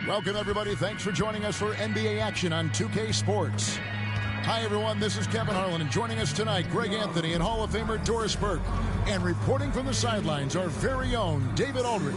Welcome, everybody. Thanks for joining us for NBA action on 2K Sports. Hi, everyone. This is Kevin Harlan, and joining us tonight, Greg Anthony and Hall of Famer Doris Burke. And reporting from the sidelines, our very own David Aldridge.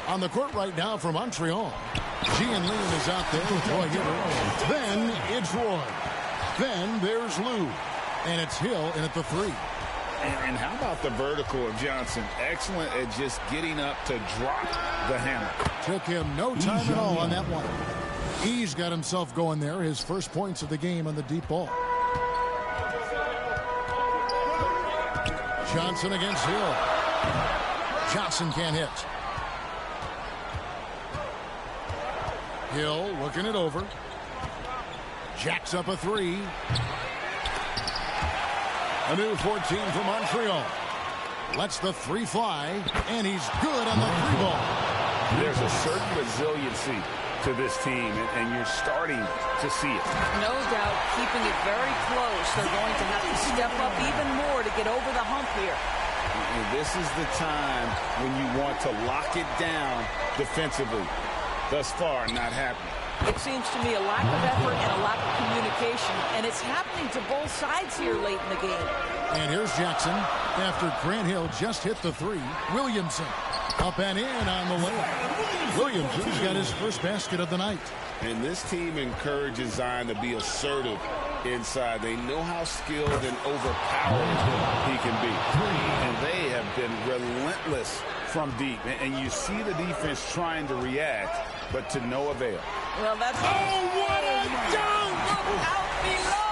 On the court right now for Montreal. Gian Liam is out there with Roy Hibbert. Then it's Roy. Then there's Lou. And it's Hill in at the three. And how about the vertical of Johnson? Excellent at just getting up to drop the hammer. Took him no time at all on that one. He's got himself going there. His first points of the game on the deep ball. Johnson against Hill. Johnson can't hit. Hill looking it over. Jacks up a three. A new 14 for Montreal. Lets the three fly, and he's good on the three ball. There's a certain resiliency to this team, and you're starting to see it. No doubt, keeping it very close. They're going to have to step up even more to get over the hump here. And this is the time when you want to lock it down defensively. Thus far, not happening. It seems to me a lack of effort and a lack of communication, and it's happening to both sides here late in the game. And here's Jackson after Grant Hill just hit the three. Williamson up and in on the layup. Williamson's got his first basket of the night. And this team encourages Zion to be assertive inside. They know how skilled and overpowered he can be. And they have been relentless from deep. And you see the defense trying to react, but to no avail. Well, that's... Oh, what a dunk! Look out below!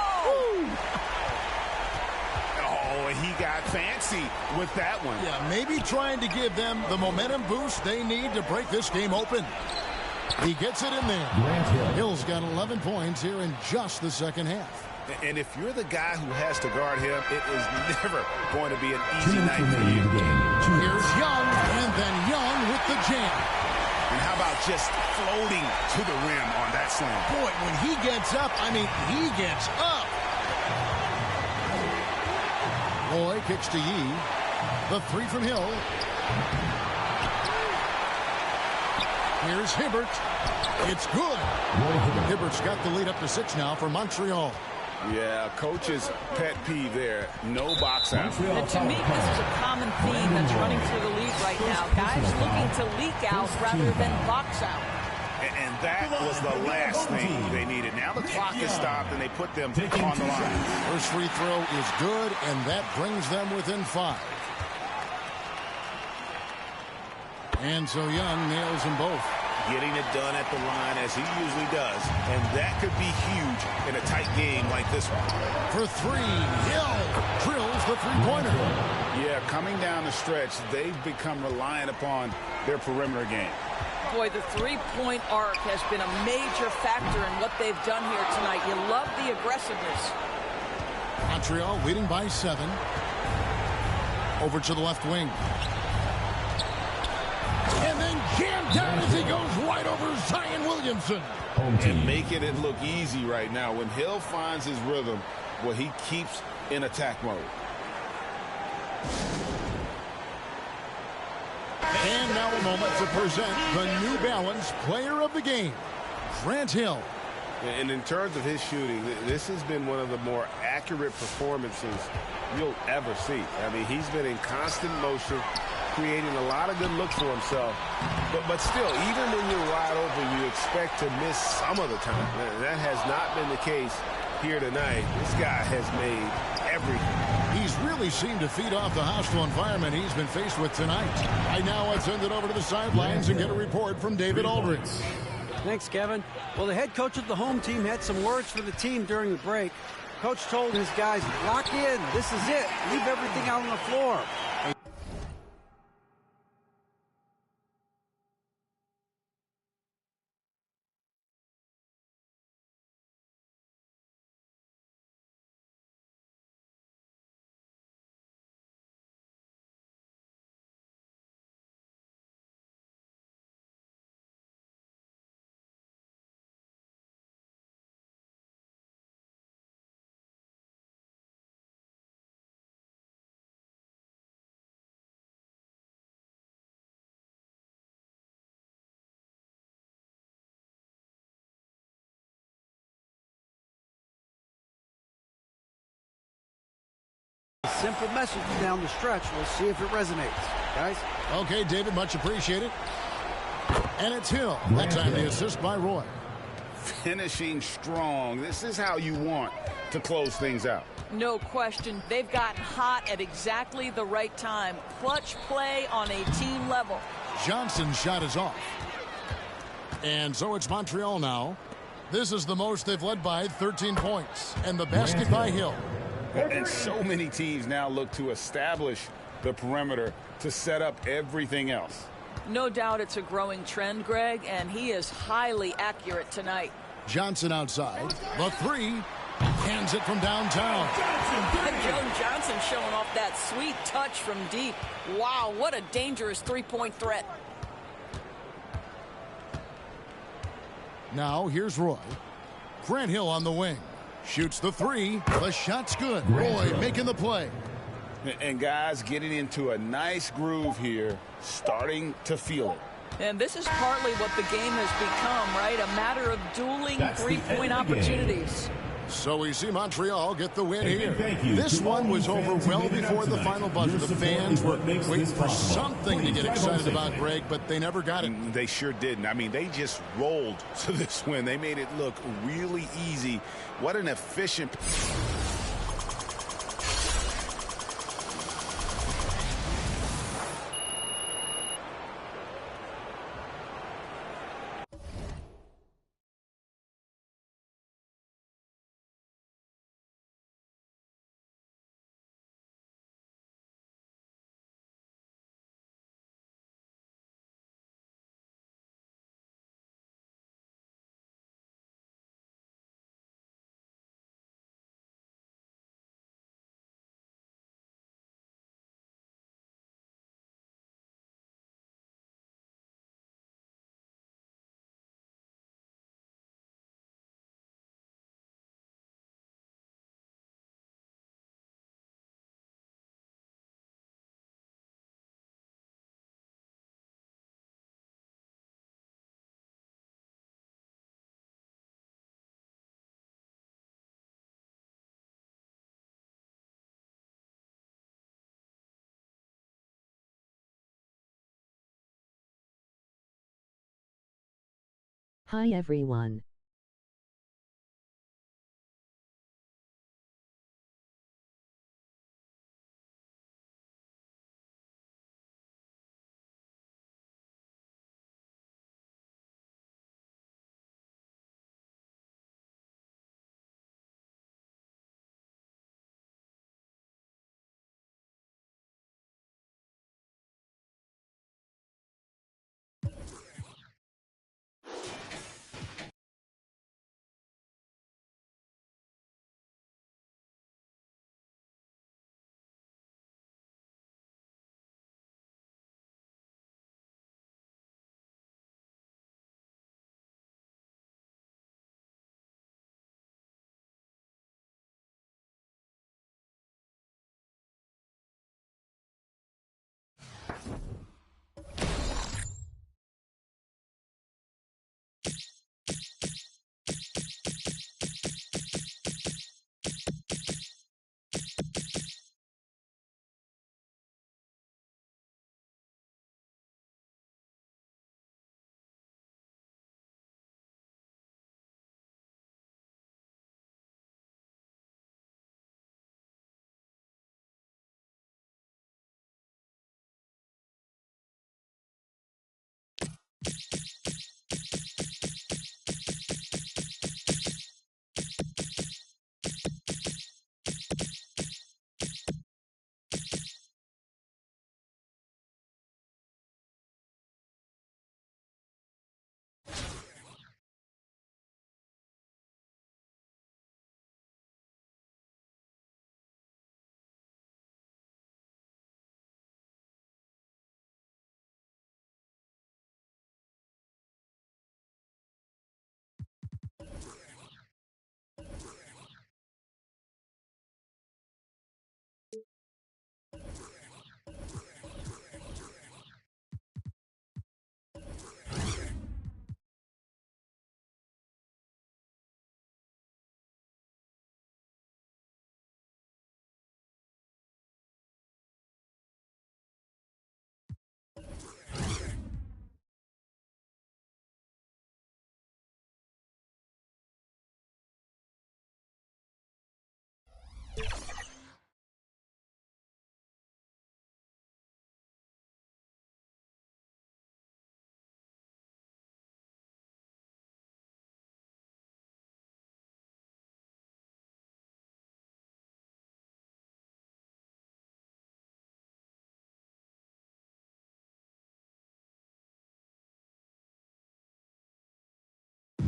Oh, and he got fancy with that one. Yeah, maybe trying to give them the momentum boost they need to break this game open. He gets it in there. Hill's got 11 points here in just the second half. And if you're the guy who has to guard him, it is never going to be an easy night for you. Here's Young, and then Young with the jam. And how about just floating to the rim on that slam? Boy, when he gets up, I mean, he gets up. Roy kicks to Yee. The three from Hill. Here's Hibbert. It's good. Hibbert's got the lead up to 6 now for Montreal. Yeah, coach's pet peeve there. No box out. And to me, this is a common theme that's running through the league right now. Guys looking to leak out rather than box out. And that was the last thing they needed. Now the clock is stopped, and they put them on the line. First free throw is good, and that brings them within 5. And so Young nails them both. Getting it done at the line as he usually does. And that could be huge in a tight game like this one. For 3, Hill drills the three-pointer. Yeah, coming down the stretch, they've become reliant upon their perimeter game. Boy, the three-point arc has been a major factor in what they've done here tonight. You love the aggressiveness. Montreal leading by 7. Over to the left wing. And then jammed down as he goes right over Zion Williamson. And making it look easy right now. When Hill finds his rhythm, well, he keeps in attack mode. And now a moment to present the New Balance Player of the Game, Grant Hill. And in terms of his shooting, this has been one of the more accurate performances you'll ever see. I mean, he's been in constant motion, creating a lot of good looks for himself. But still, even when you're wide open, you expect to miss some of the time. That has not been the case here tonight. This guy has made everything. He's really seemed to feed off the hostile environment he's been faced with tonight. Right now, let's send it over to the sidelines and get a report from David Aldridge. Thanks, Kevin. Well, the head coach of the home team had some words for the team during the break. Coach told his guys, lock in. This is it. Leave everything out on the floor. Simple message down the stretch. We'll see if it resonates, guys. Okay, David, much appreciated. And it's Hill. That time the assist by Roy. Finishing strong. This is how you want to close things out. No question. They've gotten hot at exactly the right time. Clutch play on a team level. Johnson's shot is off. And so it's Montreal now. This is the most they've led by 13 points. And the basket by Hill. And so many teams now look to establish the perimeter to set up everything else. No doubt it's a growing trend, Greg, and he is highly accurate tonight. Johnson outside. The three. Hands it from downtown. Joe Johnson showing off that sweet touch from deep. Wow, what a dangerous three-point threat. Now here's Roy. Grant Hill on the wing. Shoots the three. The shot's good. Roy making the play. And guys getting into a nice groove here, starting to feel it. And this is partly what the game has become, right? A matter of dueling three-point opportunities. So we see Montreal get the win here. This one was over well before the final buzzer. The fans were waiting for something to get excited about, Greg, but they never got it. They sure didn't. I mean, they just rolled to this win. They made it look really easy. What an efficient... Hi everyone.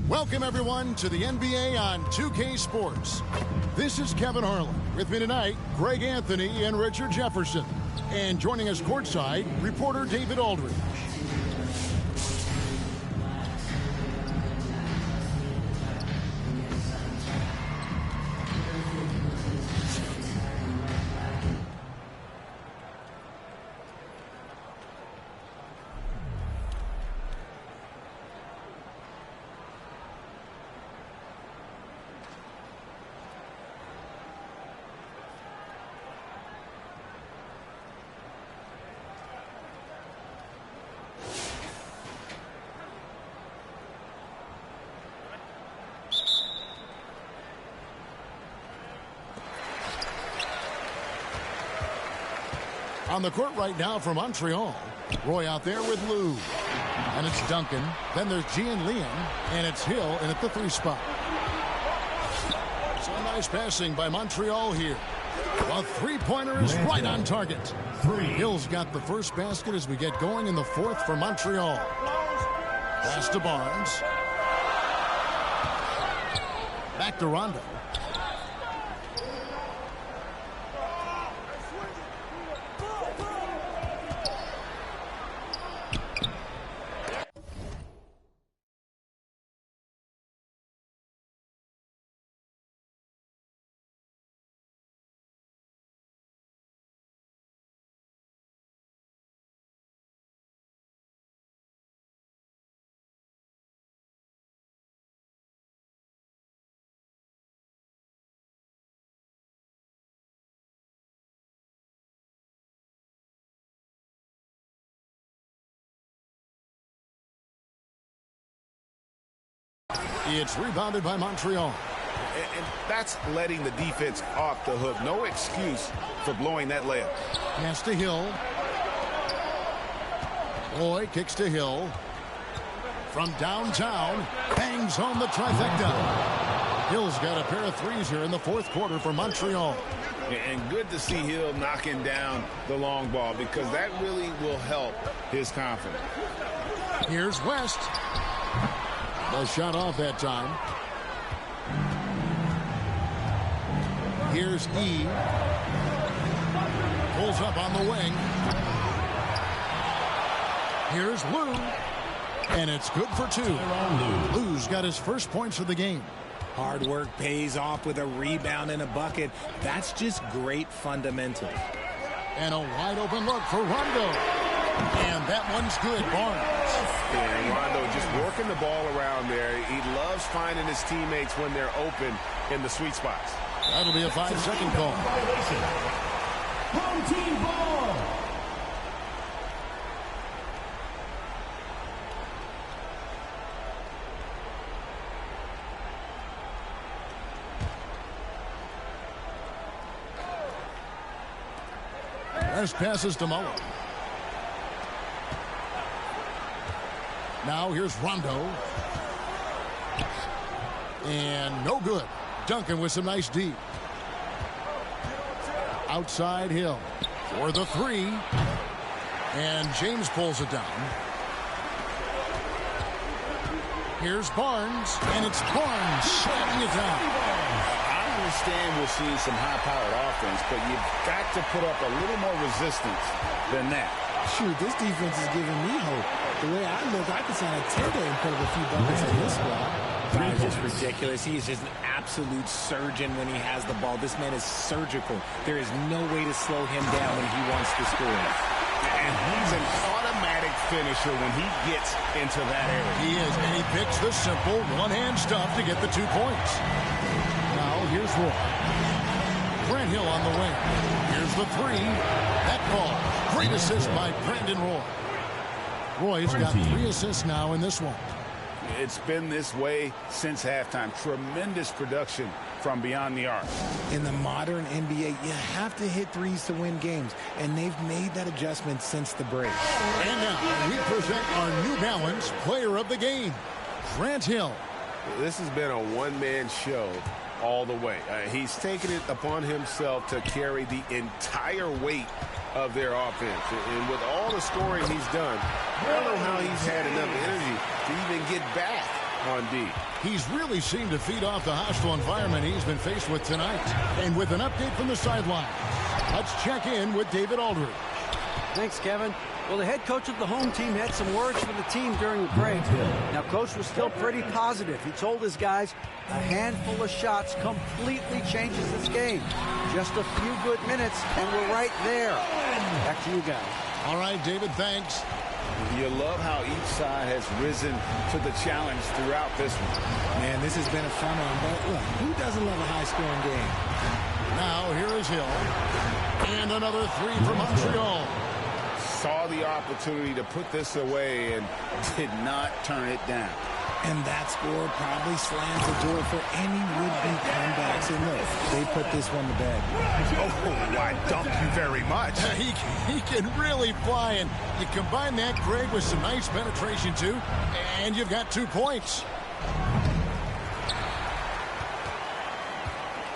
Welcome, everyone, to the NBA on 2K Sports. This is Kevin Harlan. With me tonight, Greg Anthony and Richard Jefferson. And joining us courtside, reporter David Aldridge. On the court right now for Montreal. Roy out there with Lou. And it's Duncan. Then there's Gian Liam. And it's Hill in at the 3 spot. So nice passing by Montreal here. A 3-pointer is right on target. Hill's got the first basket as we get going in the 4th for Montreal. Pass to Barnes. Back to Rondo. It's rebounded by Montreal. And that's letting the defense off the hook. No excuse for blowing that layup. Pass to Hill. Roy kicks to Hill. From downtown, bangs home the trifecta. Hill's got a pair of threes here in the 4th quarter for Montreal. And good to see Hill knocking down the long ball because that really will help his confidence. Here's West. The shot off that time. Here's E. Pulls up on the wing. Here's Lou. And it's good for 2. Lou's got his first points of the game. Hard work pays off with a rebound and a bucket. That's just great fundamentals. And a wide open look for Rondo. And that one's good. Barnes. And Rondo just working the ball around there. He loves finding his teammates when they're open in the sweet spots. That'll be a 5-second call. Home team ball. West passes to Mullen. Now here's Rondo. And no good. Duncan with some nice D. Outside Hill for the 3. And James pulls it down. Here's Barnes. And it's Barnes slamming it down. I understand we're seeing some high-powered offense, but you've got to put up a little more resistance than that. Shoot, this defense is giving me hope. The way I look, I could sign a 10-day and put up a few buckets in this squad. It's just ridiculous. He is just an absolute surgeon when he has the ball. This man is surgical. There is no way to slow him down when he wants to score. And he's an automatic finisher when he gets into that area. He is, and he picks the simple one-hand stuff to get the 2 points. Now here's Roy. Grant Hill on the wing. Here's the 3. That ball. Great assist by Brandon Roy. Roy's got 3 assists now in this one. It's been this way since halftime. Tremendous production from beyond the arc. In the modern NBA, you have to hit threes to win games, and they've made that adjustment since the break. And now we present our New Balance player of the game, Grant Hill. This has been a one-man show all the way. He's taken it upon himself to carry the entire weight of their offense. And with all the scoring he's done, I don't know how he's had enough energy to even get back on D. He's really seemed to feed off the hostile environment he's been faced with tonight. And with an update from the sideline, let's check in with David Aldridge. Thanks, Kevin. Well, the head coach of the home team had some words for the team during the break. Now, Coach was still pretty positive. He told his guys a handful of shots completely changes this game. Just a few good minutes, and we're right there. Back to you guys. All right, David, thanks. You love how each side has risen to the challenge throughout this one. Man, this has been a fun one, but look, who doesn't love a high-scoring game? Now, here is Hill. And another three for Montreal. Saw the opportunity to put this away and did not turn it down. And that score probably slams the door for any would-be comebacks. And look, they put this one to bed. Oh, I dump you very much. He can really fly, and you combine that, Greg, with some nice penetration, too, and you've got 2 points.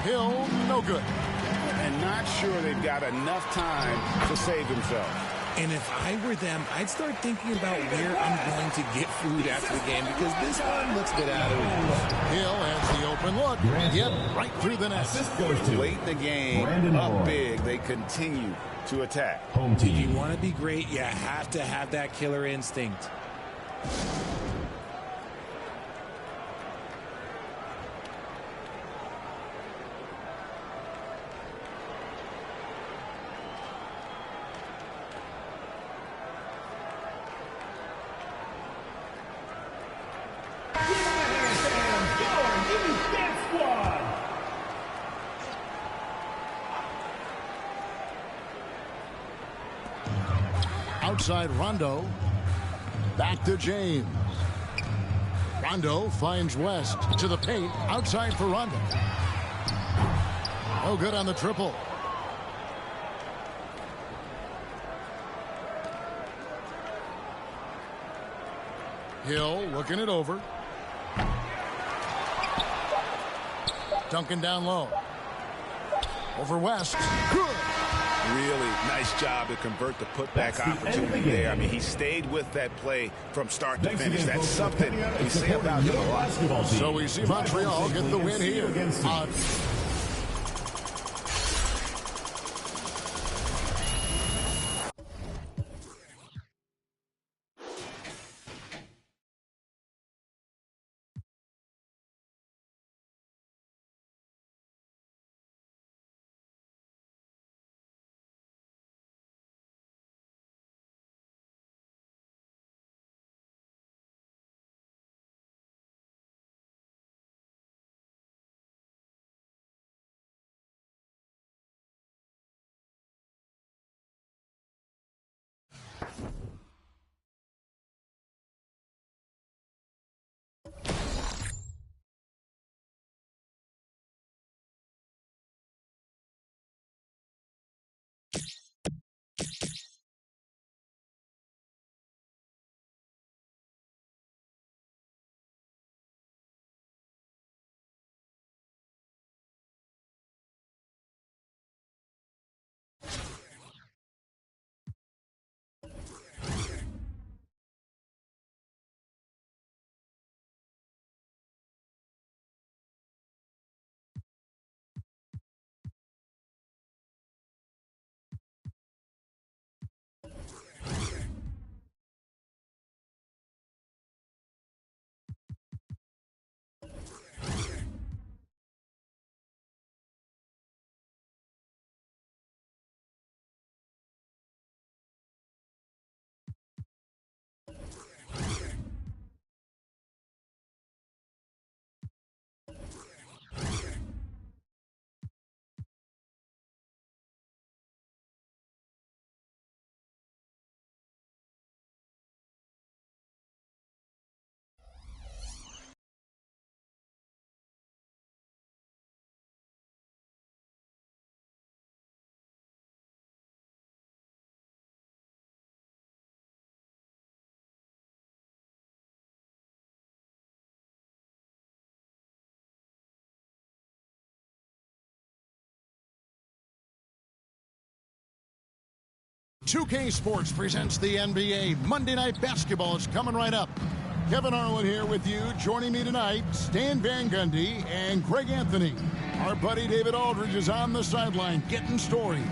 Hill, no good. And not sure they've got enough time to save themselves. And if I were them, I'd start thinking about where I'm going to get food after the game because this one looks a bit out of reach. Hill has the open look. Yep, right through the net. Late in the game, up big, they continue to attack. If you want to be great, you have to have that killer instinct. Outside Rondo. Back to James. Rondo finds West to the paint. Outside for Rondo. No good on the triple. Hill looking it over. Duncan down low. Over West. Good. Really nice job to convert the putback opportunity there. I mean, he stayed with that play from start to finish. That's something we say about him a lot. So we see Montreal get the win here. .2K Sports presents the NBA. Monday Night Basketball is coming right up. Kevin Harlan here with you. Joining me tonight, Stan Van Gundy and Greg Anthony. Our buddy David Aldridge is on the sideline getting stories.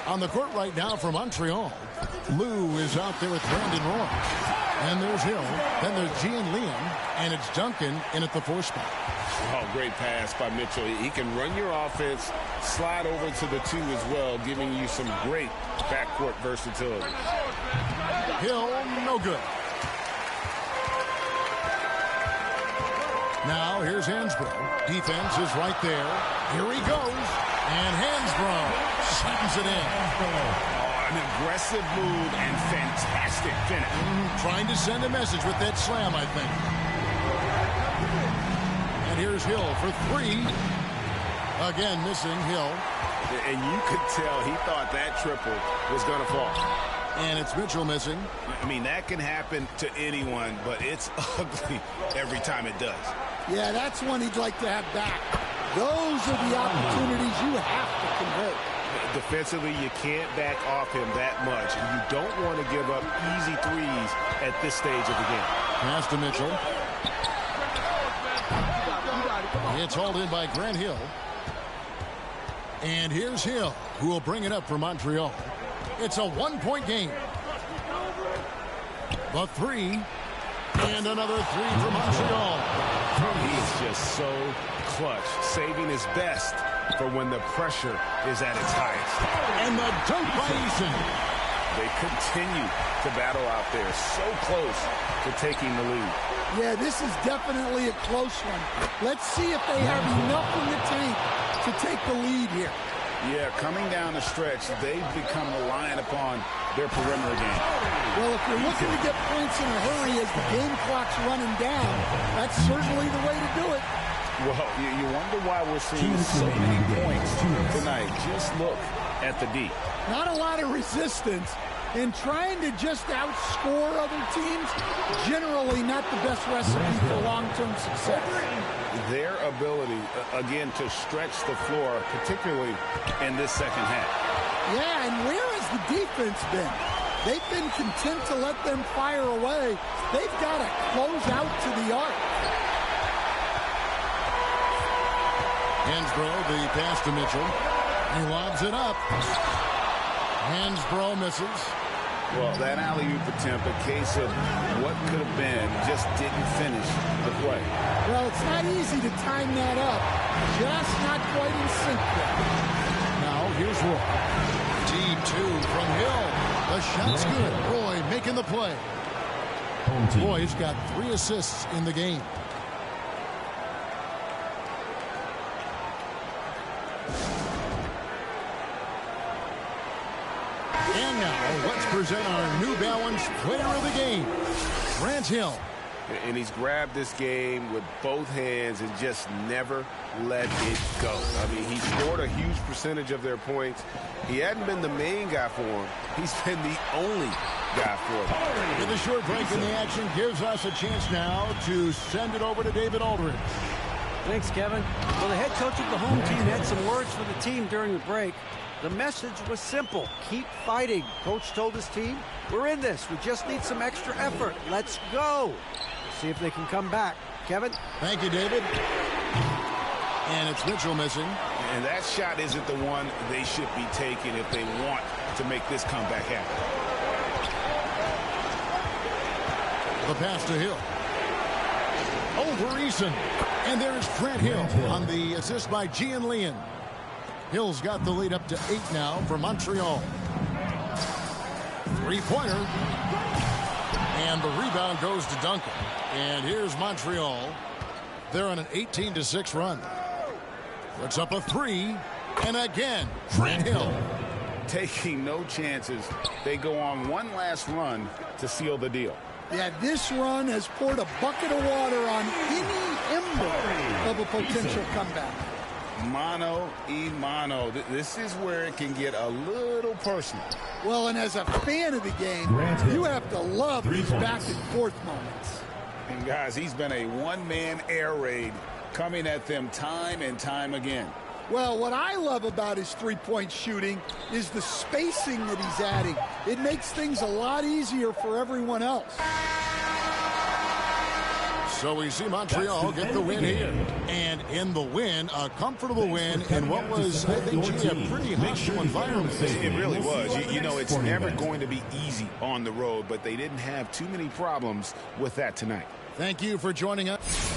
On the court right now for Montreal, Lou is out there with Brandon Roy. And there's Hill. Then there's Gian Liam. And it's Duncan in at the 4 spot. Oh, great pass by Mitchell. He can run your offense, slide over to the 2 as well, giving you some great backcourt versatility. Hill, no good. Now here's Hansbrough. Defense is right there. Here he goes. And Hansbrough slams it in. Oh, an aggressive move and fantastic finish. Trying to send a message with that slam, I think. And here's Hill for 3. Again, missing Hill. And you could tell he thought that triple was going to fall. And it's Mitchell missing. I mean, that can happen to anyone, but it's ugly every time it does. Yeah, that's one he'd like to have back. Those are the opportunities you have to convert. Defensively, you can't back off him that much, and you don't want to give up easy threes at this stage of the game. Pass to Mitchell. It's hauled in by Grant Hill. And here's Hill, who will bring it up for Montreal. It's a 1-point game. The 3. And another 3 for Montreal. He's just so clutch, saving his best for when the pressure is at its highest. And the dunk by Eason. They continue to battle out there, so close to taking the lead. Yeah, this is definitely a close one. Let's see if they have enough in the tank to take the lead here. Yeah, coming down the stretch, they've become reliant upon their perimeter game. Well, if you're looking to get points in a hurry as the game clock's running down, that's certainly the way to do it. Well, you wonder why we're seeing so many points tonight. Just look at the D. Not a lot of resistance, and trying to just outscore other teams, generally not the best recipe for long-term success. Their ability, again, to stretch the floor, particularly in this second half. Yeah, and where has the defense been? They've been content to let them fire away. They've got to close out to the arc. Hansbrough, the pass to Mitchell. He lobs it up. Hansbrough misses. Well, that alley-oop attempt, a case of what could have been, just didn't finish the play. Well, it's not easy to time that up. Just not quite in sync yet. Now, here's Roy. Deep 2 from Hill. The shot's good. Roy making the play. Roy's got 3 assists in the game. And now, let's present our New Balance player of the game, Grant Hill. And he's grabbed this game with both hands and just never let it go. I mean, he scored a huge percentage of their points. He hadn't been the main guy for him. He's been the only guy for him. With a short break in the action gives us a chance now to send it over to David Aldridge. Thanks, Kevin. Well, the head coach of the home team had some words for the team during the break. The message was simple. Keep fighting. Coach told his team, we're in this. We just need some extra effort. Let's go. See if they can come back. Kevin? Thank you, David. And it's Mitchell missing. And that shot isn't the one they should be taking if they want to make this comeback happen. The pass to Hill. Over Eason. And there's Grant Hill on the assist by Gian Liam. Hill's got the lead up to 8 now for Montreal. Three-pointer. And the rebound goes to Duncan. And here's Montreal. They're on an 18-6 run. Puts up a 3. And again, Grant Hill. taking no chances. They go on one last run to seal the deal. Yeah, this run has poured a bucket of water on any ember of a potential comeback. Mano y mano. This is where it can get a little personal. Well, and as a fan of the game, you have to love these back and forth moments. And guys, he's been a one-man air raid coming at them time and time again. Well, what I love about his three-point shooting is the spacing that he's adding. It makes things a lot easier for everyone else. So we see Montreal get the win here. And in the win, a comfortable win in what was, I think, a pretty hostile environment. It really was. You know, it's never going to be easy on the road, but they didn't have too many problems with that tonight. Thank you for joining us.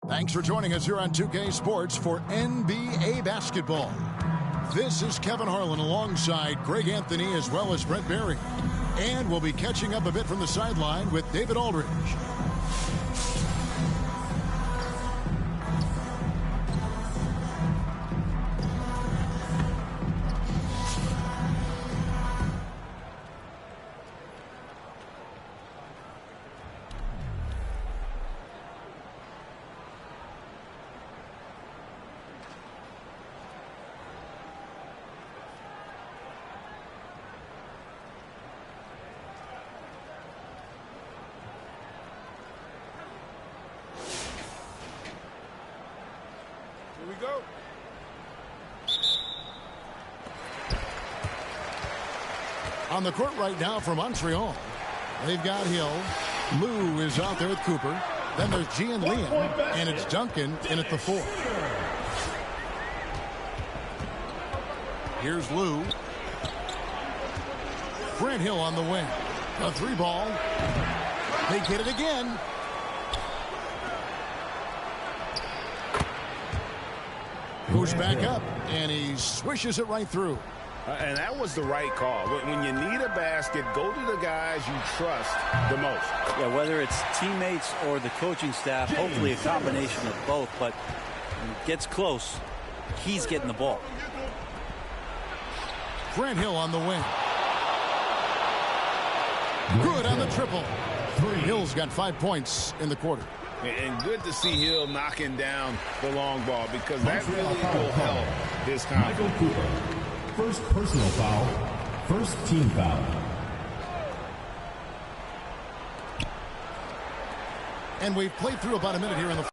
Thanks for joining us here on 2K Sports for NBA basketball. This is Kevin Harlan alongside Greg Anthony as well as Brent Barry. And we'll be catching up a bit from the sideline with David Aldridge. Here we go. On the court right now for Montreal, they've got Hill. Lou is out there with Cooper. Then there's G and Liam, and it's Duncan in at the 4. Here's Lou. Grant Hill on the wing. A 3 ball. They get it again. Goes back up, and he swishes it right through. And that was the right call. When you need a basket, go to the guys you trust the most. Yeah, whether it's teammates or the coaching staff, hopefully a combination of both. But when it gets close, he's getting the ball. Grant Hill on the wing. Good on the triple. Hill's got 5 points in the quarter. And good to see Hill knocking down the long ball because that really will help his confidence. First personal foul, first team foul. And we've played through about a minute here in the...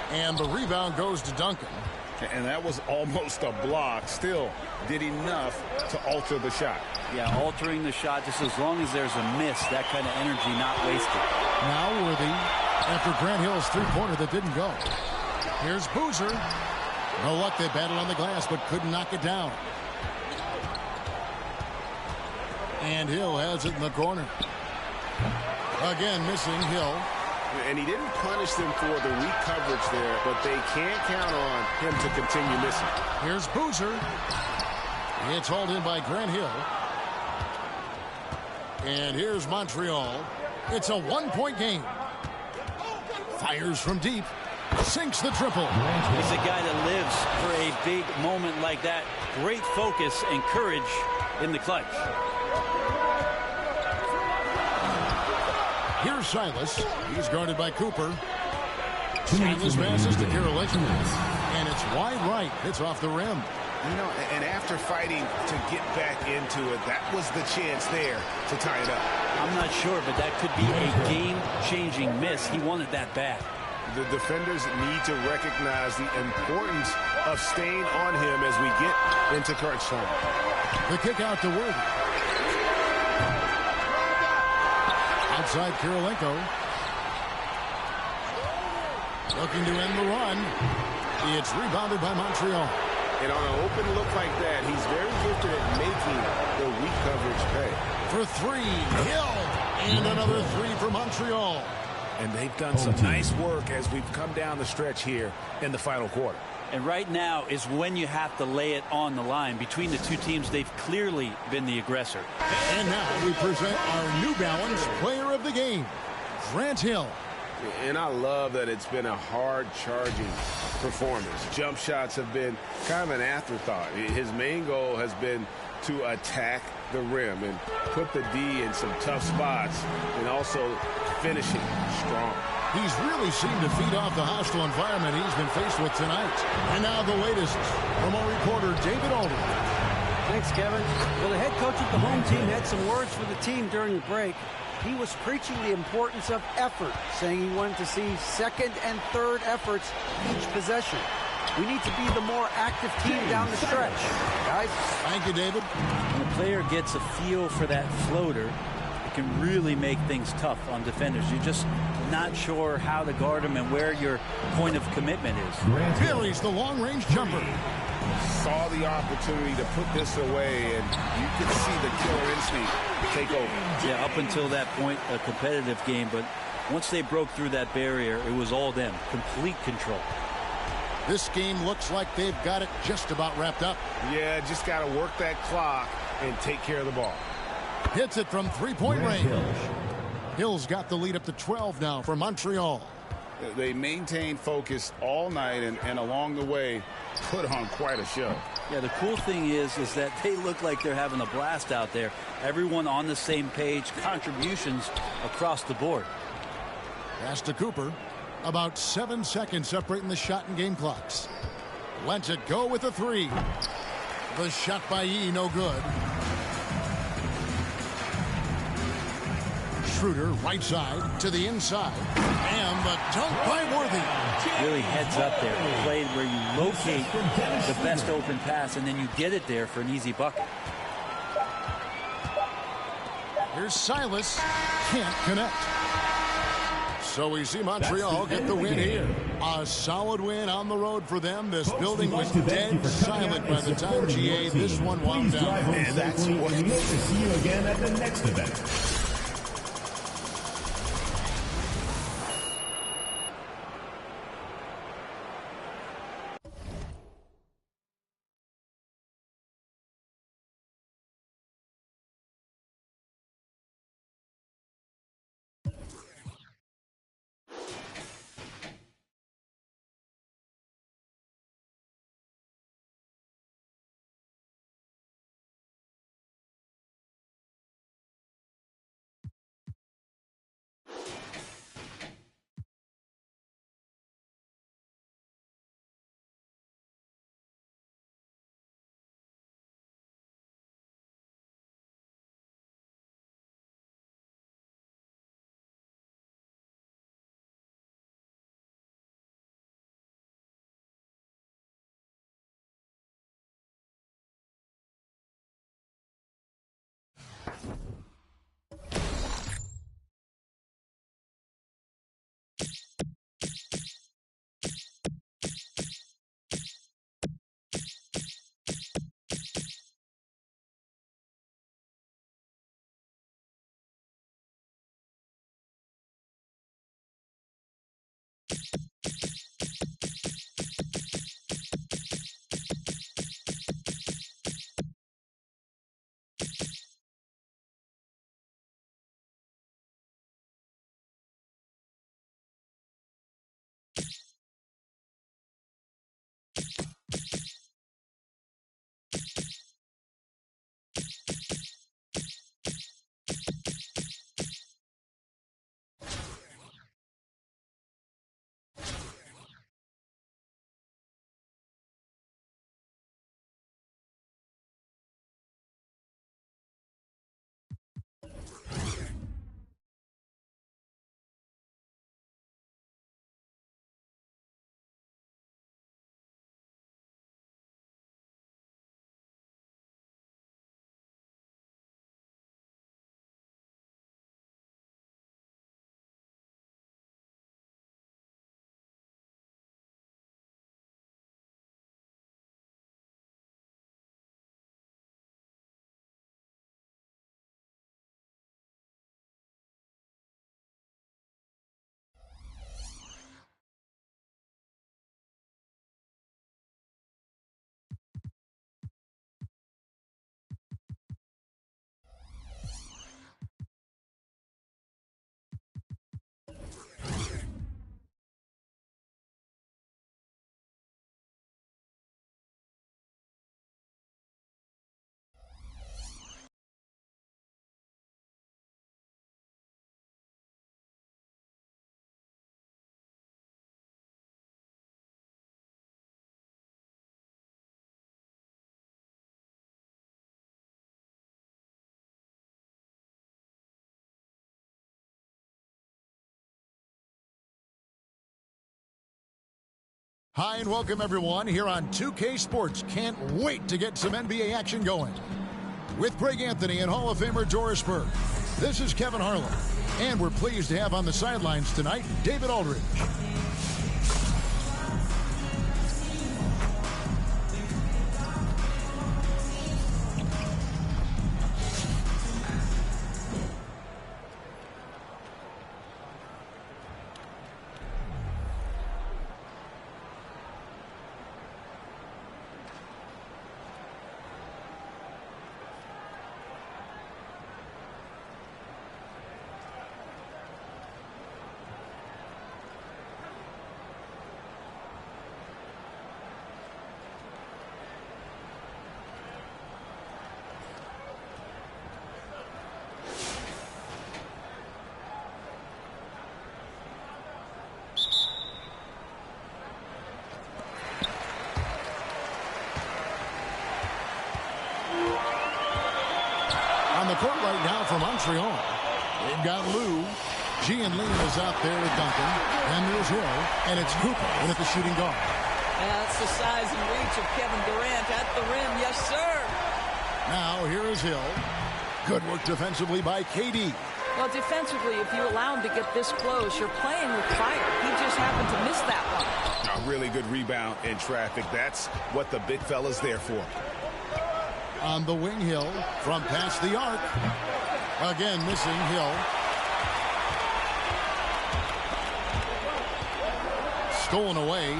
And the rebound goes to Duncan. And that was almost a block. Still did enough to alter the shot. Yeah, altering the shot just as long as there's a miss. That kind of energy not wasted. Now Worthy after Grant Hill's 3-pointer that didn't go. Here's Boozer. No luck. They battled on the glass but couldn't knock it down. And Hill has it in the corner. Again missing Hill. And he didn't punish them for the weak coverage there, but they can't count on him to continue missing. Here's Boozer. It's hauled in by Grant Hill. And here's Montreal. It's a 1-point game. Fires from deep. Sinks the triple. He's a guy that lives for a big moment like that. Great focus and courage in the clutch. Here's Silas. He's guarded by Cooper. Silas passes to Karolinski. And it's wide right. It's off the rim. You know, and after fighting to get back into it, that was the chance there to tie it up. I'm not sure, but that could be a game-changing miss. He wanted that bad. The defenders need to recognize the importance of staying on him as we get into crunch time. The kick out to Worthy. Outside Karolinko. Looking to end the run. It's rebounded by Montreal. And on an open look like that, he's very gifted at making the weak coverage pay. For 3, Hill. And another 3 for Montreal. And they've done some nice work as we've come down the stretch here in the final quarter. And right now is when you have to lay it on the line. Between the two teams, they've clearly been the aggressor. And now we present our New Balance player of the game, Grant Hill. And I love that it's been a hard-charging performance. Jump shots have been kind of an afterthought. His main goal has been to attack the rim and put the D in some tough spots and also finishing strong. He's really seemed to feed off the hostile environment he's been faced with tonight. And now the latest from our reporter, David Aldridge. Thanks, Kevin. Well, the head coach of the home team had some words for the team during the break. He was preaching the importance of effort, saying he wanted to see second and third efforts each possession. We need to be the more active team down the stretch. Guys? Thank you, David. When a player gets a feel for that floater, it can really make things tough on defenders. You're just not sure how to guard them and where your point of commitment is. Buries the long-range jumper. Saw the opportunity to put this away, and you can see the killer instinct take over. Yeah, up until that point, a competitive game, but once they broke through that barrier, it was all them. Complete control. This game looks like they've got it just about wrapped up. Yeah, just got to work that clock and take care of the ball. Hits it from three-point range. Hill's got the lead up to 12 now for Montreal. They maintained focus all night and along the way put on quite a show. Yeah, the cool thing is that they look like they're having a blast out there. Everyone on the same page, contributions across the board. Pass to Cooper. About 7 seconds separating the shot and game clocks. Lets it go with a three. The shot by Yee, no good. Schroeder, right side to the inside. And the dunk by Worthy. Really heads up there. Played where you locate the best open pass, and then you get it there for an easy bucket. Here's Silas. Can't connect. So we see Montreal get the win here. A solid win on the road for them. This building was dead silent by the time GA this one wound down. And that's what we hope to see you again at the next event. Hi and welcome everyone here on 2K Sports. Can't wait to get some NBA action going. With Greg Anthony and Hall of Famer Doris Burke, this is Kevin Harlan. And we're pleased to have on the sidelines tonight, David Aldridge. On the court right now for Montreal. They've got Lou. Gian Lee is out there with Duncan. And there's Hill. And it's Cooper in at the shooting guard. Yeah, that's the size and reach of Kevin Durant at the rim. Yes, sir. Now here is Hill. Good work defensively by KD. Well, defensively, if you allow him to get this close, you're playing with fire. He just happened to miss that one. A really good rebound in traffic. That's what the big fella's there for. On the wing, Hill from past the arc. Again, missing Hill. Stolen away.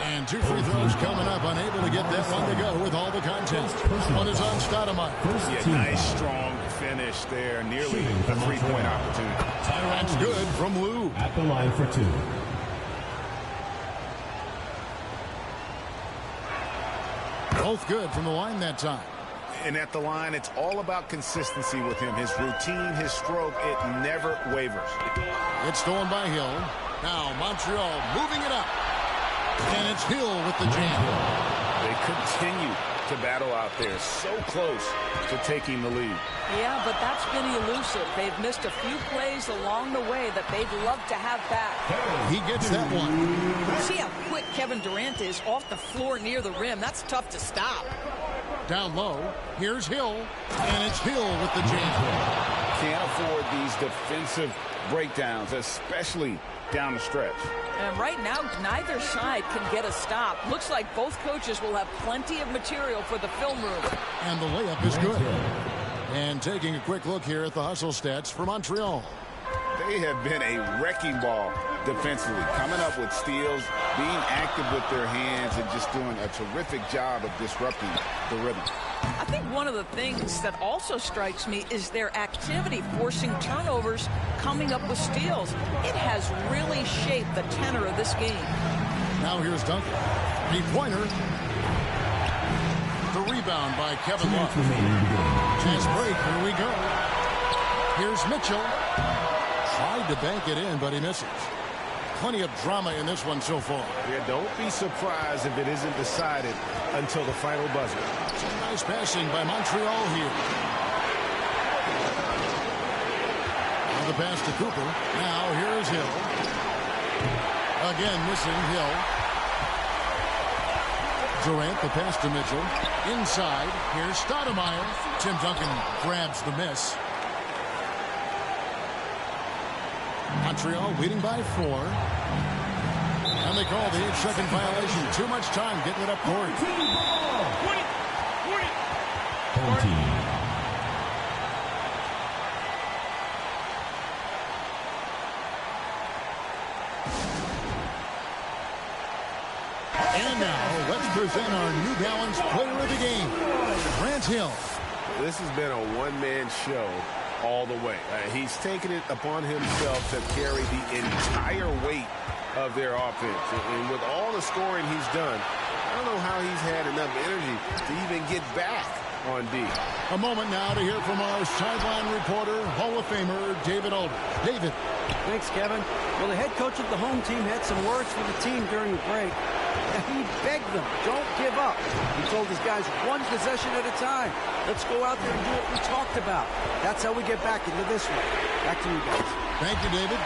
And 2 free throws coming up. Unable to get that one to go with all the content. One is on Stoudemire. Yeah, nice, strong finish there. Nearly a three-point opportunity. That's good from Lou. At the line for 2. Both good from the line that time. And at the line, it's all about consistency with him. His routine, his stroke, it never wavers. It's stolen by Hill. Now Montreal moving it up. And it's Hill with the jam. They continue to battle out there, so close to taking the lead. Yeah, but that's been elusive. They've missed a few plays along the way that they'd love to have back. He gets that one. See how quick Kevin Durant is off the floor near the rim. That's tough to stop. Down low, here's Hill, and it's Hill with the jam. Can't afford these defensive breakdowns, especially down the stretch. And right now, neither side can get a stop. Looks like both coaches will have plenty of material for the film room. And the layup is good. And taking a quick look here at the hustle stats for Montreal. They have been a wrecking ball defensively, coming up with steals, being active with their hands, and just doing a terrific job of disrupting the rhythm. I think one of the things that also strikes me is their activity, forcing turnovers, coming up with steals. It has really shaped the tenor of this game. Now here's Duncan. Three-pointer. The rebound by Kevin Love. Fast break, here we go. Here's Mitchell. Tried to bank it in, but he misses. Plenty of drama in this one so far. Yeah, don't be surprised if it isn't decided until the final buzzer. Some nice passing by Montreal here. Now the pass to Cooper. Now here's Hill. Again missing Hill. Durant, the pass to Mitchell. Inside, here's Stoudemire. Tim Duncan grabs the miss. Montreal leading by 4. And they call the 8-second violation. Too much time getting it up court. Home team. And now, let's present our New Balance player of the game, Grant Hill. This has been a one-man show all the way. He's taken it upon himself to carry the entire weight of their offense. And with all the scoring he's done, I don't know how he's had enough energy to even get back on D. A moment now to hear from our sideline reporter, Hall of Famer David Aldridge. David. Thanks, Kevin. Well, the head coach of the home team had some words for the team during the break. He begged them, don't give up. He told his guys, one possession at a time. Let's go out there and do what we talked about. That's how we get back into this one. Back to you guys. Thank you, David.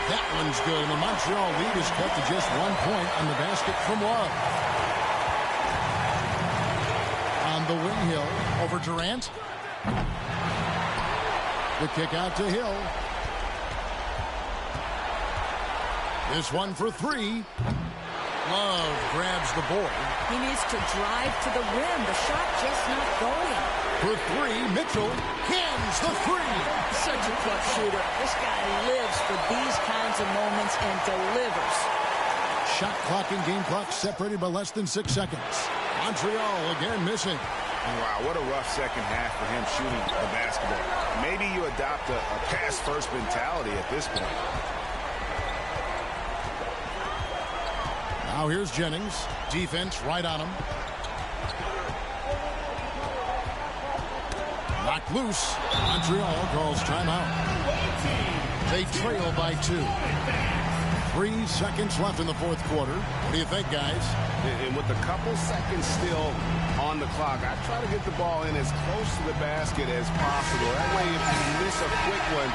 That one's good, and the Montreal lead is cut to just 1 point on the basket from Love. On the wing, Hill over Durant. The kick out to Hill. This one for three. Love grabs the board. He needs to drive to the rim. The shot just not going. For three, Mitchell cans the three. Such a clutch shooter. This guy lives for these kinds of moments and delivers. Shot clock and game clock separated by less than 6 seconds. Montreal again missing. Wow, what a rough second half for him shooting the basketball. Maybe you adopt a pass-first mentality at this point. Now here's Jennings. Defense right on him. Knocked loose. Montreal calls timeout. They trail by 2. 3 seconds left in the fourth quarter. What do you think, guys? And with a couple seconds still on the clock, I try to get the ball in as close to the basket as possible. That way, if you miss a quick one,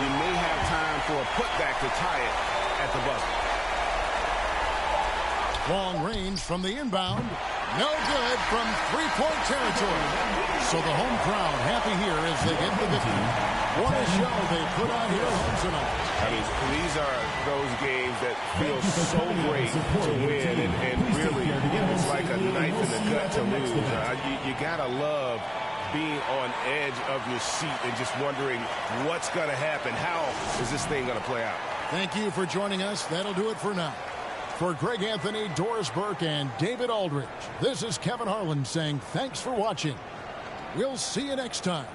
you may have time for a putback to tie it at the buzzer. Long range from the inbound. No good from three-point territory. So the home crowd happy here as they get the victory. What a show they put on here home tonight. I mean, these are those games that feel so great to win, and really, it's like a knife in the gut to lose. You gotta love being on edge of your seat and just wondering what's gonna happen. How is this thing gonna play out? Thank you for joining us. That'll do it for now. For Greg Anthony, Doris Burke, and David Aldridge, this is Kevin Harlan saying thanks for watching. We'll see you next time.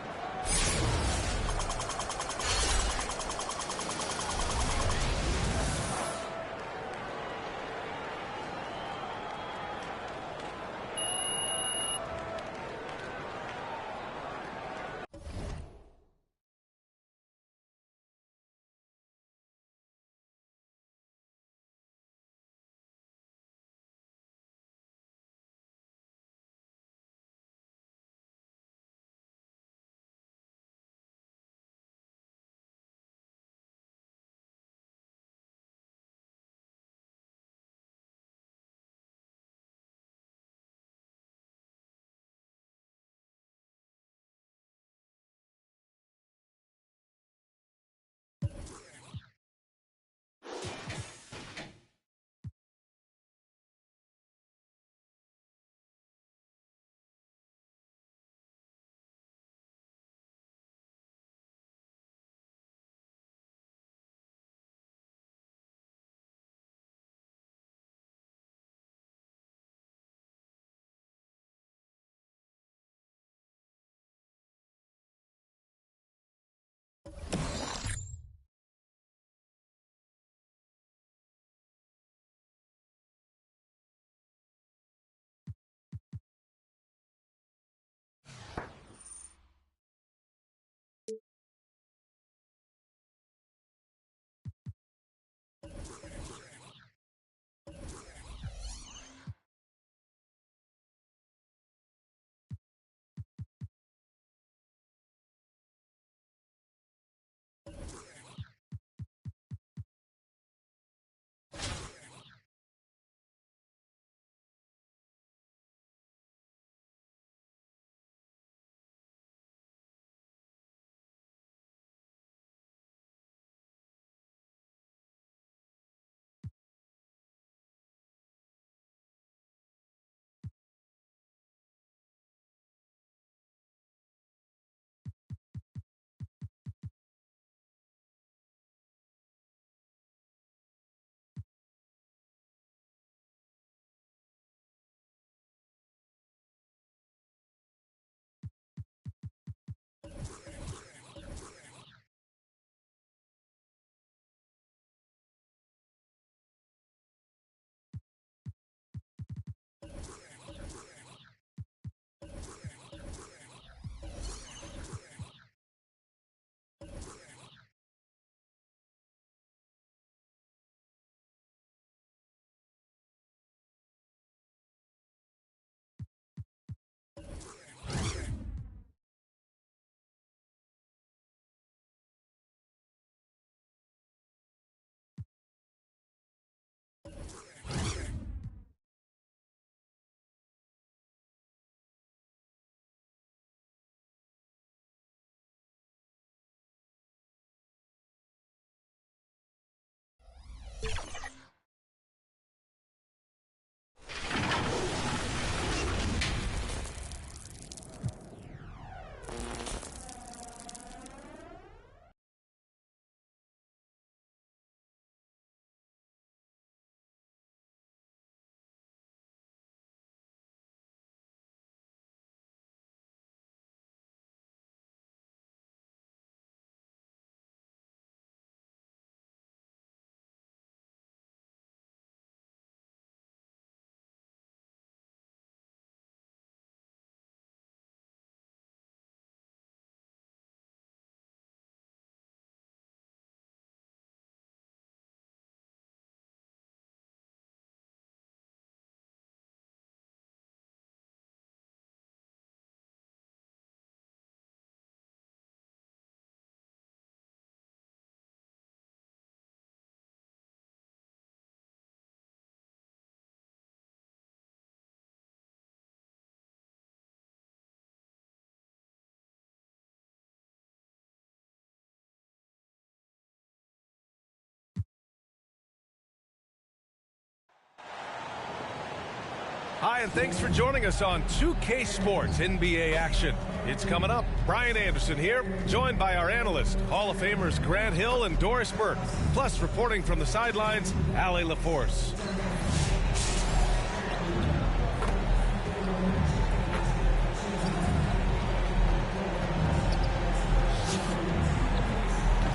Hi, and thanks for joining us on 2K Sports NBA action. It's coming up. Brian Anderson here, joined by our analyst, Hall of Famers Grant Hill and Doris Burke. Plus, reporting from the sidelines, Allie LaForce.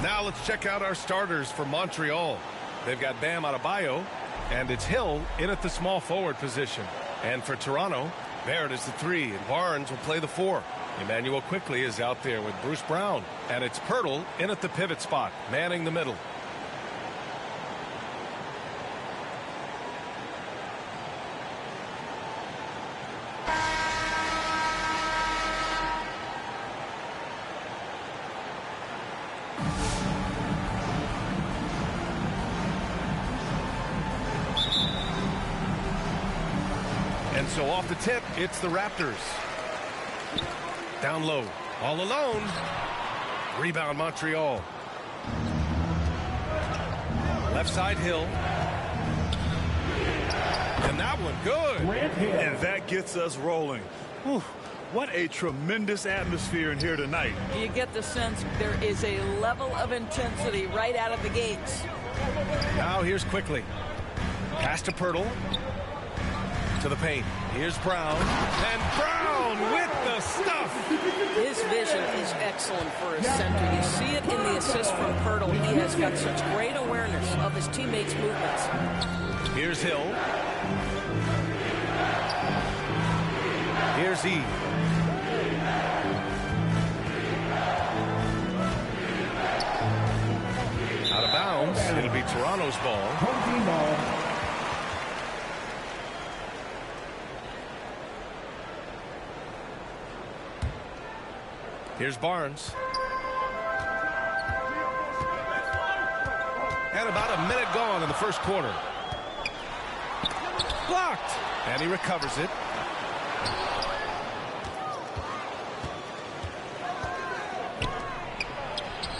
Now let's check out our starters for Montreal. They've got Bam Adebayo, and it's Hill in at the small forward position. And for Toronto, Barrett is the 3, and Barnes will play the 4. Emmanuel Quickly is out there with Bruce Brown, and it's Pirtle in at the pivot spot, manning the middle. And so off the tip, it's the Raptors. Down low, all alone. Rebound Montreal. Left side Hill. And that one good. And that gets us rolling. Whew, what a tremendous atmosphere in here tonight. You get the sense there is a level of intensity right out of the gates. Now here's Quickly. Pass to Pirtle. To the paint. Here's Brown. And Brown with the stuff. His vision is excellent for a center. You see it in the assist from Pirtle. He has got such great awareness of his teammates' movements. Here's Hill. Here's E. Out of bounds. It'll be Toronto's ball. Here's Barnes. And about a minute gone in the first quarter. Blocked. And he recovers it.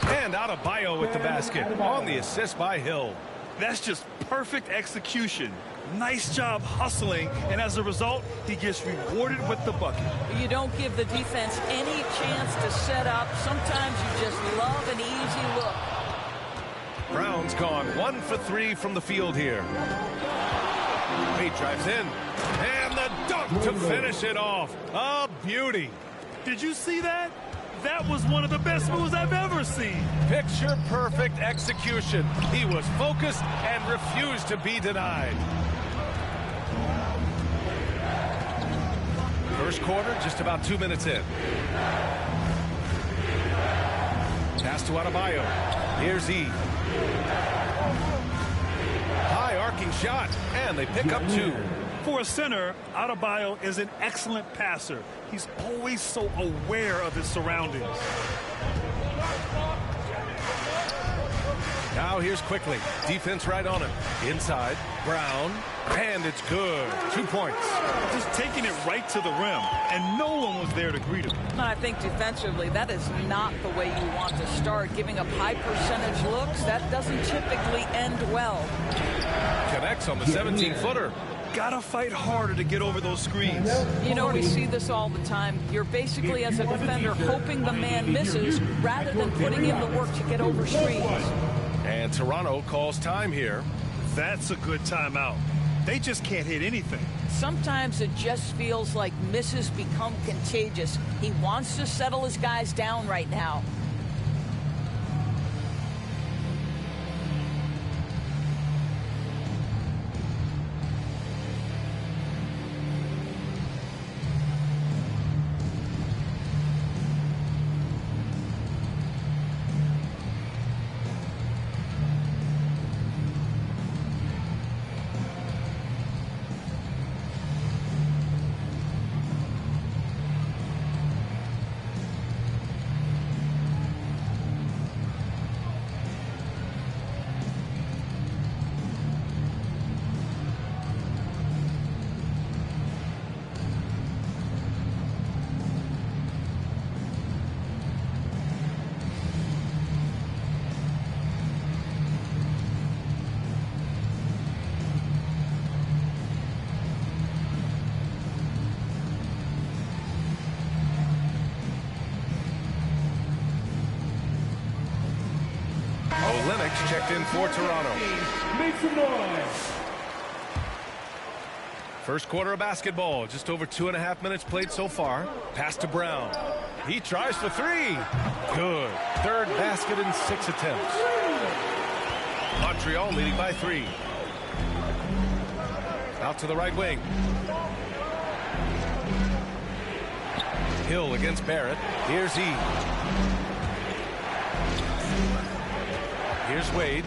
And Adebayo with the basket on the assist by Hill. That's just perfect execution. Nice job hustling, and as a result, he gets rewarded with the bucket. You don't give the defense any chance to set up. Sometimes you just love an easy look. Brown's gone 1 for 3 from the field here. He drives in, and the dunk to finish it off. A beauty. Did you see that? That was one of the best moves I've ever seen. Picture perfect execution. He was focused and refused to be denied. First quarter, just about 2 minutes in. Pass to Adebayo. Here's E. High arcing shot, and they pick up 2. For a center, Adebayo is an excellent passer. He's always so aware of his surroundings. Now here's Quickly. Defense right on him. Inside, Brown, and it's good. 2 points. Just taking it right to the rim, and no one was there to greet him. I think defensively, that is not the way you want to start. Giving up high percentage looks, that doesn't typically end well. Connects on the 17-footer. Gotta fight harder to get over those screens. You know, we see this all the time. You're basically, as a defender, hoping the man misses rather than putting in the work to get over screens. And Toronto calls time here. That's a good timeout. They just can't hit anything. Sometimes it just feels like misses become contagious. He wants to settle his guys down right now. Lennox checked in for Toronto. Make some noise. First quarter of basketball, just over 2.5 minutes played so far. Pass to Brown. He tries for three. Good. Third basket in 6 attempts. Montreal leading by 3. Out to the right wing. Hill against Barrett. Here's E. Here's Wade.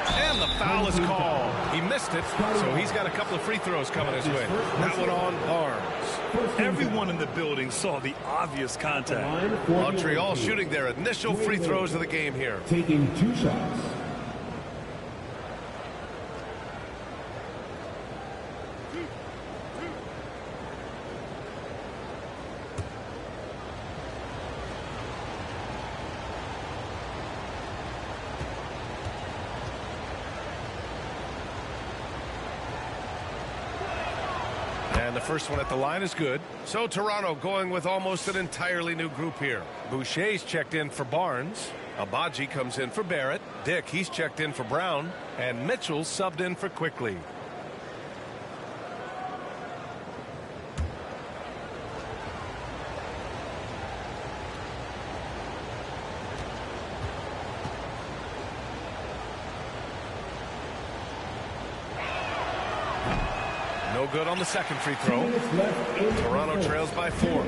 And the foul is called. He missed it, so he's got a couple of free throws coming his way. That one on Barnes. Everyone in the building saw the obvious contact. Montreal shooting their initial free throws of the game here. Taking 2 shots. And the first one at the line is good. So Toronto going with almost an entirely new group here. Boucher's checked in for Barnes. Abaji comes in for Barrett. Dick, he's checked in for Brown. And Mitchell subbed in for Quickly. No good on the second free throw. Toronto trails by 4.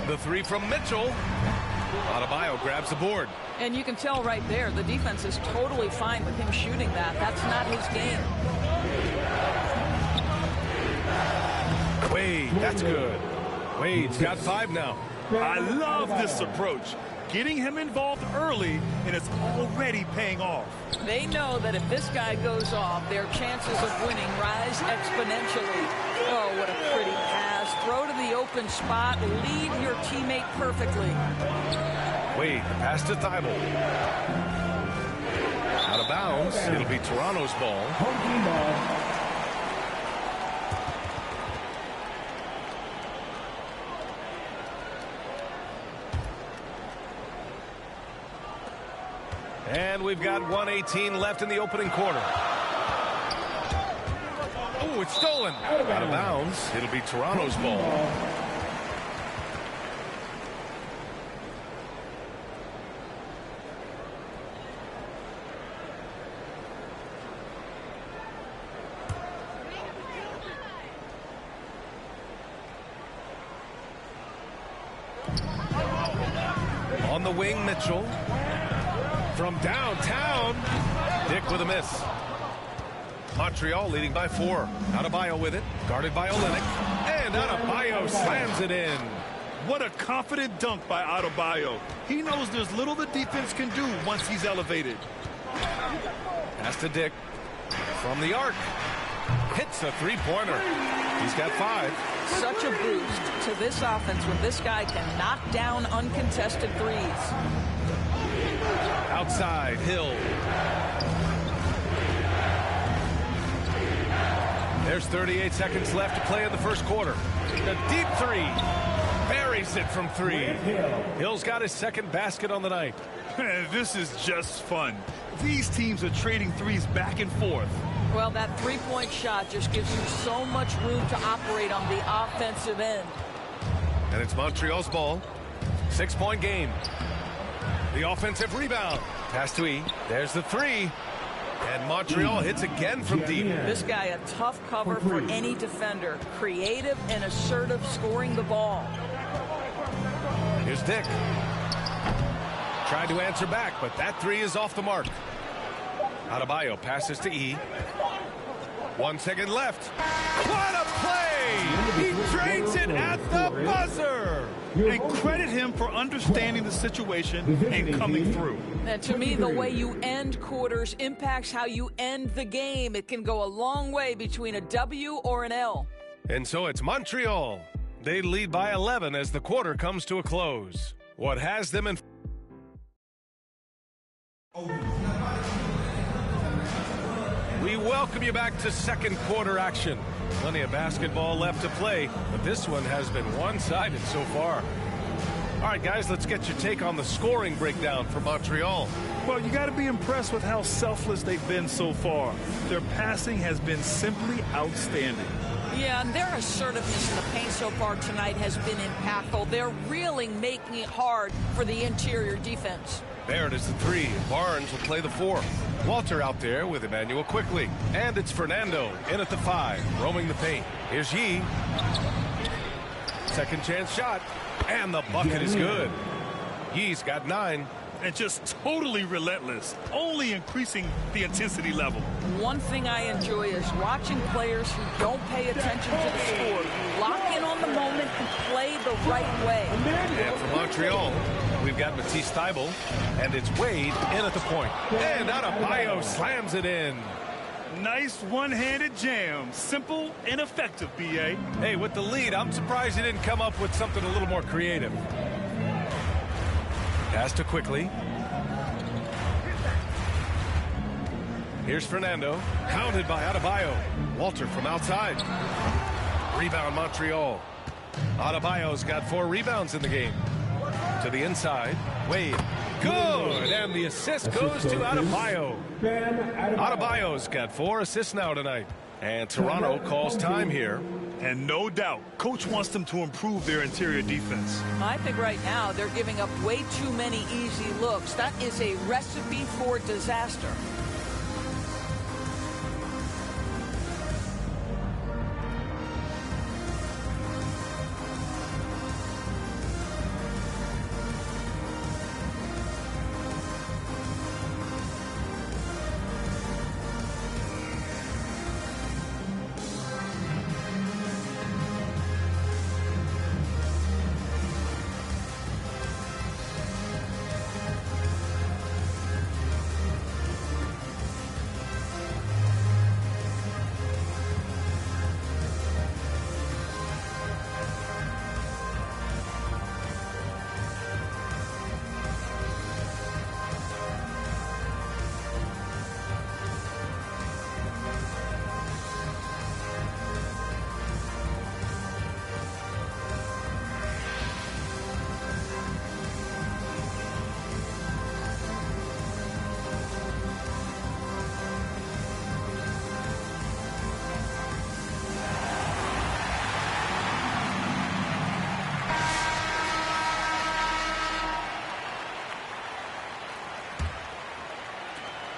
The three from Mitchell. Adebayo grabs the board. And you can tell right there, the defense is totally fine with him shooting that. That's not his game. Wade, that's good. Wade's got 5 now. I love this approach. Getting him involved early, and it's already paying off. They know that if this guy goes off, their chances of winning rise exponentially. Oh, what a pretty pass. Throw to the open spot. Lead your teammate perfectly. Wade, the pass to Thibault. Out of bounds. It'll be Toronto's ball. And we've got 1:18 left in the opening quarter. Oh, it's stolen. Out of bounds. It'll be Toronto's ball. On the wing, Mitchell. From downtown, Dick with a miss. Montreal leading by 4. Adebayo with it, guarded by Olynyk, and Adebayo slams it in. What a confident dunk by Adebayo. He knows there's little the defense can do once he's elevated. Pass to Dick. From the arc. Hits a three-pointer. He's got 5. Such a boost to this offense when this guy can knock down uncontested threes. Outside, Hill. There's 38 seconds left to play in the first quarter. The deep three. Buries it from 3. Hill's got his second basket on the night. This is just fun. These teams are trading threes back and forth. Well, that three-point shot just gives you so much room to operate on the offensive end. And it's Montreal's ball. 6-point game. The offensive rebound. Pass to E. There's the 3. And Montreal hits again from deep. This guy a tough cover for any defender. Creative and assertive scoring the ball. Here's Dick. Tried to answer back, but that 3 is off the mark. Adebayo passes to E. 1 second left. What a play! He drains it at the buzzer! And credit him for understanding the situation and coming through. And to me, the way you end quarters impacts how you end the game. It can go a long way between a W or an L. And so it's Montreal. They lead by 11 as the quarter comes to a close. What has them in... We welcome you back to second quarter action. Plenty of basketball left to play, but this one has been one-sided so far. All right, guys, let's get your take on the scoring breakdown for Montreal. Well, you got to be impressed with how selfless they've been so far. Their passing has been simply outstanding. Yeah, and their assertiveness in the paint so far tonight has been impactful. They're really making it hard for the interior defense. Barrett is the 3. Barnes will play the 4. Walter out there with Emmanuel quickly. And it's Fernando in at the 5, roaming the paint. Here's Yee. Second chance shot. And the bucket is good. Yee's got 9. And just totally relentless, only increasing the intensity level. One thing I enjoy is watching players who don't pay attention to the score, lock in on the moment and play the right way. And for Montreal, we've got Matisse Thybulle, and it's Wade in at the point. And Adebayo slams it in. Nice one-handed jam. Simple and effective, B.A. Hey, with the lead, I'm surprised he didn't come up with something a little more creative. Pass to quickly. Here's Fernando, hounded by Adebayo. Walter from outside. Rebound Montreal. Adebayo's got 4 rebounds in the game. To the inside, Wade. Good, and the assist goes to Adebayo. Adebayo's got 4 assists now tonight. And Toronto calls time here. And no doubt, coach wants them to improve their interior defense. I think right now they're giving up way too many easy looks. That is a recipe for disaster.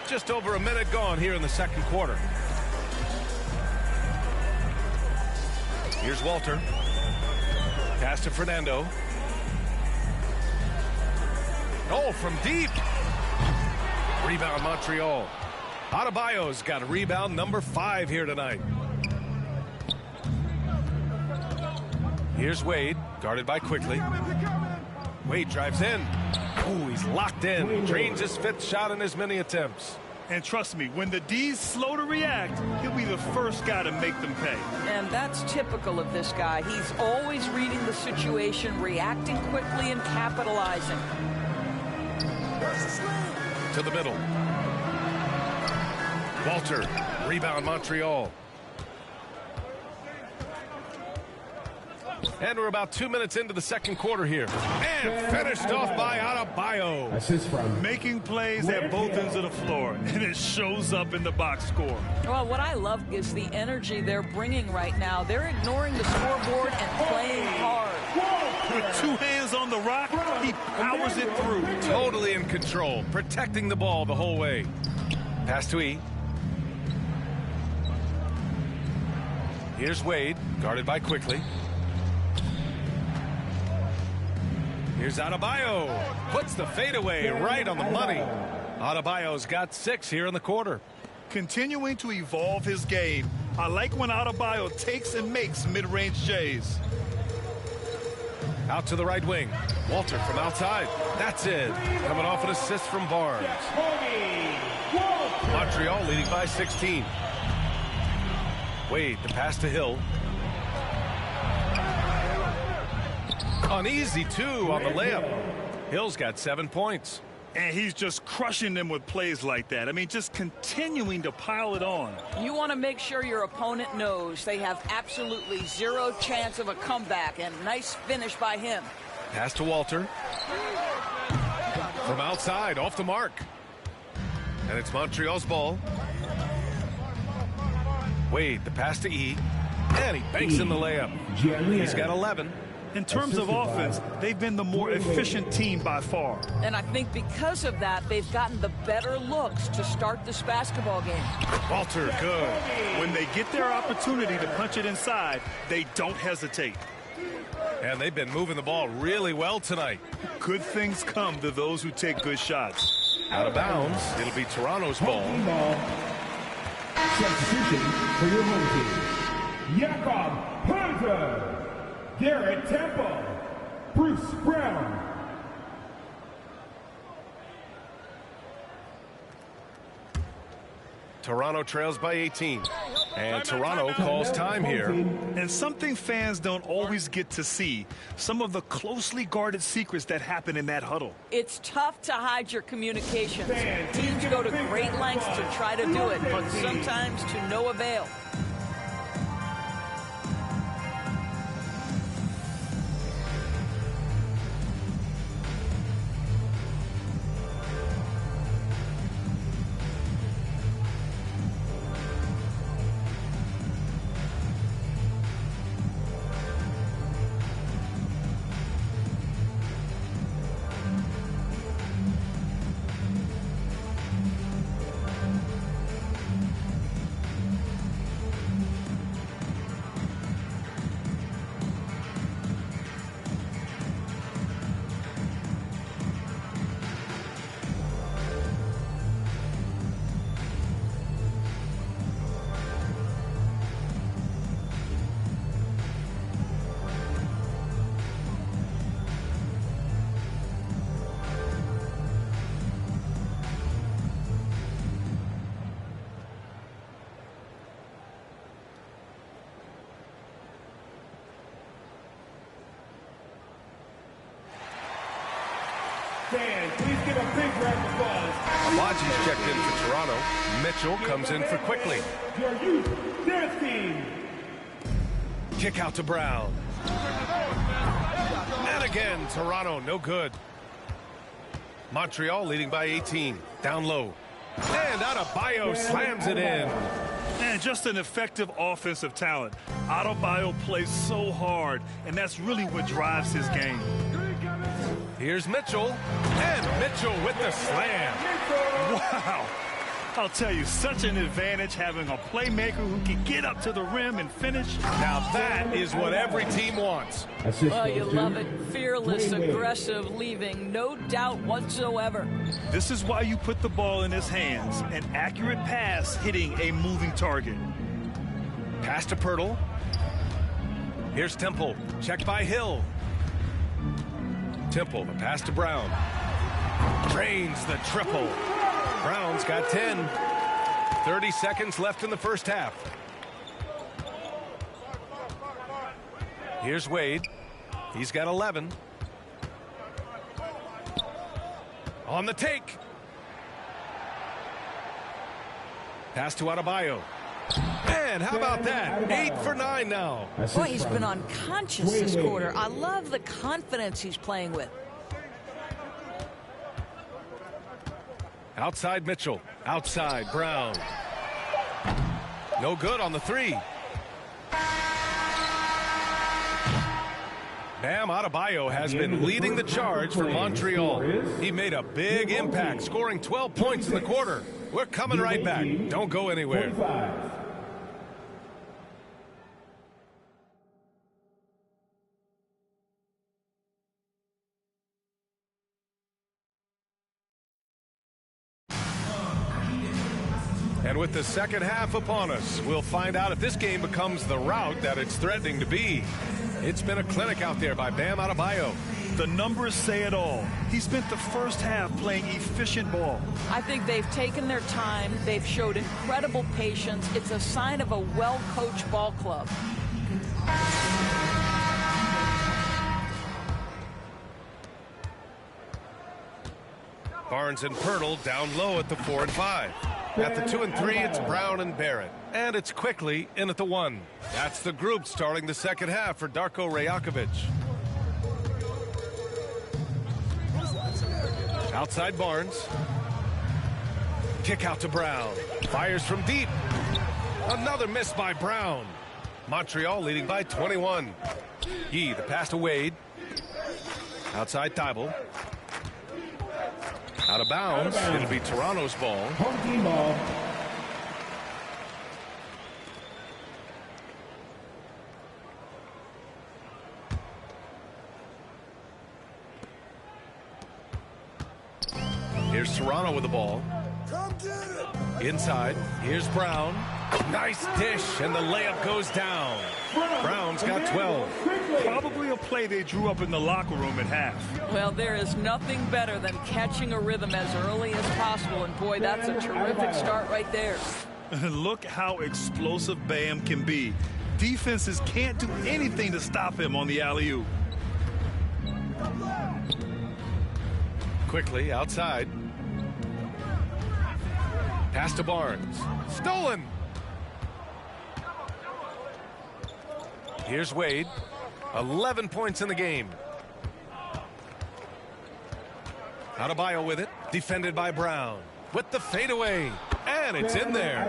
Just over a minute gone here in the second quarter. Here's Walter. Pass to Fernando. Oh, from deep. Rebound Montreal. Adebayo's got a rebound number 5 here tonight. Here's Wade, guarded by Quickly. Wade drives in. Oh, he's locked in. Drains his 5th shot in as many attempts. And trust me, when the D's slow to react, he'll be the first guy to make them pay. And that's typical of this guy. He's always reading the situation, reacting quickly and capitalizing. To the middle. Walter, rebound Montreal. And we're about 2 minutes into the second quarter here. And finished off by Adebayo. Assist from making plays at both ends of the floor, and it shows up in the box score. Well, what I love is the energy they're bringing right now. They're ignoring the scoreboard and playing hard. With 2 hands on the rock, he powers it through. Totally in control, protecting the ball the whole way. Pass to E. Here's Wade, guarded by Quickly. Here's Adebayo. Puts the fadeaway right on the money. Adebayo's got 6 here in the quarter. Continuing to evolve his game. I like when Adebayo takes and makes mid-range J's. Out to the right wing. Walter from outside. That's it. Coming off an assist from Barnes. Montreal leading by 16. Wade, the pass to Hill. Uneasy, too, on the layup. Hill's got 7 points. And he's just crushing them with plays like that. I mean, just continuing to pile it on. You want to make sure your opponent knows they have absolutely 0 chance of a comeback, and nice finish by him. Pass to Walter. From outside, off the mark. And it's Montreal's ball. Wade, the pass to E. And he banks in the layup. He's got 11. In terms of offense, they've been the more efficient team by far. And I think because of that, they've gotten the better looks to start this basketball game. Walter, good. When they get their opportunity to punch it inside, they don't hesitate. And they've been moving the ball really well tonight. Good things come to those who take good shots. Out of bounds. It'll be Toronto's ball. Substitution for your home team. Jakob Hunter. Garrett Temple, Bruce Brown. Toronto trails by 18. And Toronto calls time here. And something fans don't always get to see, some of the closely guarded secrets that happen in that huddle. It's tough to hide your communications. Teams go to great lengths to try to do it, but sometimes to no avail. Fans, please give a big round of applause. Abaji's checked in for Toronto. Mitchell comes in for Quickly. Your youth dance team. Kick out to Brown. And again, Toronto, no good. Montreal leading by 18. Down low. And Adebayo slams it in. And just an effective offensive talent. Adebayo plays so hard, and that's really what drives his game. Here's Mitchell. And Mitchell with the slam. Wow. I'll tell you, such an advantage having a playmaker who can get up to the rim and finish. Now that is what every team wants. Oh, you love it. Fearless, aggressive, leaving no doubt whatsoever. This is why you put the ball in his hands. An accurate pass hitting a moving target. Pass to Pirtle. Here's Temple. Checked by Hill. Temple, the pass to Brown. Drains the triple. Brown's got 10. 30 seconds left in the first half. Here's Wade. He's got 11. On the take. Pass to Adebayo. And how about that? 8 for 9 now. Boy, he's been unconscious this quarter. I love the confidence he's playing with. Outside Mitchell. Outside Brown. No good on the three. Bam Adebayo has been leading the charge for Montreal. He made a big impact, scoring 12 points in the quarter. We're coming right back. Don't go anywhere. And with the second half upon us, we'll find out if this game becomes the rout that it's threatening to be. It's been a clinic out there by Bam Adebayo. The numbers say it all. He spent the first half playing efficient ball. I think they've taken their time. They've showed incredible patience. It's a sign of a well-coached ball club. Barnes and Pirtle down low at the 4 and 5. At the 2 and 3, it's Brown and Barrett. And it's Quickly in at the 1. That's the group starting the second half for Darko Rajakovic. Outside Barnes. Kick out to Brown. Fires from deep. Another miss by Brown. Montreal leading by 21. Yee, the pass to Wade. Outside Thibault. Out of bounds. It'll be Toronto's ball. Home team ball. Here's Toronto with the ball. Inside. Here's Brown. Nice dish, and the layup goes down. Brown's got 12. Probably a play they drew up in the locker room at half. Well, there is nothing better than catching a rhythm as early as possible, and boy, that's a terrific start right there. Look how explosive Bam can be. Defenses can't do anything to stop him on the alley-oop. Quickly outside. Pass to Barnes. Stolen. Here's Wade. 11 points in the game. Adebayo with it. Defended by Brown. With the fadeaway. And it's in there.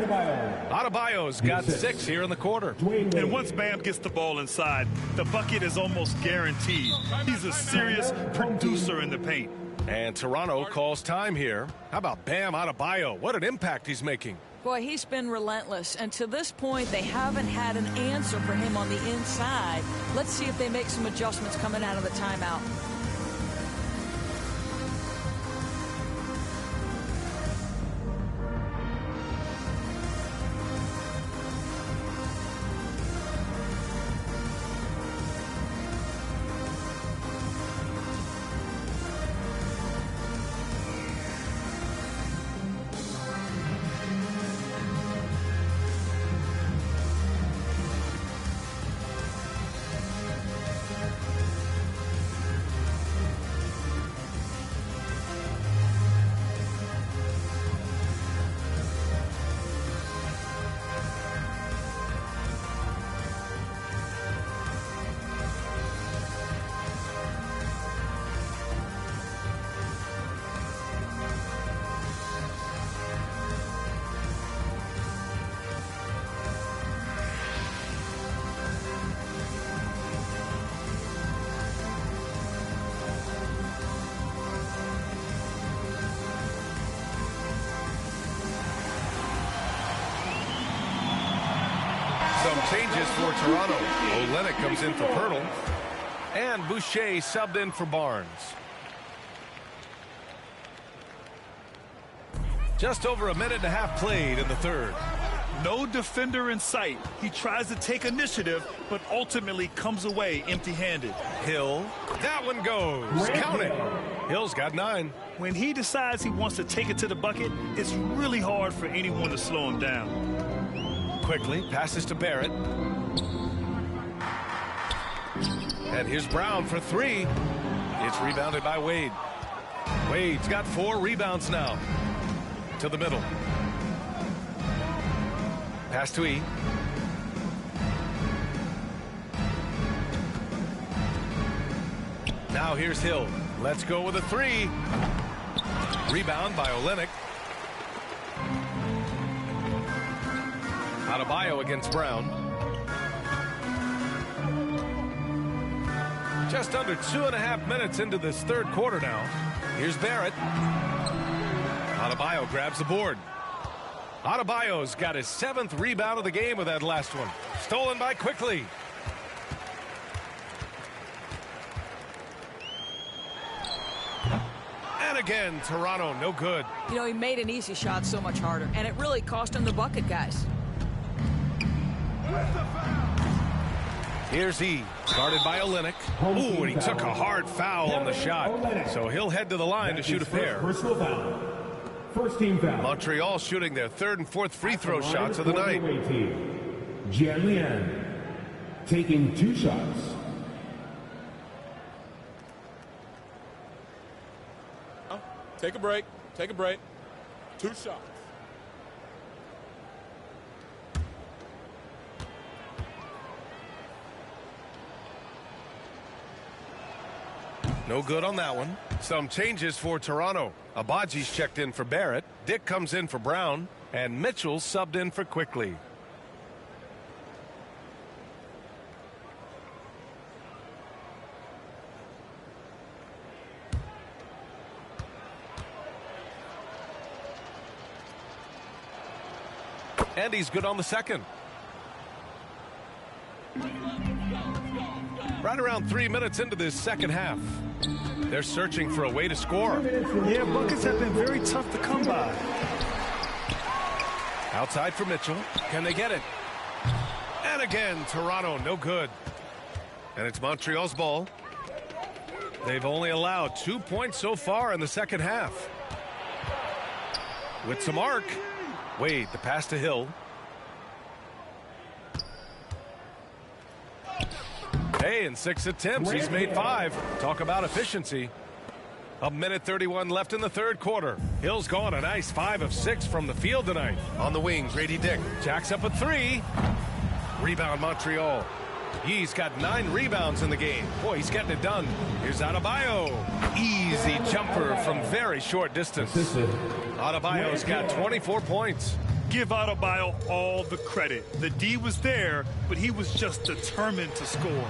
Adebayo's got 6 here in the quarter. And once Bam gets the ball inside, the bucket is almost guaranteed. He's a serious producer in the paint. And Toronto calls time here. How about Bam Adebayo? What an impact he's making. Boy, he's been relentless, and to this point, they haven't had an answer for him on the inside. Let's see if they make some adjustments coming out of the timeout. Some changes for Toronto. Olynyk comes in for Pirtle. And Boucher subbed in for Barnes. Just over a minute and a half played in the third. No defender in sight. He tries to take initiative, but ultimately comes away empty-handed. Hill. That one goes. Count it. Hill's got 9. When he decides he wants to take it to the bucket, it's really hard for anyone to slow him down. Quickly passes to Barrett. And here's Brown for 3. It's rebounded by Wade. Wade's got 4 rebounds now. To the middle. Pass to E. Now here's Hill. Let's go with a 3. Rebound by Olynyk. Adebayo against Brown. Just under 2.5 minutes into this third quarter now. Here's Barrett. Adebayo grabs the board. Adebayo's got his 7th rebound of the game with that last one. Stolen by Quickly. And again, Toronto, no good. You know, he made an easy shot so much harder, and it really cost him the bucket, guys. Here's E. Guarded by Olynyk. Ooh, and he took a hard foul on the shot. So he'll head to the line to shoot a pair. First team foul. Montreal shooting their 3rd and 4th free throw shots of the night. Jian taking 2 shots. Take a break. Take a break. 2 shots. No good on that one. Some changes for Toronto. Abaji's checked in for Barrett. Dick comes in for Brown. And Mitchell subbed in for Quickly. And he's good on the second. Right around 3 minutes into this second half. They're searching for a way to score. Yeah, buckets have been very tough to come by. Outside for Mitchell. Can they get it? And again, Toronto, no good. And it's Montreal's ball. They've only allowed 2 points so far in the second half. With some arc. Wade, the pass to Hill. Hey, in 6 attempts, he's made 5. Talk about efficiency. A minute 31 left in the third quarter. Hill's gone a nice 5 of 6 from the field tonight. On the wing, Grady Dick jacks up a 3. Rebound Montreal. He's got 9 rebounds in the game. Boy, he's getting it done. Here's Adebayo. Easy jumper from very short distance. Adebayo's got 24 points. Give Adebayo all the credit. The D was there, but he was just determined to score.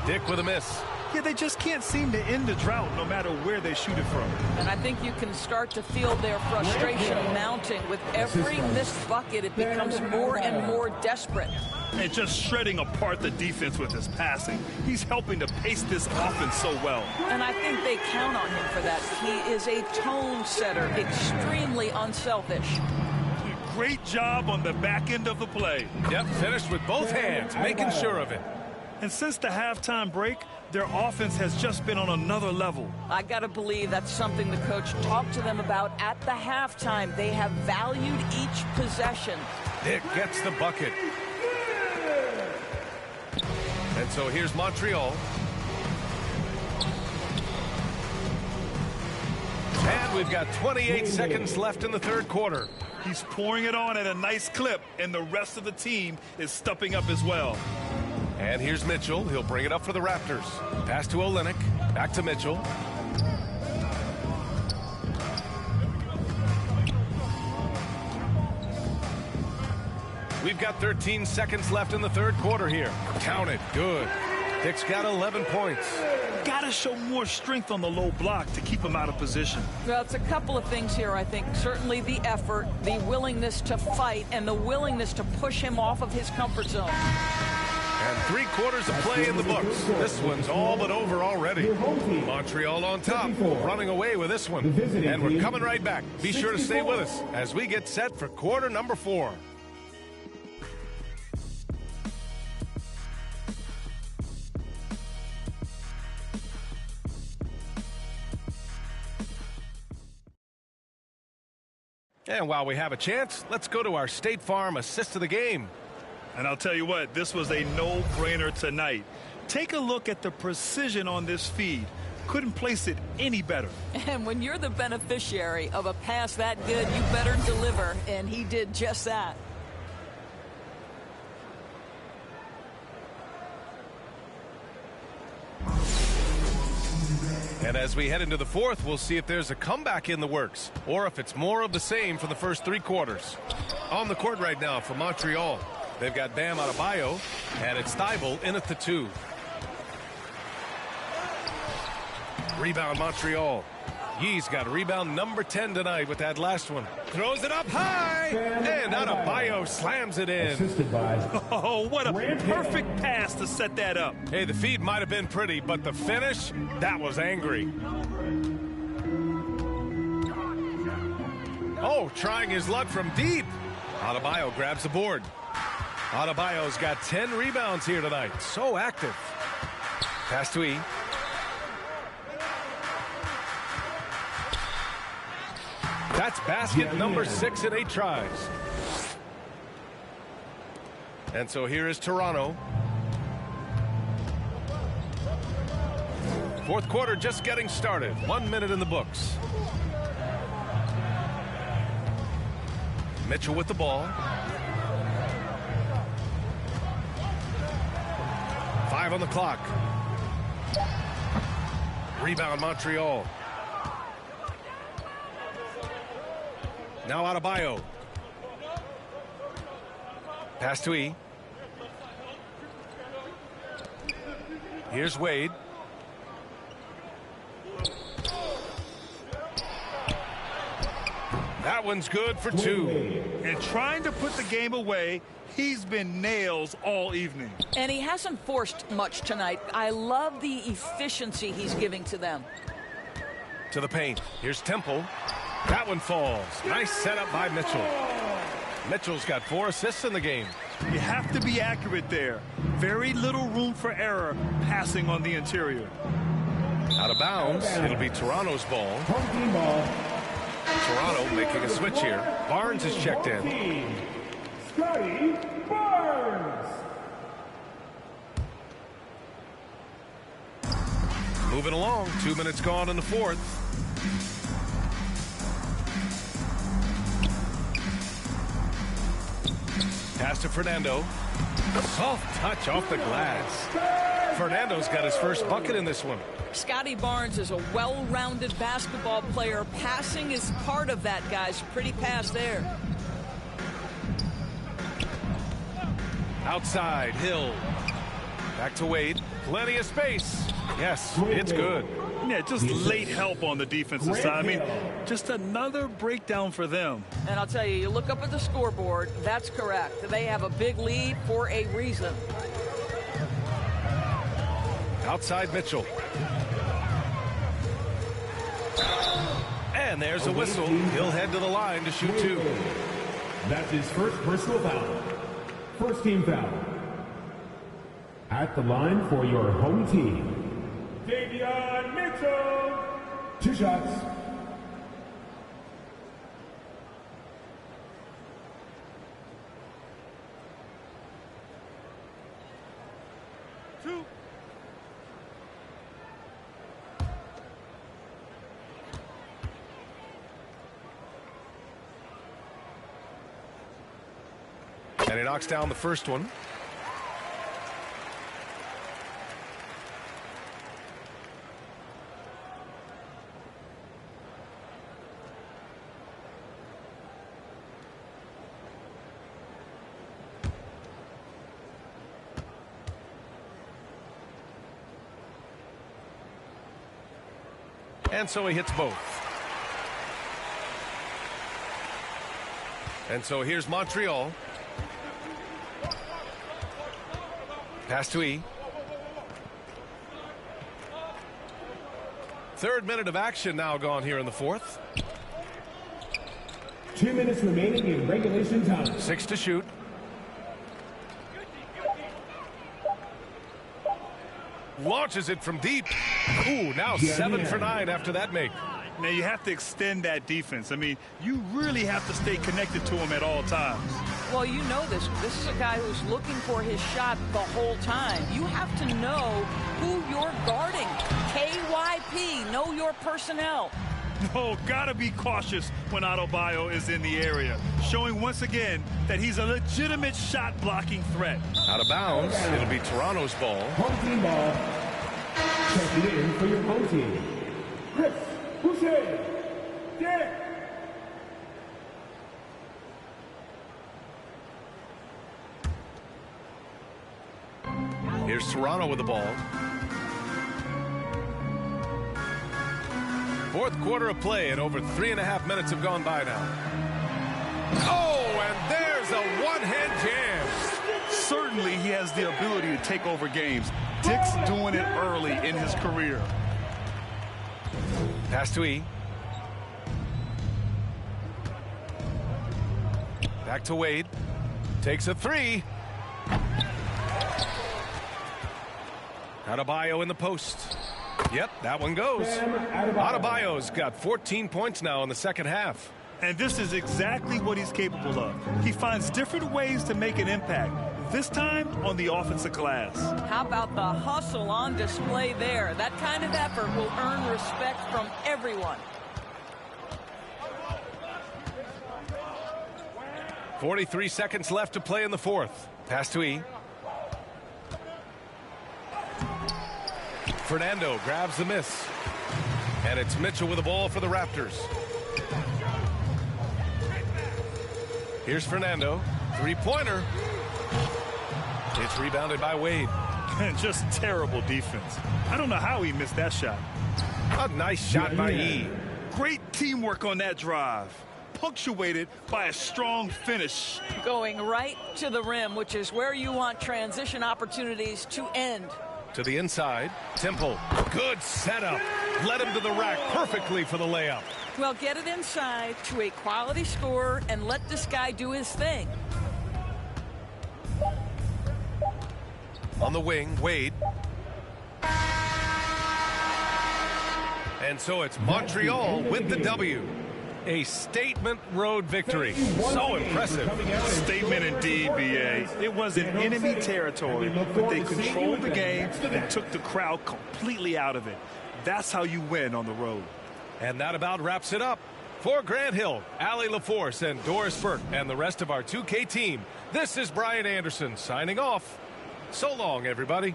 Dick with a miss. Yeah, they just can't seem to end the drought no matter where they shoot it from. And I think you can start to feel their frustration mounting. With every missed bucket, it becomes more and more desperate. And just shredding apart the defense with his passing. He's helping to pace this offense so well. And I think they count on him for that. He is a tone setter, extremely unselfish. Great job on the back end of the play. Yep, finished with both hands, making sure of it. And since the halftime break, their offense has just been on another level. I got to believe that's something the coach talked to them about at the halftime. They have valued each possession. Dick gets the bucket. And so here's Montreal. And we've got 28 seconds left in the third quarter. He's pouring it on at a nice clip, and the rest of the team is stepping up as well. And here's Mitchell. He'll bring it up for the Raptors. Pass to Olynyk. Back to Mitchell. We've got 13 seconds left in the third quarter here. Count it. Good. Dick's got 11 points. Got to show more strength on the low block to keep him out of position. Well, it's a couple of things here, I think. Certainly the effort, the willingness to fight, and the willingness to push him off of his comfort zone. And 3 quarters of play in the books. This one's all but over already. Montreal on top, running away with this one. And we're coming right back. Be sure to stay with us as we get set for quarter number 4. And while we have a chance, let's go to our State Farm assist of the game. And I'll tell you what, this was a no-brainer tonight. Take a look at the precision on this feed. Couldn't place it any better. And when you're the beneficiary of a pass that good, you better deliver. And he did just that. And as we head into the fourth, we'll see if there's a comeback in the works or if it's more of the same for the first 3 quarters. On the court right now for Montreal, they've got Bam Adebayo, and it's Thibault in at the 2. Rebound Montreal. Yee's got rebound number 10 tonight with that last one. Throws it up high, and Adebayo slams it in. Oh, what a perfect pass to set that up. Hey, the feed might have been pretty, but the finish, that was angry. Oh, trying his luck from deep. Adebayo grabs the board. Adebayo's got 10 rebounds here tonight. So active. Pass to E. That's basket number 6 in 8 tries. And so here is Toronto. Fourth quarter just getting started. 1 minute in the books. Mitchell with the ball. 5 on the clock. Rebound Montreal. Now Adebayo. Pass to E. Here's Wade. That one's good for two. And trying to put the game away, he's been nails all evening. And he hasn't forced much tonight. I love the efficiency he's giving to them. To the paint. Here's Temple. That one falls. Nice setup by Mitchell. Mitchell's got 4 assists in the game. You have to be accurate there. Very little room for error passing on the interior. Out of bounds. It'll be Toronto's ball. Toronto making a switch here. Barnes is checked in. Scotty Barnes. Moving along. 2 minutes gone in the fourth. Pass to Fernando. A soft touch off the glass. Fernando's got his first bucket in this one. Scotty Barnes is a well-rounded basketball player. Passing is part of that, guys. Pretty pass there. Outside, Hill. Back to Wade. Plenty of space. Yes, it's good. Yeah, just late help on the defensive side. I mean, just another breakdown for them. And I'll tell you, you look up at the scoreboard, that's correct. They have a big lead for a reason. Outside Mitchell. And there's a whistle. He'll head to the line to shoot 2. That's his first personal foul. First team foul. At the line for your home team, Davion Mitchell. 2 shots. And he knocks down the first one. And so he hits both. And so here's Montreal. Pass to E. Third minute of action now gone here in the fourth. 2 minutes remaining in regulation time. 6 to shoot. Launches it from deep. Ooh, now 7 for 9 after that make. Now you have to extend that defense. I mean, you really have to stay connected to him at all times. Well, you know this. This is a guy who's looking for his shot the whole time. You have to know who you're guarding. KYP, know your personnel. No, gotta be cautious when Adebayo is in the area, showing once again that he's a legitimate shot-blocking threat. Out of bounds, it'll be Toronto's ball. Home team ball. Checking in for your home team, Chris Boucher. Dick. Here's Toronto with the ball. Fourth quarter of play, and over 3.5 minutes have gone by now. Oh, and there's a one-hand jam. Certainly he has the ability to take over games. Dick's doing it early in his career. Pass to E. Back to Wade. Takes a 3. Adebayo in the post. Yep, that one goes. Adebayo's got 14 points now in the second half. And this is exactly what he's capable of. He finds different ways to make an impact, this time on the offensive glass. How about the hustle on display there? That kind of effort will earn respect from everyone. 43 seconds left to play in the fourth. Pass to E. Fernando grabs the miss. And it's Mitchell with the ball for the Raptors. Here's Fernando. Three-pointer. It's rebounded by Wade. Just terrible defense. I don't know how he missed that shot. A nice shot by E. Great teamwork on that drive. Punctuated by a strong finish. Going right to the rim, which is where you want transition opportunities to end. To the inside. Temple. Good setup. Led him to the rack perfectly for the layup. Well, get it inside to a quality scorer and let this guy do his thing. On the wing, Wade. And so it's Montreal with the W. A statement road victory. So impressive. Statement indeed, B.A. It was in enemy territory, but they controlled the game and took the crowd completely out of it. That's how you win on the road. And that about wraps it up. For Grant Hill, Allie LaForce, and Doris Burke, and the rest of our 2K team, this is Brian Anderson signing off. So long, everybody.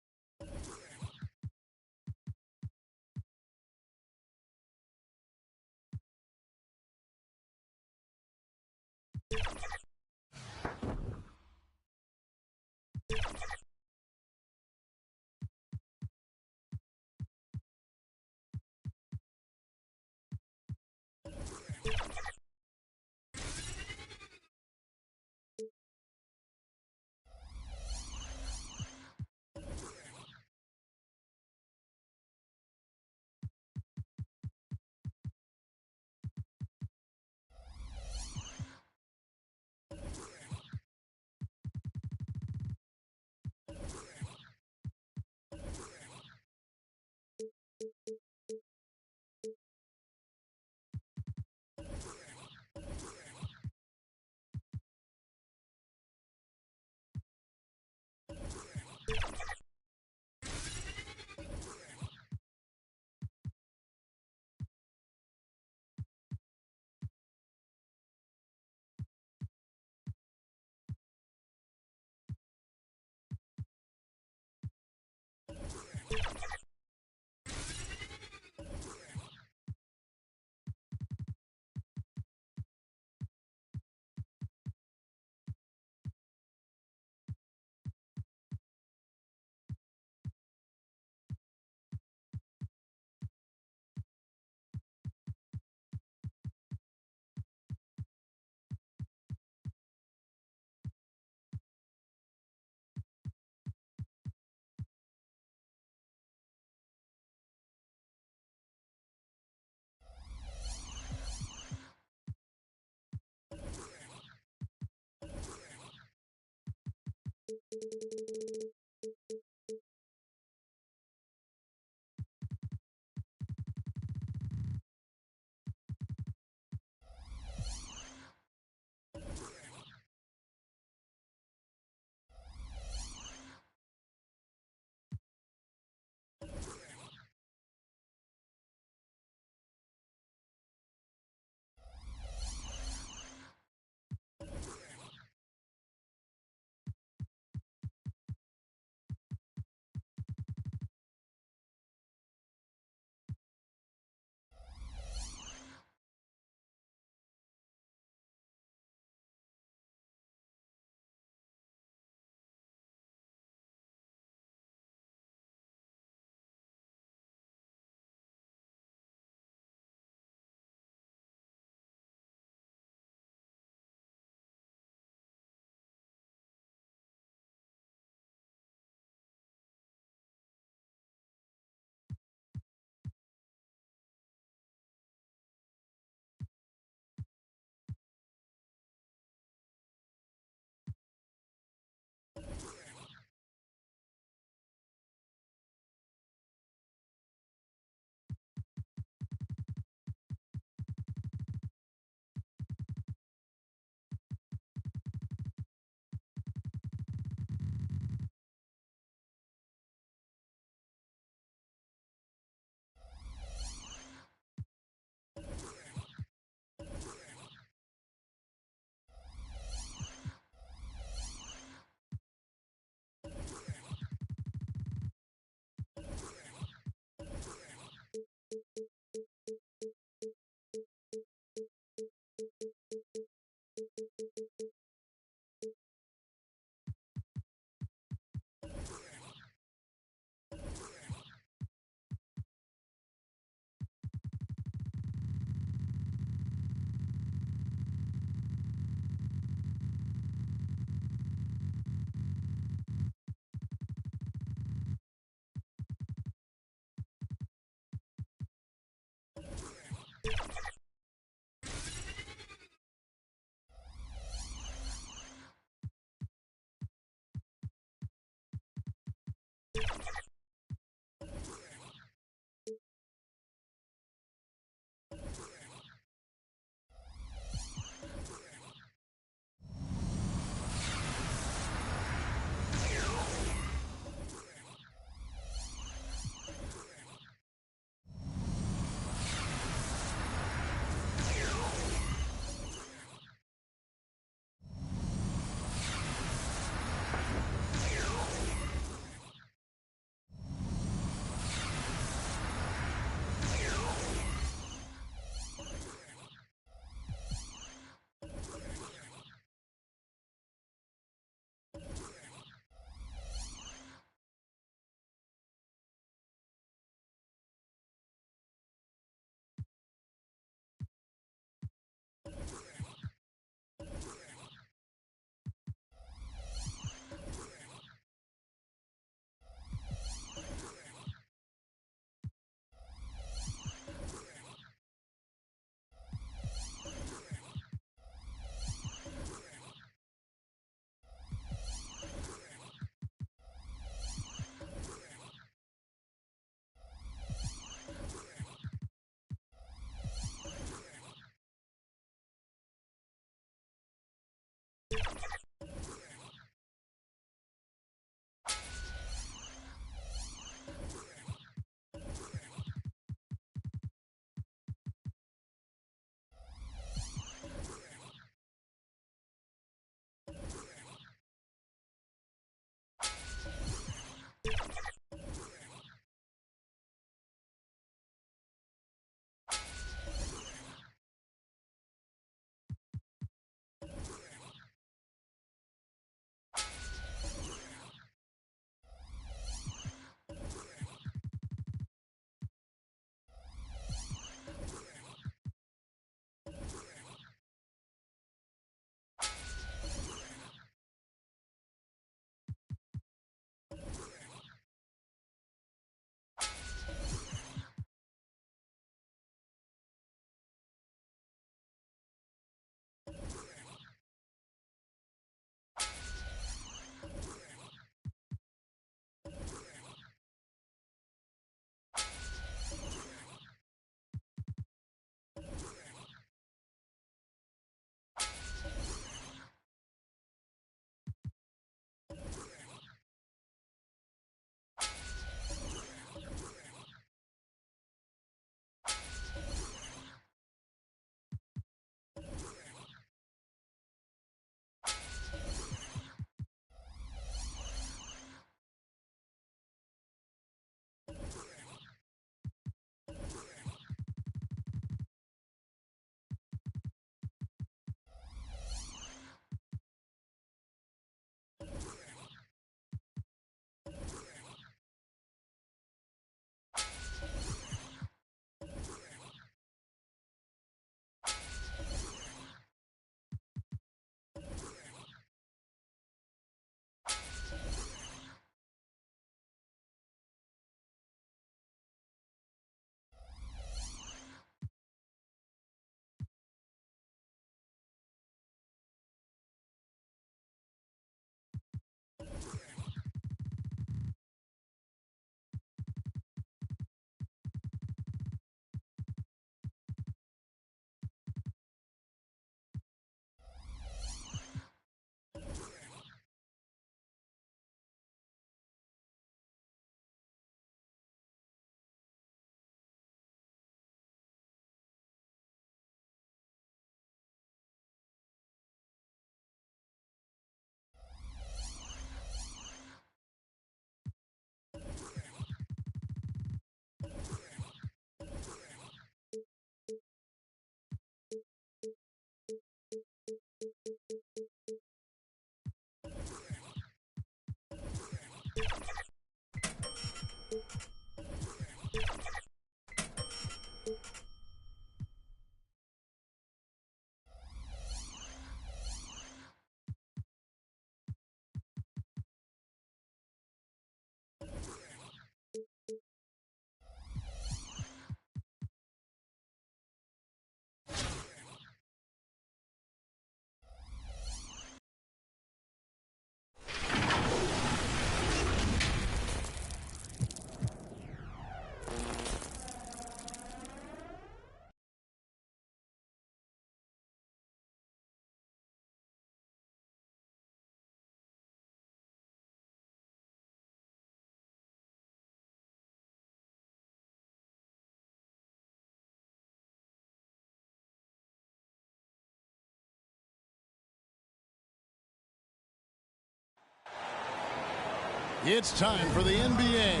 It's time for the NBA,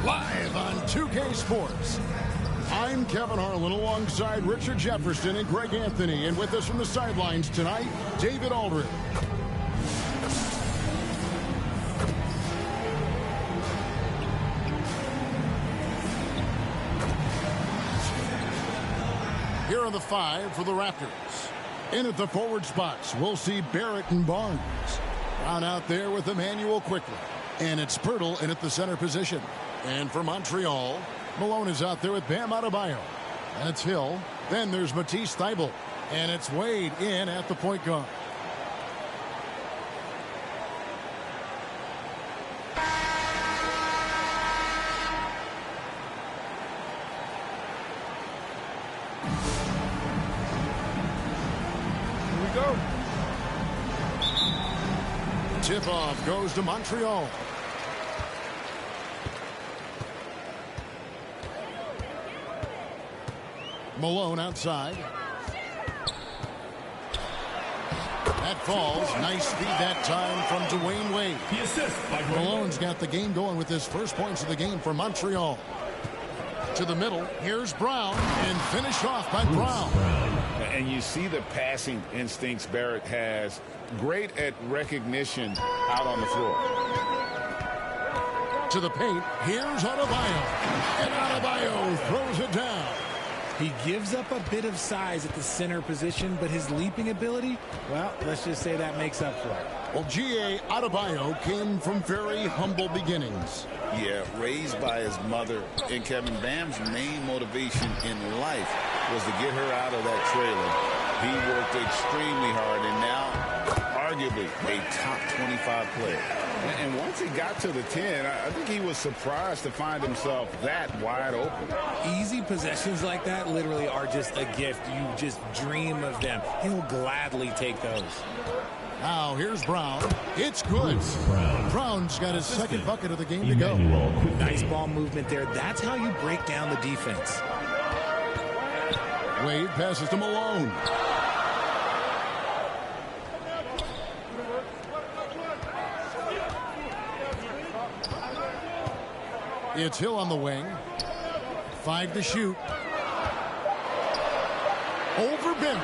live on 2K Sports. I'm Kevin Harlan alongside Richard Jefferson and Greg Anthony, and with us from the sidelines tonight, David Aldridge. Here are the five for the Raptors. In at the forward spots, we'll see Barrett and Barnes. Down out there with Emmanuel quickly. And it's Pirtle in at the center position. And for Montreal, Malone is out there with Bam Adebayo. That's Hill. Then there's Matisse Thybulle. And it's Wade in at the point guard. Here we go. Tip-off goes to Montreal. Malone outside. That falls. Nice feed that time from Dwayne Wade. The assist by Malone's got the game going with his first points of the game for Montreal. To the middle. Here's Brown. And finished off by Brown. And you see the passing instincts Barrett has. Great at recognition out on the floor. To the paint. Here's Adebayo. And Adebayo throws it down. He gives up a bit of size at the center position, but his leaping ability, well, let's just say that makes up for it. Well, G.A. Adebayo came from very humble beginnings. Yeah, raised by his mother. And Kevin, Bam's main motivation in life was to get her out of that trailer. He worked extremely hard, and now arguably a top 25 player. And once he got to the 10, I think he was surprised to find himself that wide open. Easy possessions like that literally are just a gift. You just dream of them. He'll gladly take those. Now here's Brown. It's good. Brown's got his second bucket of the game to go. Nice ball movement there. That's how you break down the defense. Wade passes to Malone. It's Hill on the wing. 5 to shoot. Over Bennett.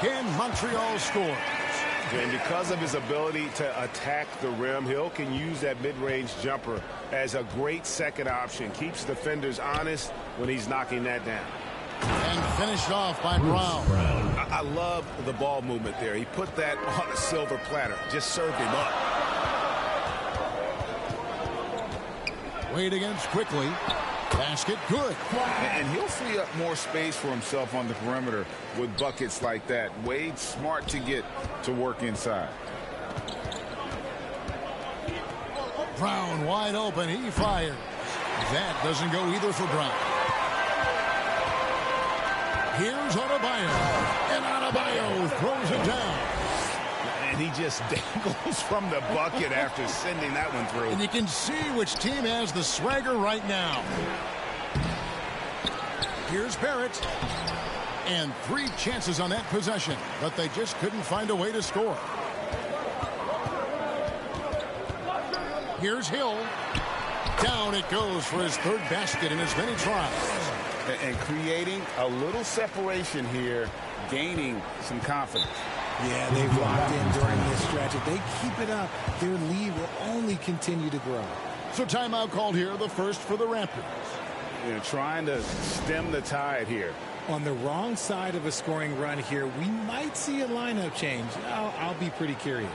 Again, Montreal scores. And because of his ability to attack the rim, Hill can use that mid-range jumper as a great second option. Keeps defenders honest when he's knocking that down. And finished off by Brown. I love the ball movement there. He put that on a silver platter. Just served him up. Wade against quickly. Basket good. And he'll free up more space for himself on the perimeter with buckets like that. Wade's smart to get to work inside. Brown wide open. He fires. That doesn't go either for Brown. Here's Adebayo. And Adebayo throws it down. And he just dangles from the bucket after sending that one through. And you can see which team has the swagger right now. Here's Barrett. And 3 chances on that possession, but they just couldn't find a way to score. Here's Hill. Down it goes for his 3rd basket in as many tries. And creating a little separation here, gaining some confidence. Yeah, they've locked in during this stretch. If they keep it up, their lead will only continue to grow. So timeout called here, the first for the Raptors. They're trying to stem the tide here. On the wrong side of a scoring run here, we might see a lineup change. I'll be pretty curious.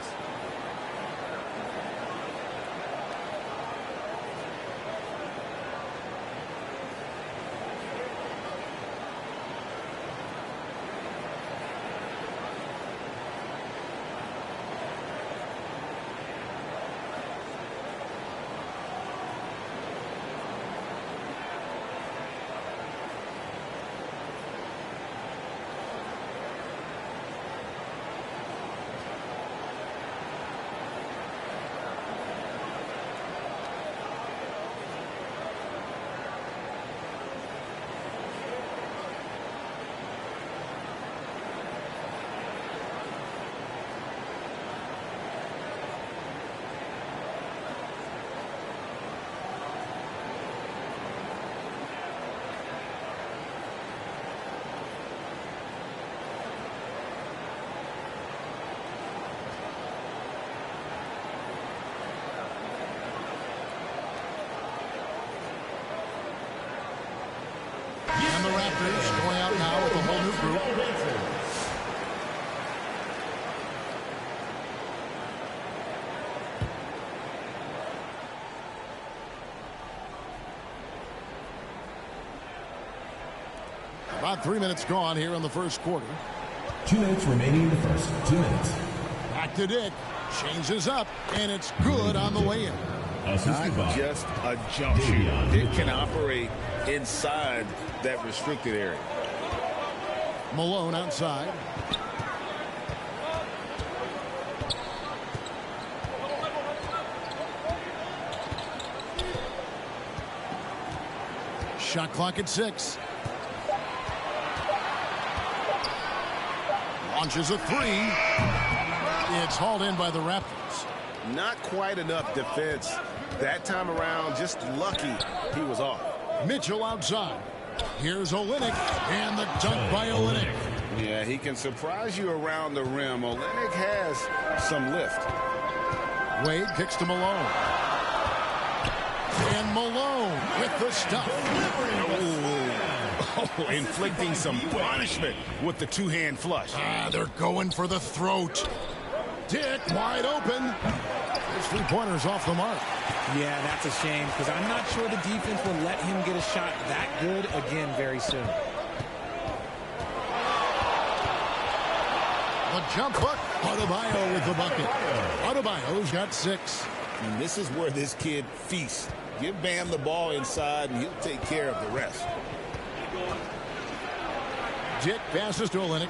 And the Raptors going out now with a whole new group. About 3 minutes gone here in the first quarter. 2 minutes remaining in the first. 2 minutes. Back to Dick. Changes up, and it's good on the way in. Not just a jump shooter. Dick can operate inside that restricted area. Malone outside. Shot clock at 6. Launches a 3. It's hauled in by the Raptors. Not quite enough defense that time around. Just lucky he was off. Mitchell outside. Here's Olynyk, and the dunk by Olynyk. Yeah, he can surprise you around the rim. Olynyk has some lift. Wade kicks to Malone. And Malone with the stuff. Oh, inflicting some punishment with the two-hand flush. They're going for the throat. Dick wide open. His three-pointer's off the mark. Yeah, that's a shame because I'm not sure the defense will let him get a shot that good again very soon. The jump hook. Adebayo with the bucket. Adebayo's got 6. And this is where this kid feasts. Give Bam the ball inside, and he'll take care of the rest. Dick passes to Olynyk.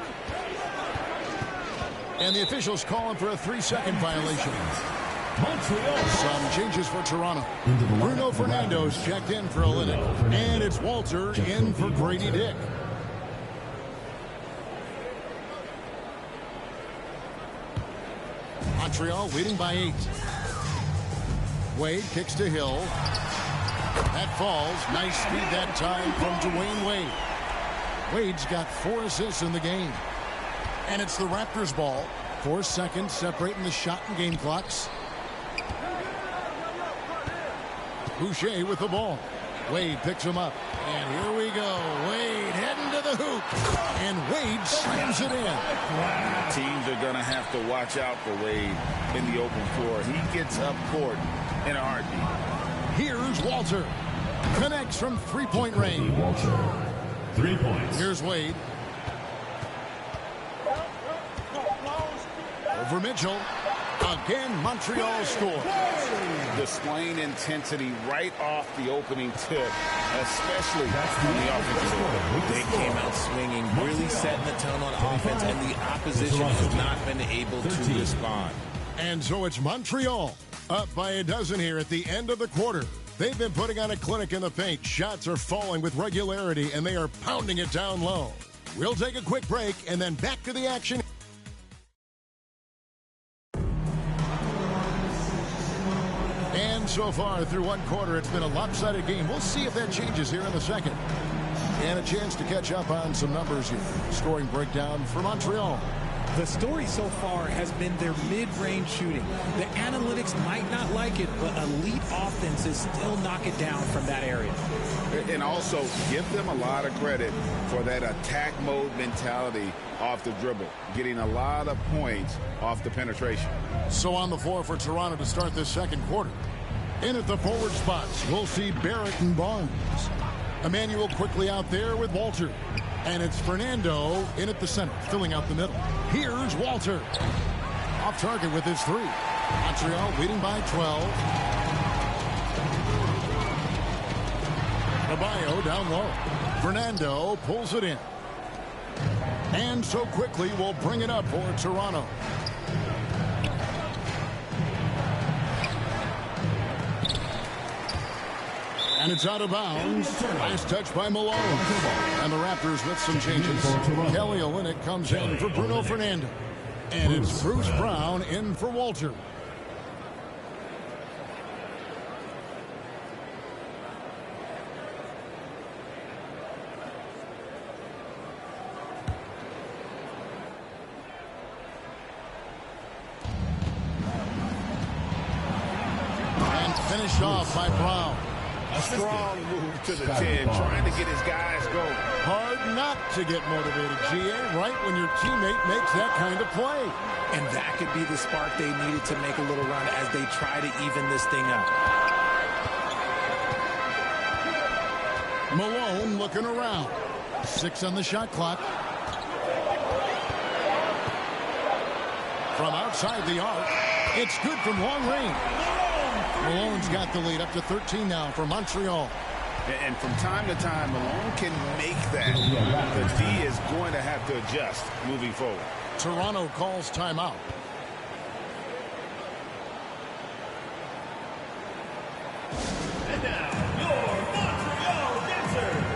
And the officials calling for a 3-second violation. Some changes for Toronto. Bruno Fernando's checked in for Olynyk. And it's Walter in for Grady Dick. Montreal leading by 8. Wade kicks to Hill. That falls. Nice speed that time from Dwayne Wade. Wade's got 4 assists in the game. And it's the Raptors' ball. 4 seconds separating the shot and game clocks. Boucher with the ball. Wade picks him up. And here we go. Wade heading to the hoop. And Wade slams it in. Teams are going to have to watch out for Wade in the open floor. He gets up court in a heartbeat. Here's Walter. Connects from three-point range. Walter. 3 points. Here's Wade. Over Mitchell. Again, Montreal scores. Displaying intensity right off the opening tip, especially on the offensive end. They came out swinging, really setting the tone on offense, and the opposition has not been able to respond. And so it's Montreal up by a dozen here at the end of the quarter. They've been putting on a clinic in the paint. Shots are falling with regularity, and they are pounding it down low. We'll take a quick break, and then back to the action. And so far, through one quarter, it's been a lopsided game. We'll see if that changes here in the second. And a chance to catch up on some numbers here. Scoring breakdown for Montreal. The story so far has been their mid-range shooting. The analytics might not like it, but elite offenses still knock it down from that area. And also, give them a lot of credit for that attack mode mentality off the dribble, getting a lot of points off the penetration. So on the floor for Toronto to start this second quarter. In at the forward spots, we'll see Barrett and Barnes. Emmanuel quickly out there with Walter. And it's Fernando in at the center, filling out the middle. Here's Walter. Off target with his 3. Montreal leading by 12. Adebayo down low. Fernando pulls it in. And so quickly we'll bring it up for Toronto. And it's out of bounds. Nice touch by Malone. And the Raptors with some changes. Kelly Olynyk comes in for Bruno Fernando. And it's Bruce Brown in for Walter. And finished off by Brown. Strong move to the 10, trying to get his guys going. Hard not to get motivated, GA, right when your teammate makes that kind of play. And that could be the spark they needed to make a little run as they try to even this thing up. Malone looking around. 6 on the shot clock. From outside the arc, it's good from long range. Malone's got the lead up to 13 now for Montreal. And from time to time, Malone can make that. The D is going to have to adjust moving forward. Toronto calls timeout. And now, your Montreal dancers.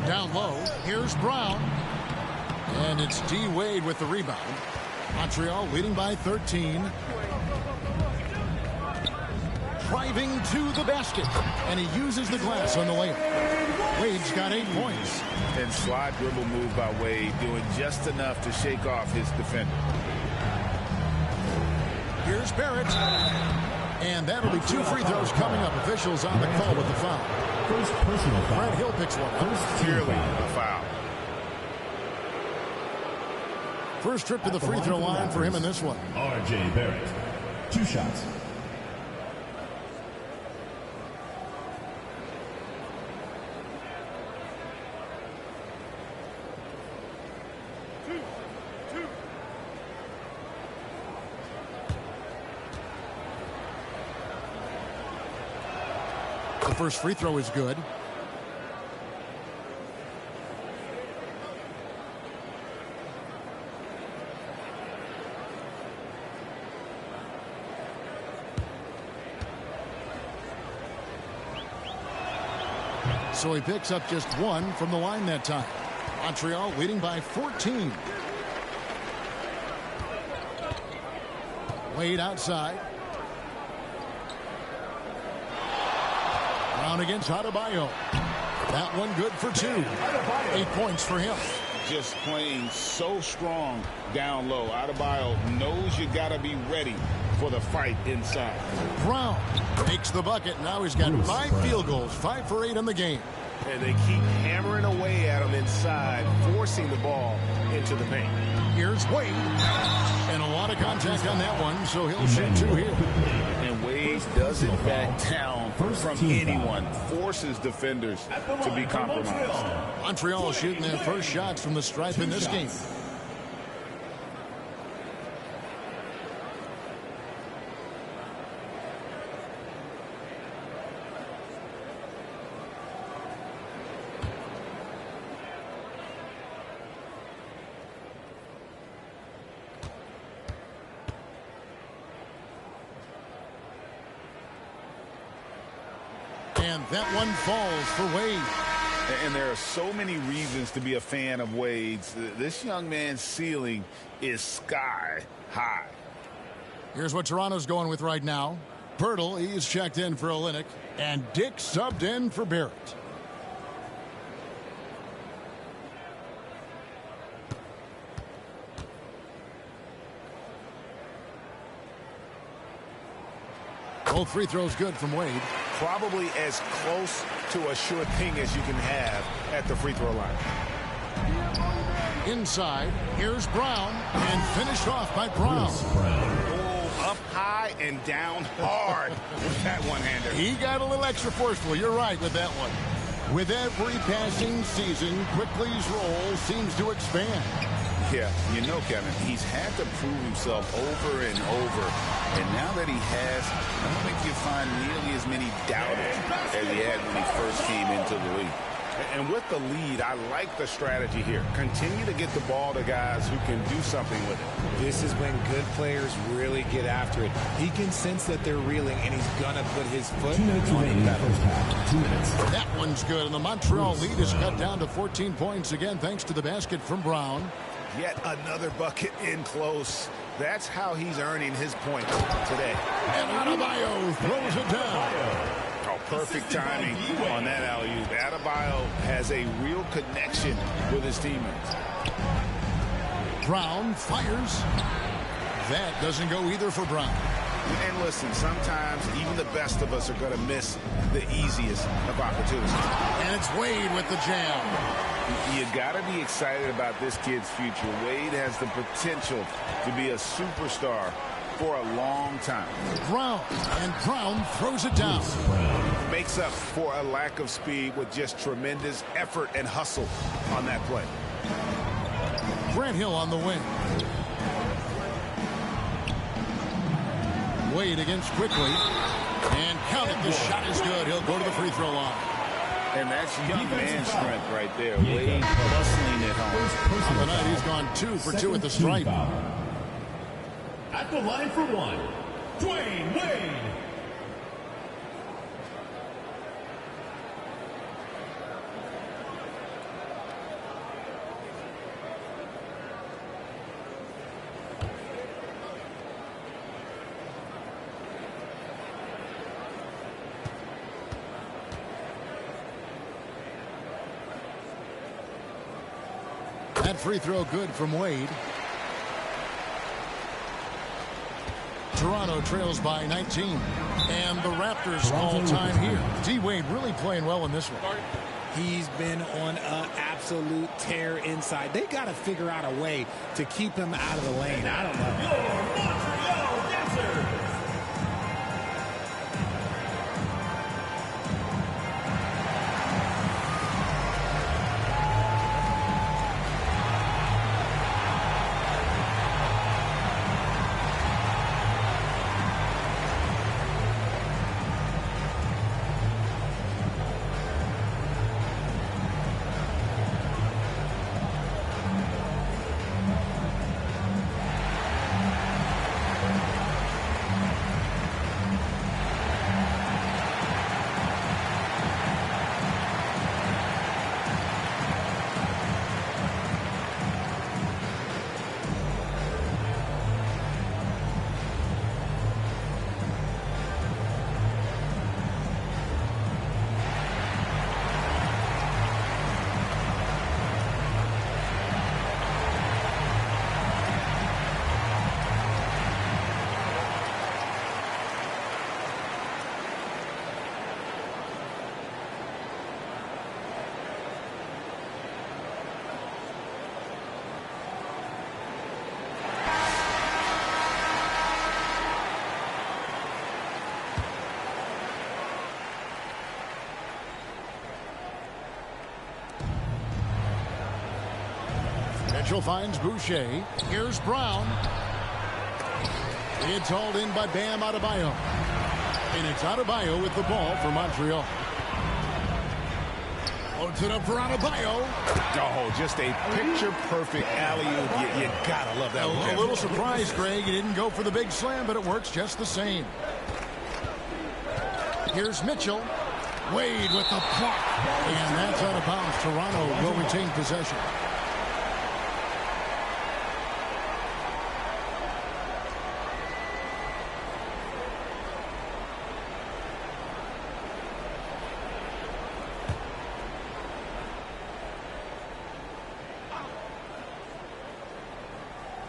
Down low, here's Brown. And it's D. Wade with the rebound. Montreal leading by 13. Driving to the basket. And he uses the glass on the layup. Wade's got 8 points. And slide dribble move by Wade, doing just enough to shake off his defender. Here's Barrett. And that'll be 2 free throws coming up. Officials on the call with the foul. First personal foul. Brad Hill picks one up. Clearly a foul. First trip to the free throw line for him in this one. R.J. Barrett. 2 shots. The first free throw is good. So he picks up just 1 from the line that time. Montreal leading by 14. Wade outside. Brown against Adebayo. That one good for 2. 8 points for him. Just playing so strong down low. Adebayo knows you got to be ready for the fight inside. Brown makes the bucket. Now he's got 5 field goals, 5 for 8 in the game. And they keep hammering away at him inside, forcing the ball into the paint. Here's Wade. And a lot of contact on that one, so he'll shoot 2 here. And Wade doesn't back down from anyone. Forces defenders to be compromised. Montreal shooting their first shots from the stripe in this game. And that one falls for Wade. And there are so many reasons to be a fan of Wade's. This young man's ceiling is sky high. Here's what Toronto's going with right now. Pirtle, he's checked in for Olynyk. And Dick subbed in for Barrett. Both free throws good from Wade. Probably as close to a sure thing as you can have at the free throw line. Inside, here's Brown, and finished off by Brown. Oh, up high and down hard with that one-hander. He got a little extra forceful. You're right with that one. With every passing season, Quickly's role seems to expand. Yeah, you know, Kevin, he's had to prove himself over and over. And now that he has, I don't think you'll find nearly as many doubters as he had when he first came into the league. And with the lead, I like the strategy here. Continue to get the ball to guys who can do something with it. This is when good players really get after it. He can sense that they're reeling, and he's going to put his foot on the pedal. That one's good, and the Montreal lead is cut down to 14 points again thanks to the basket from Brown. Yet another bucket in close. That's how he's earning his points today. And Adebayo throws it down. Oh, perfect timing on that alley-oop. Adebayo has a real connection with his teammates. Brown fires. That doesn't go either for Brown. And listen, sometimes even the best of us are going to miss the easiest of opportunities. And it's Wade with the jam. You got to be excited about this kid's future. Wade has the potential to be a superstar for a long time. Brown throws it down. Makes up for a lack of speed with just tremendous effort and hustle on that play. Grant Hill on the wing. Wade against Quickly. And count it. The shot is good. He'll go to the free throw line. And that's young man strength right there. Wade bustling it home. On the night, he's gone 2 for 2 at the stripe. At the line for one, Dwayne Wade. That free throw good from Wade. Toronto trails by 19. And the Raptors call time here. D-Wade really playing well in this one. He's been on an absolute tear inside. They got to figure out a way to keep him out of the lane. I don't know. Your Montreal Dancer. Mitchell finds Boucher. Here's Brown. It's hauled in by Bam Adebayo. And it's Adebayo with the ball for Montreal. Loads it up for Adebayo. Oh, just a picture-perfect alley-oop. You gotta love that one. A little surprise, Greg. He didn't go for the big slam, but it works just the same. Here's Mitchell. Wade with the block. And that's out of bounds. Toronto will retain possession.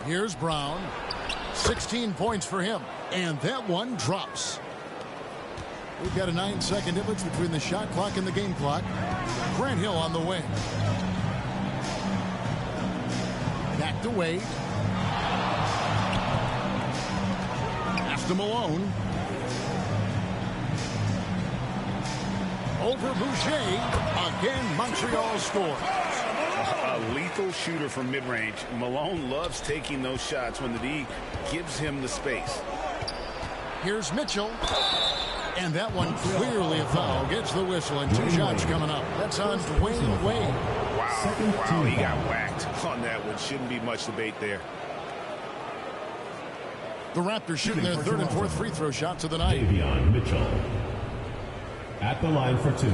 Here's Brown. 16 points for him. And that one drops. We've got a 9-second difference between the shot clock and the game clock. Grant Hill on the wing. Back to Wade. Pass to Malone. Over Boucher. Again, Montreal scores. A lethal shooter from mid-range. Malone loves taking those shots when the D gives him the space. Here's Mitchell. And that one clearly a foul. Gets the whistle, and 2 shots coming up. That's on Dwayne Wade. Wow, he got whacked on that one. Shouldn't be much debate there. The Raptors shooting their 3rd and 4th free throw shots of the night. Davion Mitchell at the line for 2.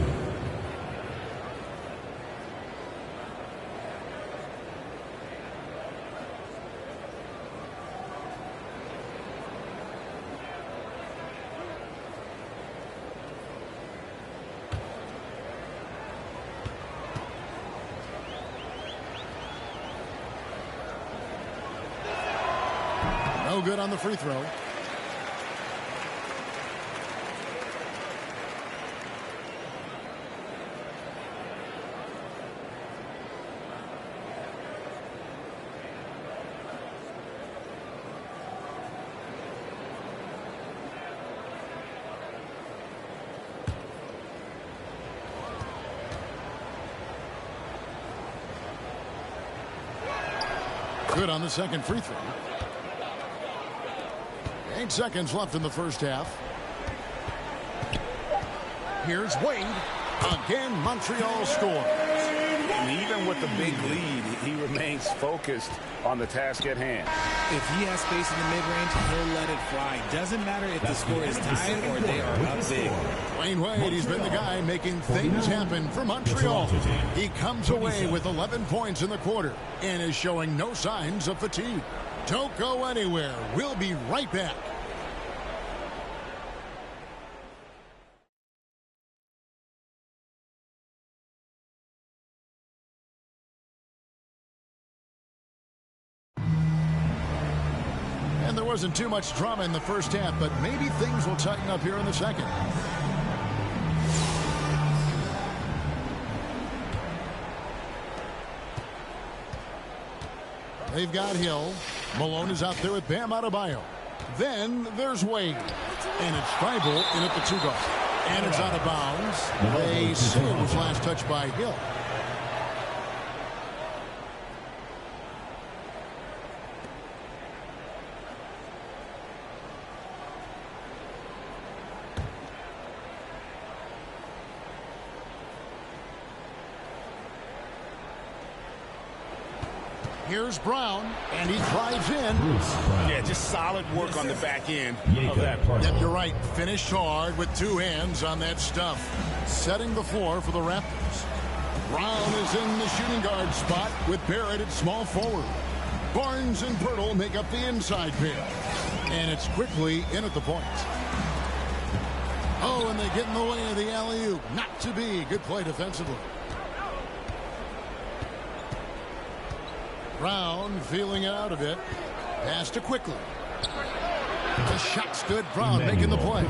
No good on the free throw. Good on the second free throw. 8 seconds left in the first half. Here's Wade. Again, Montreal scores. And even with the big lead, he remains focused on the task at hand. If he has space in the mid-range, he'll let it fly. Doesn't matter if the score is tied or they are up big. Dwayne Wade, he's been the guy making things happen for Montreal. He comes away with 11 points in the quarter and is showing no signs of fatigue. Don't go anywhere. We'll be right back. And there wasn't too much drama in the first half, but maybe things will tighten up here in the second. They've got Hill. Malone is out there with Bam Adebayo. Then there's Wade. And it's Thybulle in at the 2 guard. And it's out of bounds. They say it was last touched by Hill. Here's Brown, and he drives in. Yeah, just solid work on the back end of that play. Yep, you're right. Finished hard with 2 hands on that stuff. Setting the floor for the Raptors. Brown is in the shooting guard spot with Barrett at small forward. Barnes and Pirtle make up the inside pair. And it's quickly in at the point. Oh, and they get in the way of the alley-oop. Not to be. Good play defensively. Brown feeling it out a bit. Pass to Quickly. The shot's good. Brown making the play.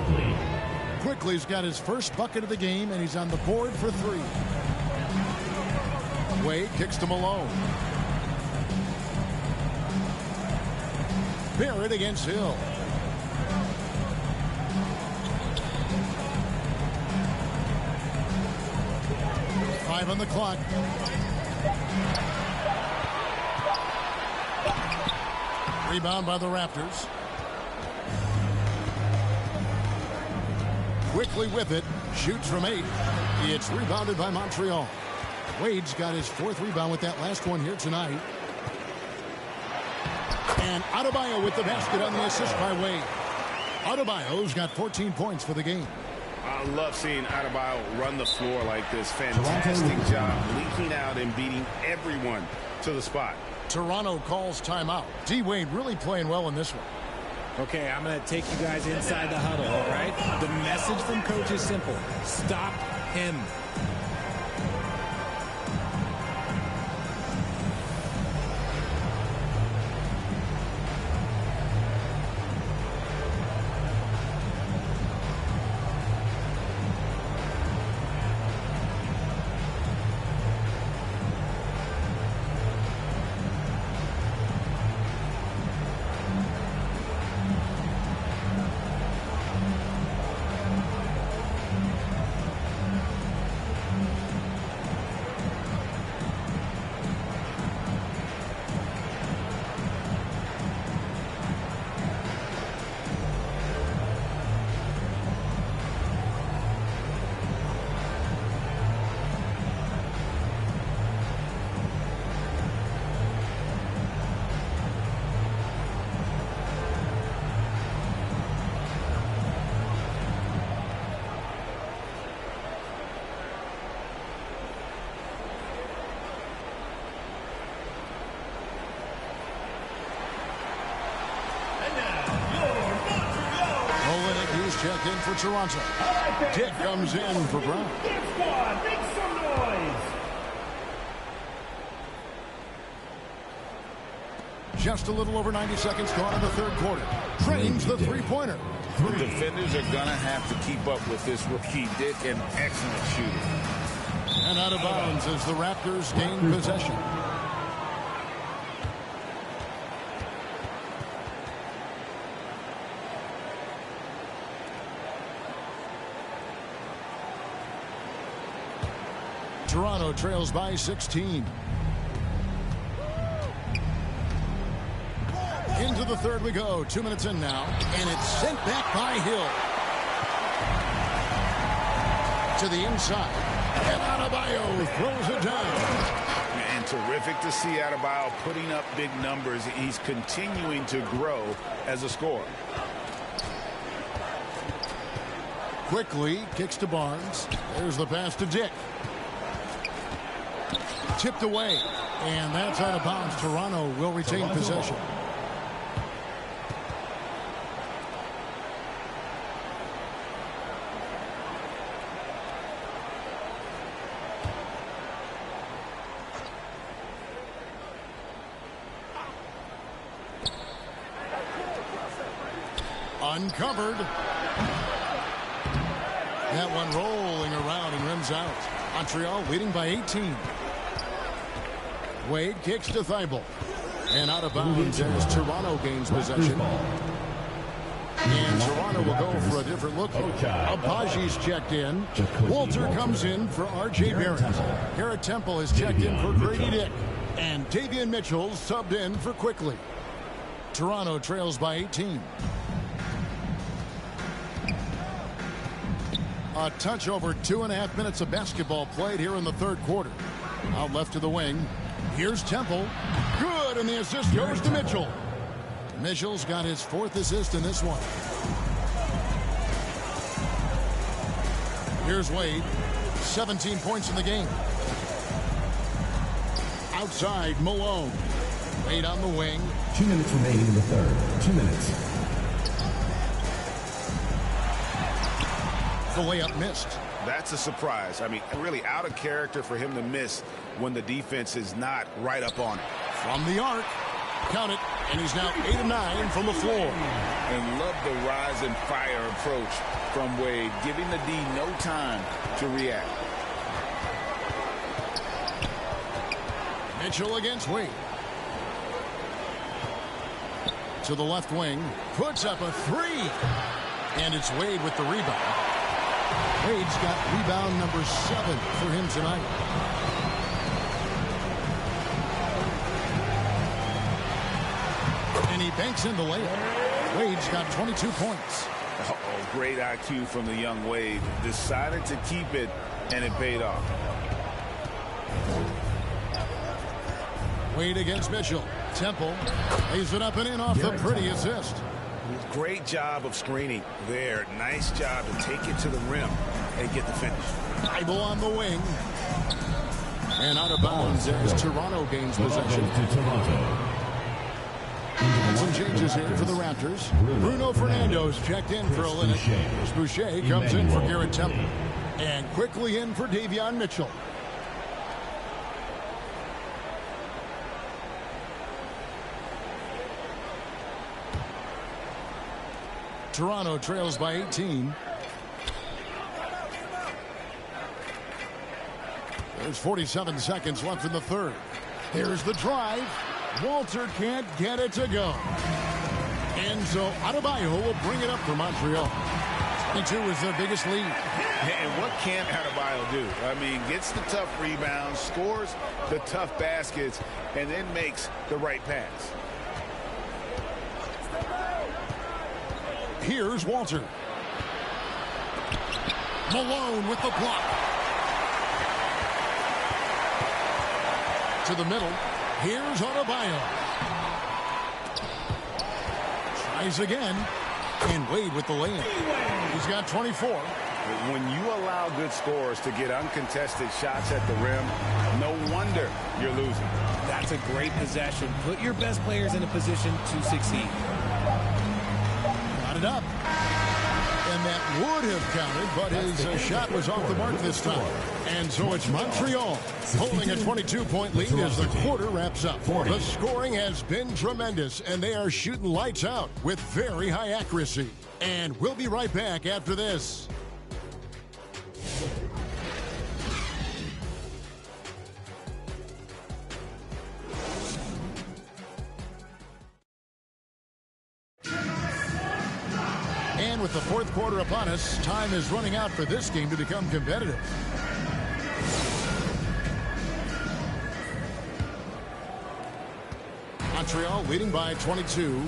Quickly's got his first bucket of the game, and he's on the board for 3. Wade kicks to Malone. Barrett against Hill. Five on the clock. Rebound by the Raptors. Quickly with it. Shoots from 8. It's rebounded by Montreal. Wade's got his 4th rebound with that last one here tonight. And Adebayo with the basket on the assist by Wade. Adebayo's got 14 points for the game. I love seeing Adebayo run the floor like this. Fantastic job leaking out and beating everyone to the spot. Toronto calls timeout. D. Wade really playing well in this one. Okay, I'm going to take you guys inside the huddle, all right? The message from coach is simple. Stop him. in for Toronto. Dick comes in for Brown. Make some noise. Just a little over 90 seconds gone in the third quarter. Trains the three-pointer. The defenders are going to have to keep up with this rookie. Dick, an excellent shooter. And out of bounds as the Raptors gain possession. Toronto trails by 16. Into the third we go. 2 minutes in now. And it's sent back by Hill. To the inside. And Adebayo throws it down. And terrific to see Adebayo putting up big numbers. He's continuing to grow as a scorer. Quickly kicks to Barnes. There's the pass to Dick. Tipped away. And that's out of bounds. Toronto will retain possession. Uncovered. That one rolling around and rims out. Montreal leading by 18. Wade kicks to Thibault. And out of bounds as Toronto gains possession. And Toronto will go for a different look. Abaji's checked in. Walter comes in for R.J. Barrett. Garrett Temple is checked in for Grady Dick. And Davion Mitchell subbed in for Quickly. Toronto trails by 18. A touch over 2.5 minutes of basketball played here in the third quarter. Out left to the wing. Here's Temple. Good, and the assist goes to Mitchell. Mitchell's got his 4th assist in this one. Here's Wade. 17 points in the game. Outside, Malone. Wade on the wing. 2 minutes remaining in the third. 2 minutes. The layup missed. That's a surprise. I mean, really out of character for him to miss when the defense is not right up on it. From the arc. Count it. And he's now 8 of 9 from the floor. And love the rise and fire approach from Wade, giving the D no time to react. Mitchell against Wade. To the left wing. Puts up a 3. And it's Wade with the rebound. Wade's got rebound number 7 for him tonight. And he banks in the layup. Wade's got 22 points. Oh, great IQ from the young Wade. Decided to keep it, and it paid off. Wade against Mitchell. Temple lays it up and in off the pretty assist. Great job of screening there. Nice job to take it to the rim and get the finish. Thibault on the wing. And out of bounds as Toronto gains possession. Some changes here for the Raptors. Bruno Fernando's checked in for Olynyk. Boucher comes in for Garrett Temple. And quickly in for Davion Mitchell. Toronto trails by 18. There's 47 seconds left in the third. Here's the drive. Walter can't get it to go. And so Adebayo will bring it up for Montreal. 22 is their biggest lead. And what can Adebayo do? I mean, gets the tough rebounds, scores the tough baskets, and then makes the right pass. Here's Walter. Malone with the block. To the middle. Here's Adebayo. Tries again. And Wade with the lay-in. He's got 24. When you allow good scorers to get uncontested shots at the rim, no wonder you're losing. That's a great possession. Put your best players in a position to succeed. Got it up. And that would have counted, but his shot was off the mark this time. And so it's Montreal holding a 22-point lead as the quarter wraps up. The scoring has been tremendous, and they are shooting lights out with very high accuracy. And we'll be right back after this. And with the fourth quarter upon us, time is running out for this game to become competitive. Montreal leading by 22.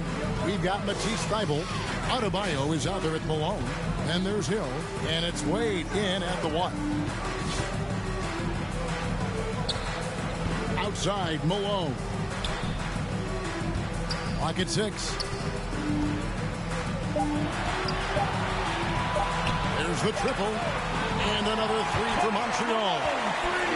We've got Matisse Thybulle. Adebayo is out there at Malone. Then there's Hill. And it's Wade in at the 1. Outside, Malone. Clock at 6. There's the triple. And another 3 for Montreal.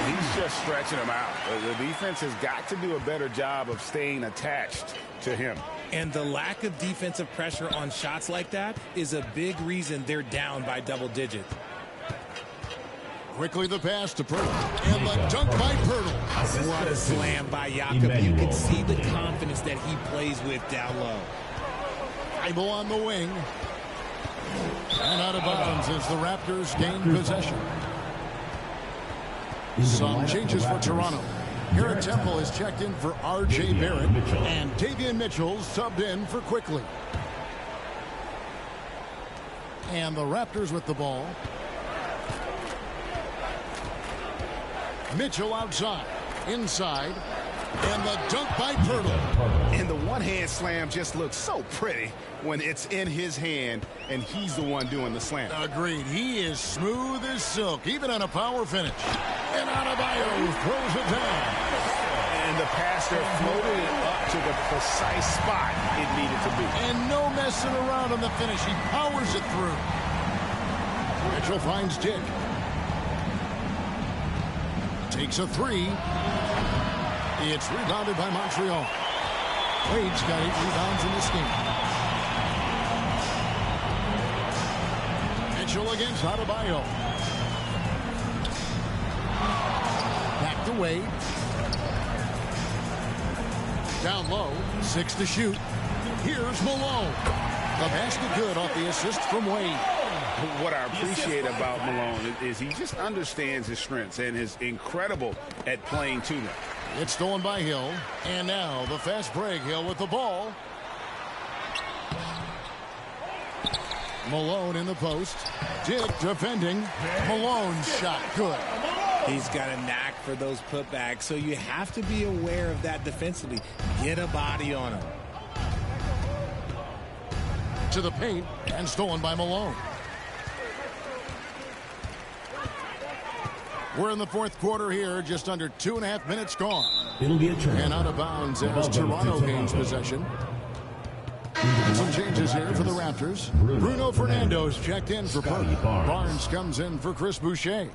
He's just stretching him out. The defense has got to do a better job of staying attached to him. And the lack of defensive pressure on shots like that is a big reason they're down by double digits. Quickly the pass to Pirtle. And the dunk by Pirtle. What a slam by Jakob. You can see the confidence that he plays with down low. Thybulle on the wing. And out of bounds as the Raptors gain possession. Some changes for Toronto. Garrett Temple is checked in for R.J. Barrett. And Davion Mitchell subbed in for Quickly. And the Raptors with the ball. Mitchell outside. Inside. And the dunk by Pirtle. And the one-hand slam just looks so pretty when it's in his hand and he's the one doing the slam. Agreed. He is smooth as silk, even on a power finish. And Adebayo throws it down. And the pass there floated it up to the precise spot it needed to be. And no messing around on the finish. He powers it through. Mitchell finds Dick. Takes a 3. It's rebounded by Montreal. Wade's got 8 rebounds in this game. Mitchell against Adebayo. Back to Wade. Down low. 6 to shoot. Here's Malone. The basket good off the assist from Wade. What I appreciate about Malone is he just understands his strengths and is incredible at playing to them. It's stolen by Hill. And now the fast break. Hill with the ball. Malone in the post. Dick defending. Malone's shot good. He's got a knack for those putbacks, so you have to be aware of that defensively. Get a body on him. To the paint and stolen by Malone. We're in the fourth quarter here, just under 2.5 minutes gone. It'll be a turn. And out of bounds as Toronto gains possession. Some changes here for the Raptors. Bruno Fernando's checked in for Perk. Barnes comes in for Chris Boucher.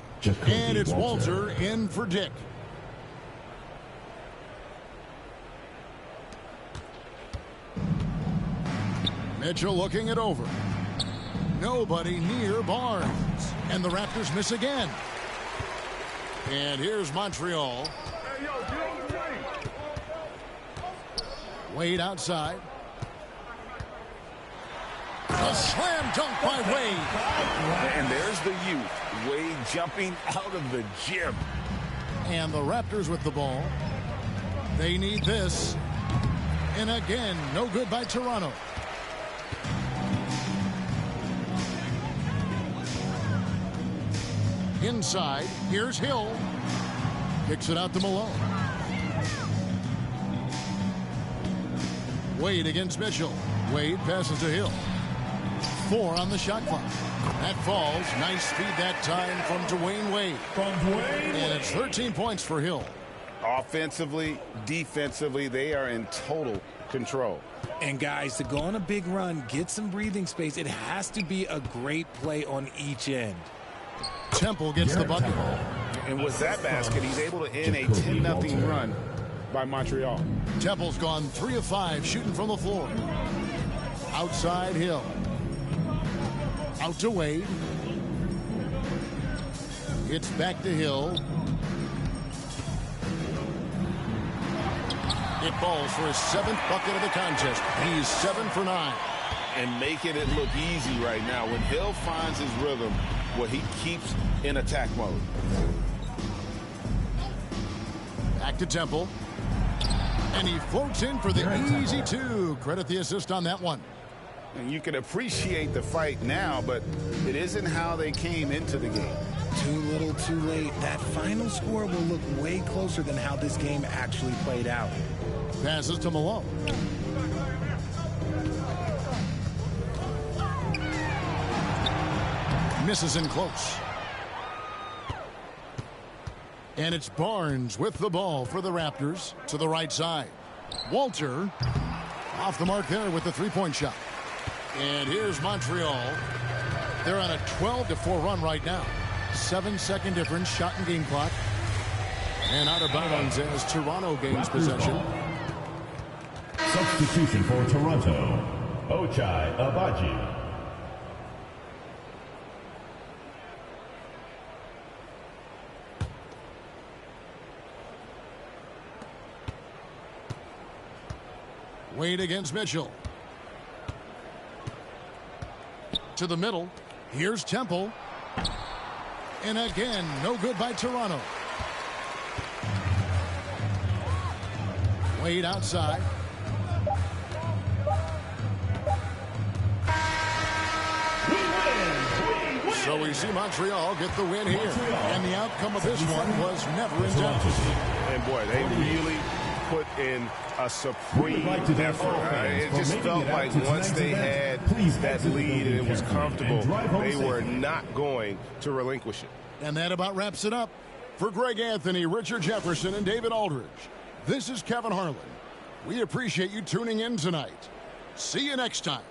And it's Walter in for Dick. Mitchell looking it over. Nobody near Barnes. And the Raptors miss again. And here's Montreal. Wade outside. A slam dunk by Wade. And there's the youth. Wade jumping out of the gym. And the Raptors with the ball. They need this. And again, no good by Toronto. Inside, here's Hill. Kicks it out to Malone. Wade against Mitchell. Wade passes to Hill. 4 on the shot clock. That falls. Nice feed that time from Dwayne Wade. And it's 13 points for Hill. Offensively, defensively, they are in total control. And guys, to go on a big run, get some breathing space, it has to be a great play on each end. Temple gets the bucket. And with that basket, he's able to end a 10-0 run by Montreal. Temple's gone 3 of 5 shooting from the floor. Outside Hill. Out to Wade. It's back to Hill. It falls for his 7th bucket of the contest. He's 7 for 9. And making it look easy right now. When Hill finds his rhythm, well, he keeps in attack mode. Back to Temple. And he floats in for the easy 2. Credit the assist on that one. And you can appreciate the fight now, but it isn't how they came into the game. Too little, too late. That final score will look way closer than how this game actually played out. Passes to Malone. Misses in close. And it's Barnes with the ball for the Raptors to the right side. Walter off the mark there with the three-point shot. And here's Montreal. They're on a 12-4 run right now. 7-second difference, shot and game clock. And out of bounds as Toronto gains possession. Substitution for Toronto, Ochai Agbaji. Wade against Mitchell. To the middle. Here's Temple. And again, no good by Toronto. Wade outside. So we see Montreal get the win here. And the outcome of this one was never in doubt. And boy, they really put in a supreme effort. It just felt like once they had that lead and it was comfortable, they were not going to relinquish it. And that about wraps it up. For Greg Anthony, Richard Jefferson, and David Aldridge, this is Kevin Harlan. We appreciate you tuning in tonight. See you next time.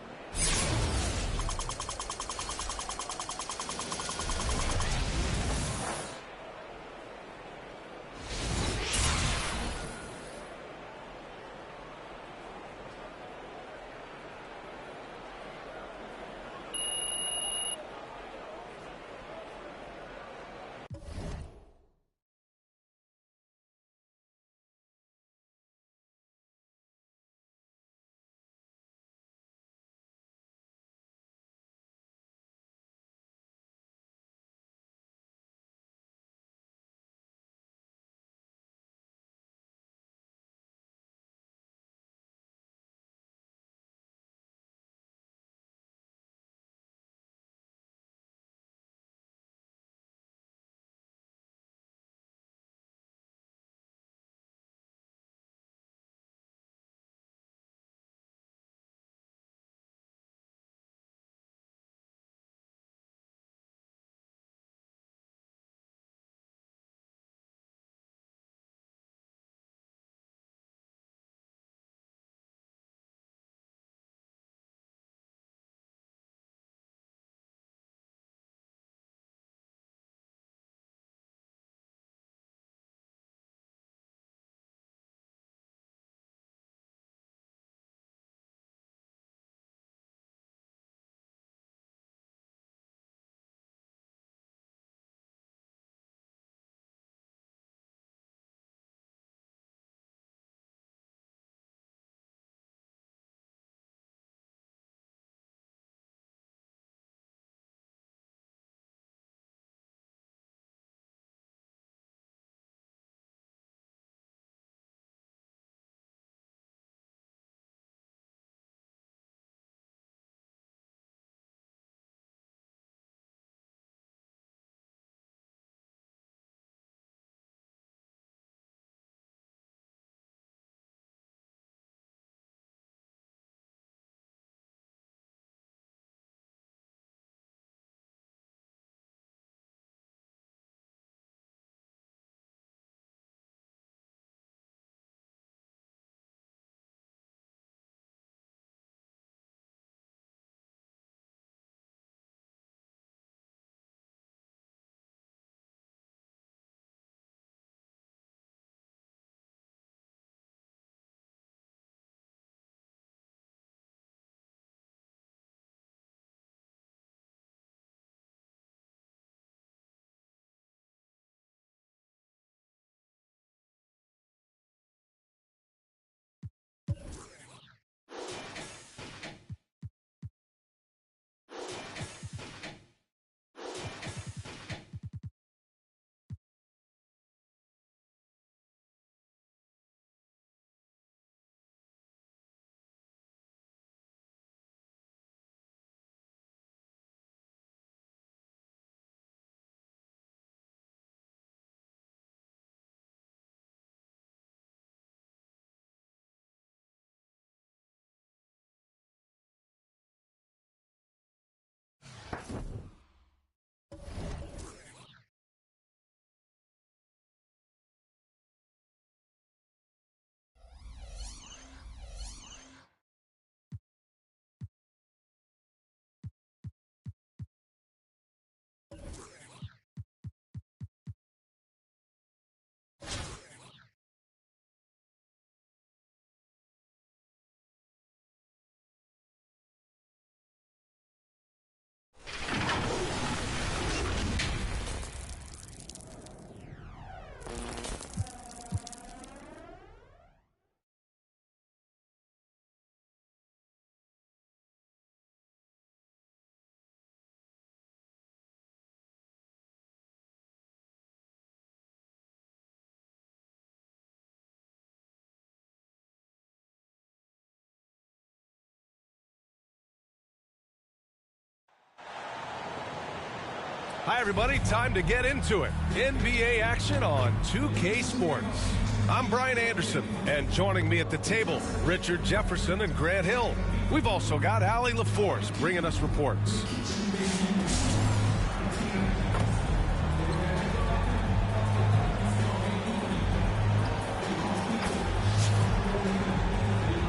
Hi, everybody. Time to get into it. NBA action on 2K Sports. I'm Brian Anderson, and joining me at the table, Richard Jefferson and Grant Hill. We've also got Allie LaForce bringing us reports.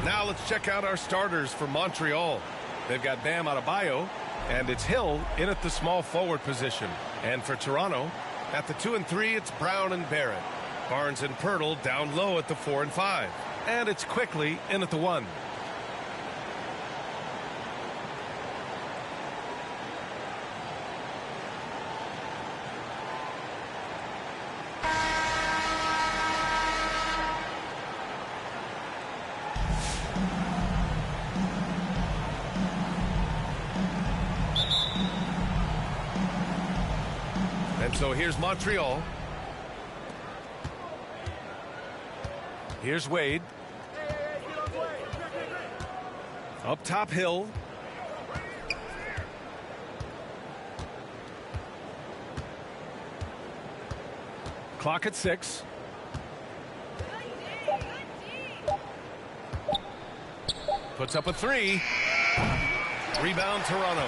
Now let's check out our starters for Montreal. They've got Bam Adebayo, and it's Hill in at the small forward position. And for Toronto, at the 2 and 3, it's Brown and Barrett. Barnes and Pirtle down low at the 4 and 5. And it's Quickly in at the 1. And so here's Montreal. Here's Wade. Up top, Hill. Clock at 6. Puts up a 3. Rebound, Toronto.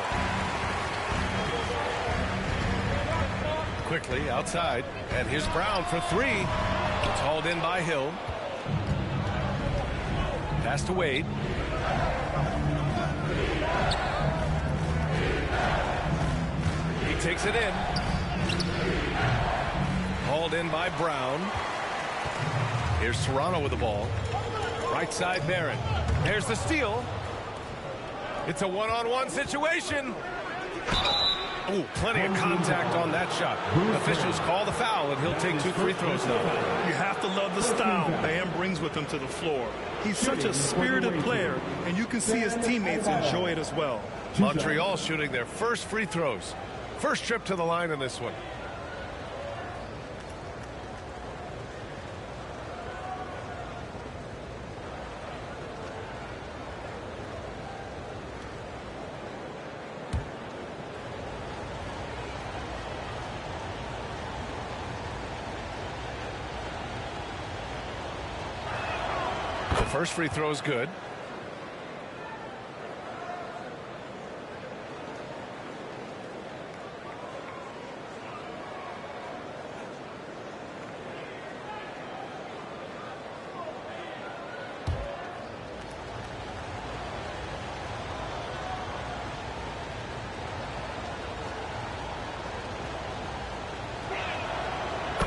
Quickly outside, and here's Brown for 3. It's hauled in by Hill. Pass to Wade. He takes it in. Hauled in by Brown. Here's Toronto with the ball. Right side, Barrett. There's the steal. It's a one-on-one situation. Oh, plenty of contact on that shot. Officials call the foul, and he'll take 2 free throws now. You have to love the style Bam brings with him to the floor. He's such a spirited player, and you can see his teammates enjoy it as well. Montreal shooting their first free throws. First trip to the line in this one. First free throw is good.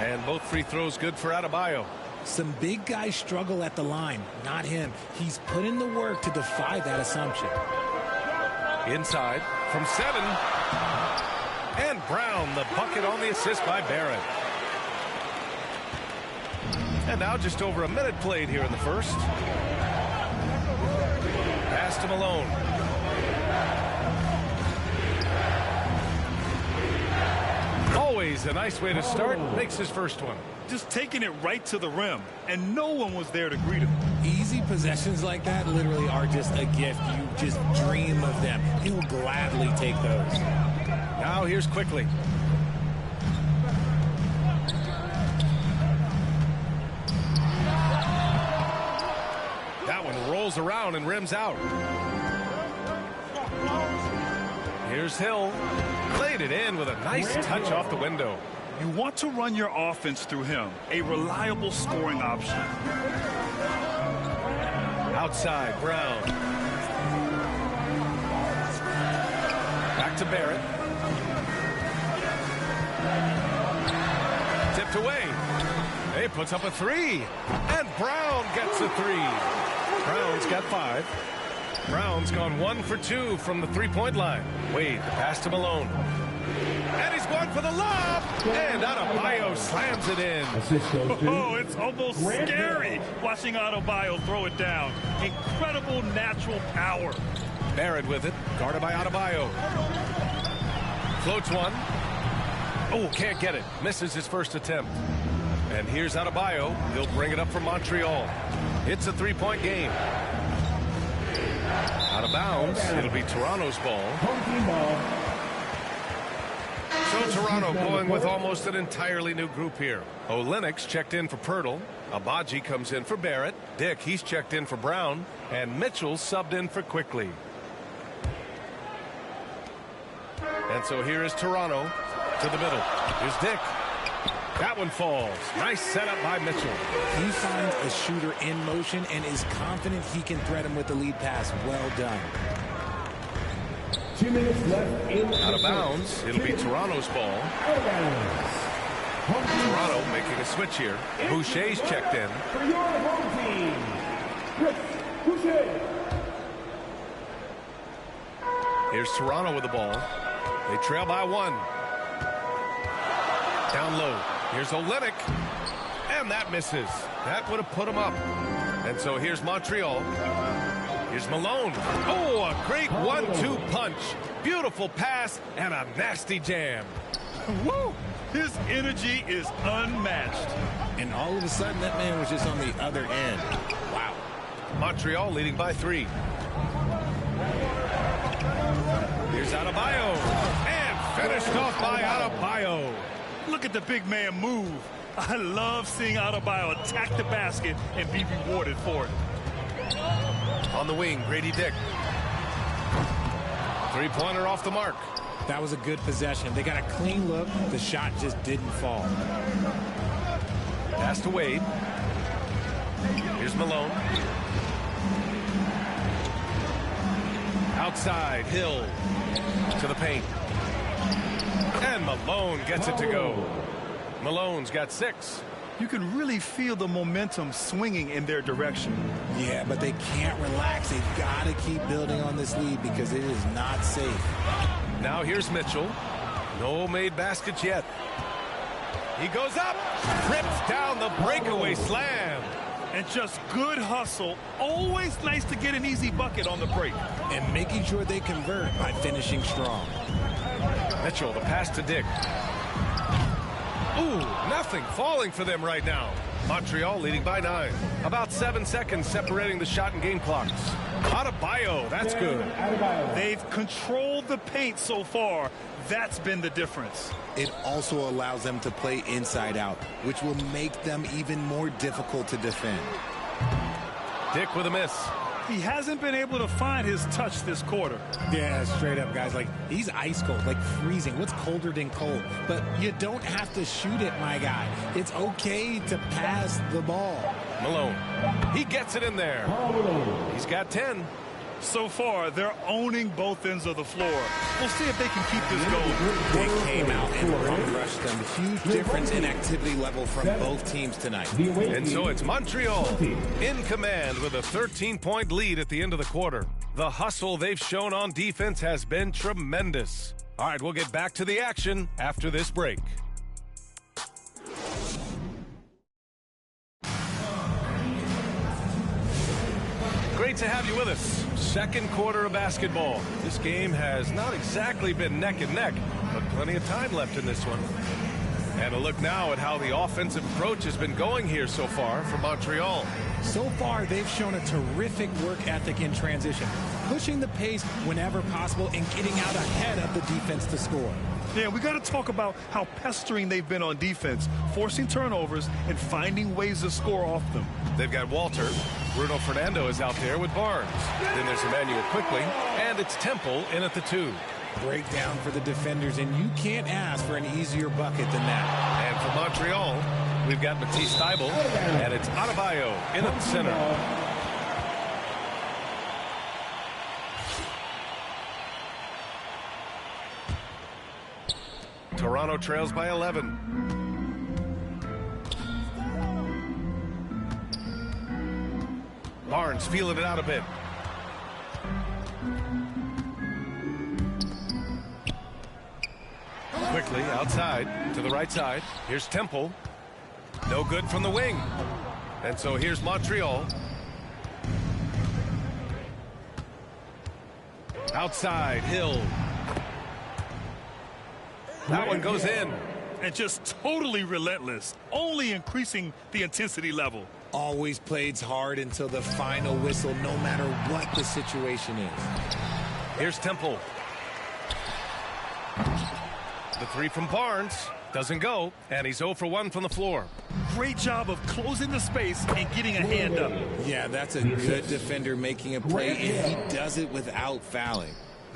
And both free throws good for Adebayo. Some big guys struggle at the line, not him. He's put in the work to defy that assumption. Inside from 7. And Brown, the bucket on the assist by Barrett. And now just over a minute played here in the first. Pass to Malone. Always a nice way to start. Makes his first one. Just taking it right to the rim, and no one was there to greet him. Easy possessions like that literally are just a gift. You just dream of them. He will gladly take those. Now here's Quickly. That one rolls around and rims out. Here's Hill. Played it in with a nice touch off the window. You want to run your offense through him, a reliable scoring option. Outside, Brown. Back to Barrett. Tipped away. He puts up a 3. And Brown gets a 3. Brown's got 5. Brown's gone 1 for 2 from the three-point line. Wade, the pass to Malone. And he's going for the lob. And Adebayo slams it in. Oh, it's almost scary watching Adebayo throw it down. Incredible natural power. Barrett with it, guarded by Adebayo. Floats one. Oh, can't get it. Misses his first attempt. And here's Adebayo. He'll bring it up for Montreal. It's a three-point game. Out of bounds. It'll be Toronto's ball. So So Toronto going with almost an entirely new group here. Olenek's checked in for Pirtle. Abaji comes in for Barrett. Dick, he's checked in for Brown. And Mitchell subbed in for Quickly. And so here is Toronto to the middle. Here's Dick. That one falls. Nice setup by Mitchell. He finds a shooter in motion and is confident he can thread him with the lead pass. Well done. 2 minutes left in out of bounds. It'll be Toronto's ball. Toronto making a switch here. Boucher's checked in. For your home team, Chris Boucher. Here's Toronto with the ball. They trail by 1. Down low. Here's Olenek. And that misses. That would have put him up. And so here's Montreal. Here's Malone. Oh, a great 1-2 punch. Beautiful pass and a nasty jam. Woo! His energy is unmatched. And all of a sudden, that man was just on the other end. Wow. Montreal leading by 3. Here's Adebayo. And finished off by Adebayo. Look at the big man move. I love seeing Adebayo attack the basket and be rewarded for it. On the wing, Grady Dick. Three-pointer off the mark. That was a good possession. They got a clean look. The shot just didn't fall. Pass to Wade. Here's Malone. Outside, Hill to the paint. And Malone gets it to go. Malone's got 6. You can really feel the momentum swinging in their direction. Yeah, but they can't relax. They've got to keep building on this lead because it is not safe. Now here's Mitchell. No made baskets yet. He goes up, trips down the breakaway slam. And just good hustle. Always nice to get an easy bucket on the break. And making sure they convert by finishing strong. Mitchell, the pass to Dick. Ooh, nothing falling for them right now. Montreal leading by 9. About 7 seconds separating the shot and game clocks. Adebayo, that's good. They've controlled the paint so far. That's been the difference. It also allows them to play inside out, which will make them even more difficult to defend. Dick with a miss. He hasn't been able to find his touch this quarter. Yeah, straight up, guys. Like, he's ice cold, like freezing. What's colder than cold? But you don't have to shoot it, my guy. It's okay to pass the ball. Malone. He gets it in there. He's got 10. So far, they're owning both ends of the floor. We'll see if they can keep this going. They came out and rushed them. Huge difference in activity level from both teams tonight. And so it's Montreal in command with a 13-point lead at the end of the quarter. The hustle they've shown on defense has been tremendous. All right, we'll get back to the action after this break. Great to have you with us. Second quarter of basketball. This game has not exactly been neck and neck, but plenty of time left in this one. And a look now at how the offensive approach has been going here so far for Montreal. So far, they've shown a terrific work ethic in transition, pushing the pace whenever possible and getting out ahead of the defense to score. Yeah, we got to talk about how pestering they've been on defense, forcing turnovers and finding ways to score off them. They've got Walter. Bruno Fernando is out there with Barnes. Then there's Emmanuel Quickly, and it's Temple in at the 2. Breakdown for the defenders, and you can't ask for an easier bucket than that. And for Montreal, we've got Matisse Thybulle, and it's Adebayo in at the center. Toronto trails by 11. Barnes feeling it out a bit. Quickly outside to the right side. Here's Temple. No good from the wing. And so here's Montreal. Outside, Hill. That one goes in. And just totally relentless, only increasing the intensity level. Always plays hard until the final whistle, no matter what the situation is. Here's Temple. The three from Barnes doesn't go, and he's 0 for 1 from the floor. Great job of closing the space and getting a hand up. Yeah, that's a good defender making a play, and he does it without fouling.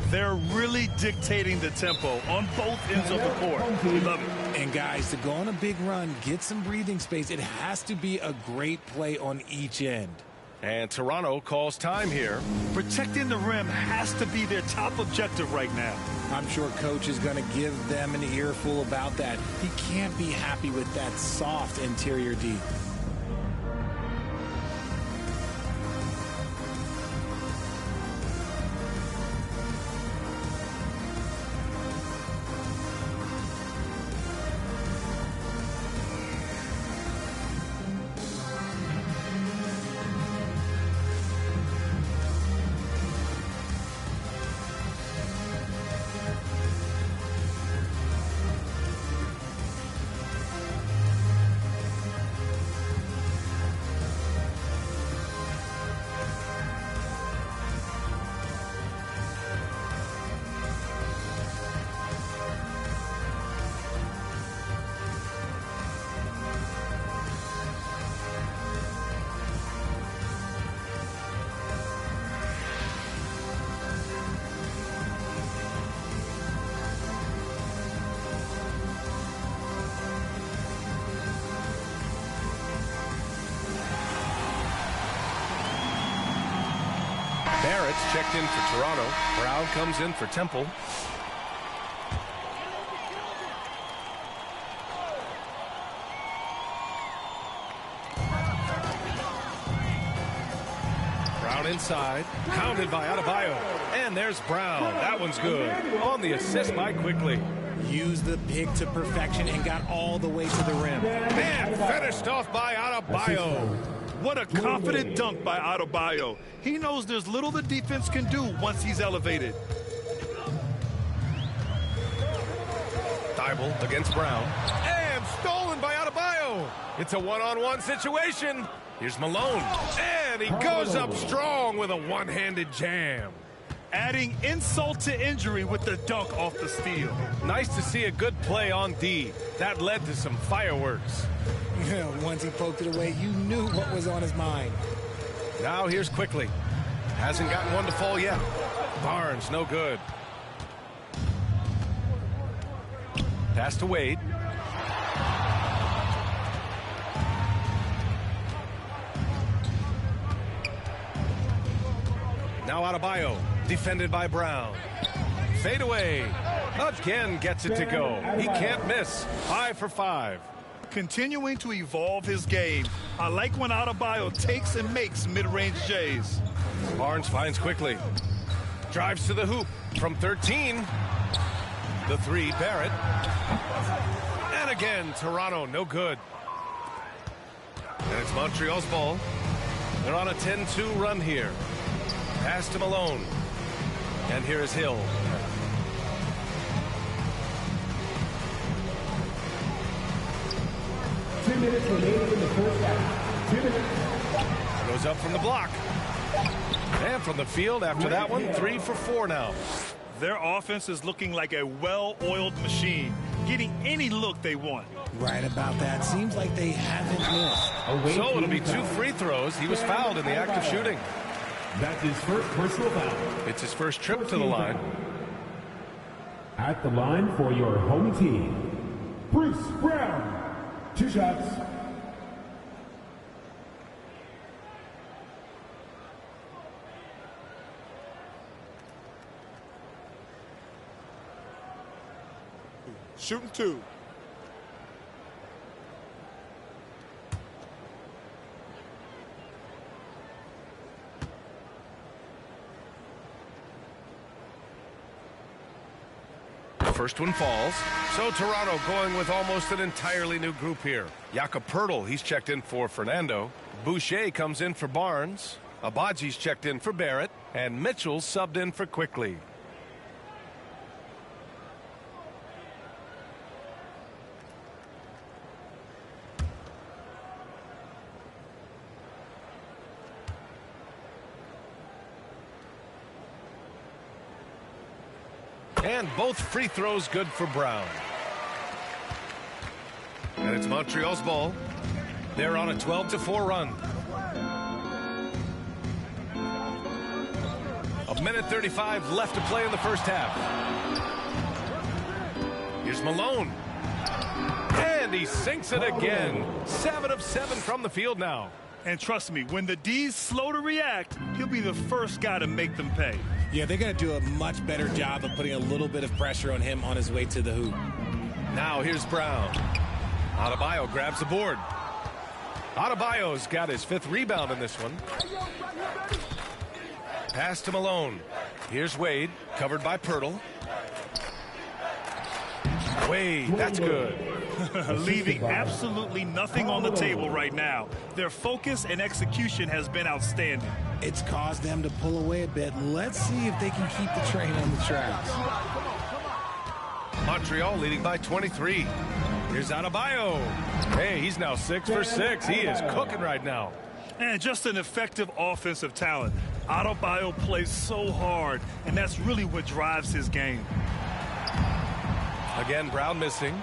They're really dictating the tempo on both ends of the court. We love it. And guys, to go on a big run, get some breathing space, it has to be a great play on each end. And Toronto calls time here. Protecting the rim has to be their top objective right now. I'm sure coach is going to give them an earful about that. He can't be happy with that soft interior D. Barrett's checked in for Toronto. Brown comes in for Temple. Brown inside, pounded by Adebayo. And there's Brown. That one's good. On the assist by Quickly. Used the pick to perfection and got all the way to the rim. Man, finished off by Adebayo. What a confident dunk by Adebayo. He knows there's little the defense can do once he's elevated. Thibault against Brown. And stolen by Adebayo. It's a one-on-one situation. Here's Malone. And he goes up strong with a one-handed jam. Adding insult to injury with the dunk off the steal. Nice to see a good play on D. That led to some fireworks. Once he poked it away, you knew what was on his mind. Now here's Quickly. Hasn't gotten one to fall yet. Barnes, no good. Pass to Wade. Now Adebayo, defended by Brown. Fade away. Again gets it to go. He can't miss. 5 for 5. Continuing to evolve his game. I like when Adebayo takes and makes mid-range J's. Barnes finds Quickly. Drives to the hoop from 13. The three, Barrett. And again, Toronto, no good. And it's Montreal's ball. They're on a 10-2 run here. Pass to Malone. And here is Hill. Minutes remaining in the first half. 2 minutes. Goes up from the block. And from the field after that one, 3 for 4 now. Their offense is looking like a well-oiled machine, getting any look they want. Right about that. Seems like they haven't missed. So it'll be 2 free throws. He was fouled in the act of shooting. That's his first personal foul. It's his first trip to the line. At the line for your home team, Bruce Brown. 2 shots. Shooting 2. First one falls. So Toronto going with almost an entirely new group here. Jakob Poeltl, he's checked in for Fernando. Boucher comes in for Barnes. Abaji's checked in for Barrett. And Mitchell's subbed in for Quickly. And both free throws good for Brown. And it's Montreal's ball. They're on a 12-4 run. A minute 35 left to play in the first half. Here's Malone. And he sinks it again. 7 of 7 from the field now. And trust me, when the D's slow to react, he'll be the first guy to make them pay. Yeah, they're going to do a much better job of putting a little bit of pressure on him on his way to the hoop. Now here's Brown. Adebayo grabs the board. Adebayo's got his 5th rebound in this one. Pass to Malone. Here's Wade, covered by Pirtle. Wade, that's good. Leaving absolutely nothing on the table right now. Their focus and execution has been outstanding. It's caused them to pull away a bit. Let's see if they can keep the train on the tracks. Montreal leading by 23. Here's Adebayo. Hey, he's now 6 for 6. He is cooking right now. And just an effective offensive talent. Adebayo plays so hard, and that's really what drives his game. Again, Brown missing.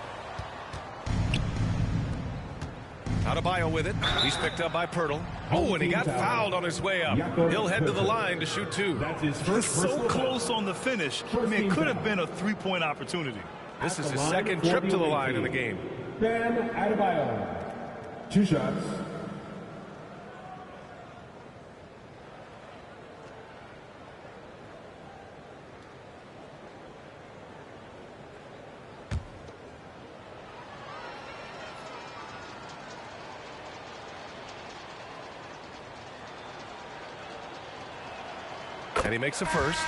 Adebayo with it. He's picked up by Pirtle. Oh, and he got fouled on his way up. He'll head to the line to shoot 2. He's so close on the finish. I mean, it could have been a 3-point opportunity. This is his 2nd trip to the line in the game. Bam Adebayo. 2 shots. And he makes a first.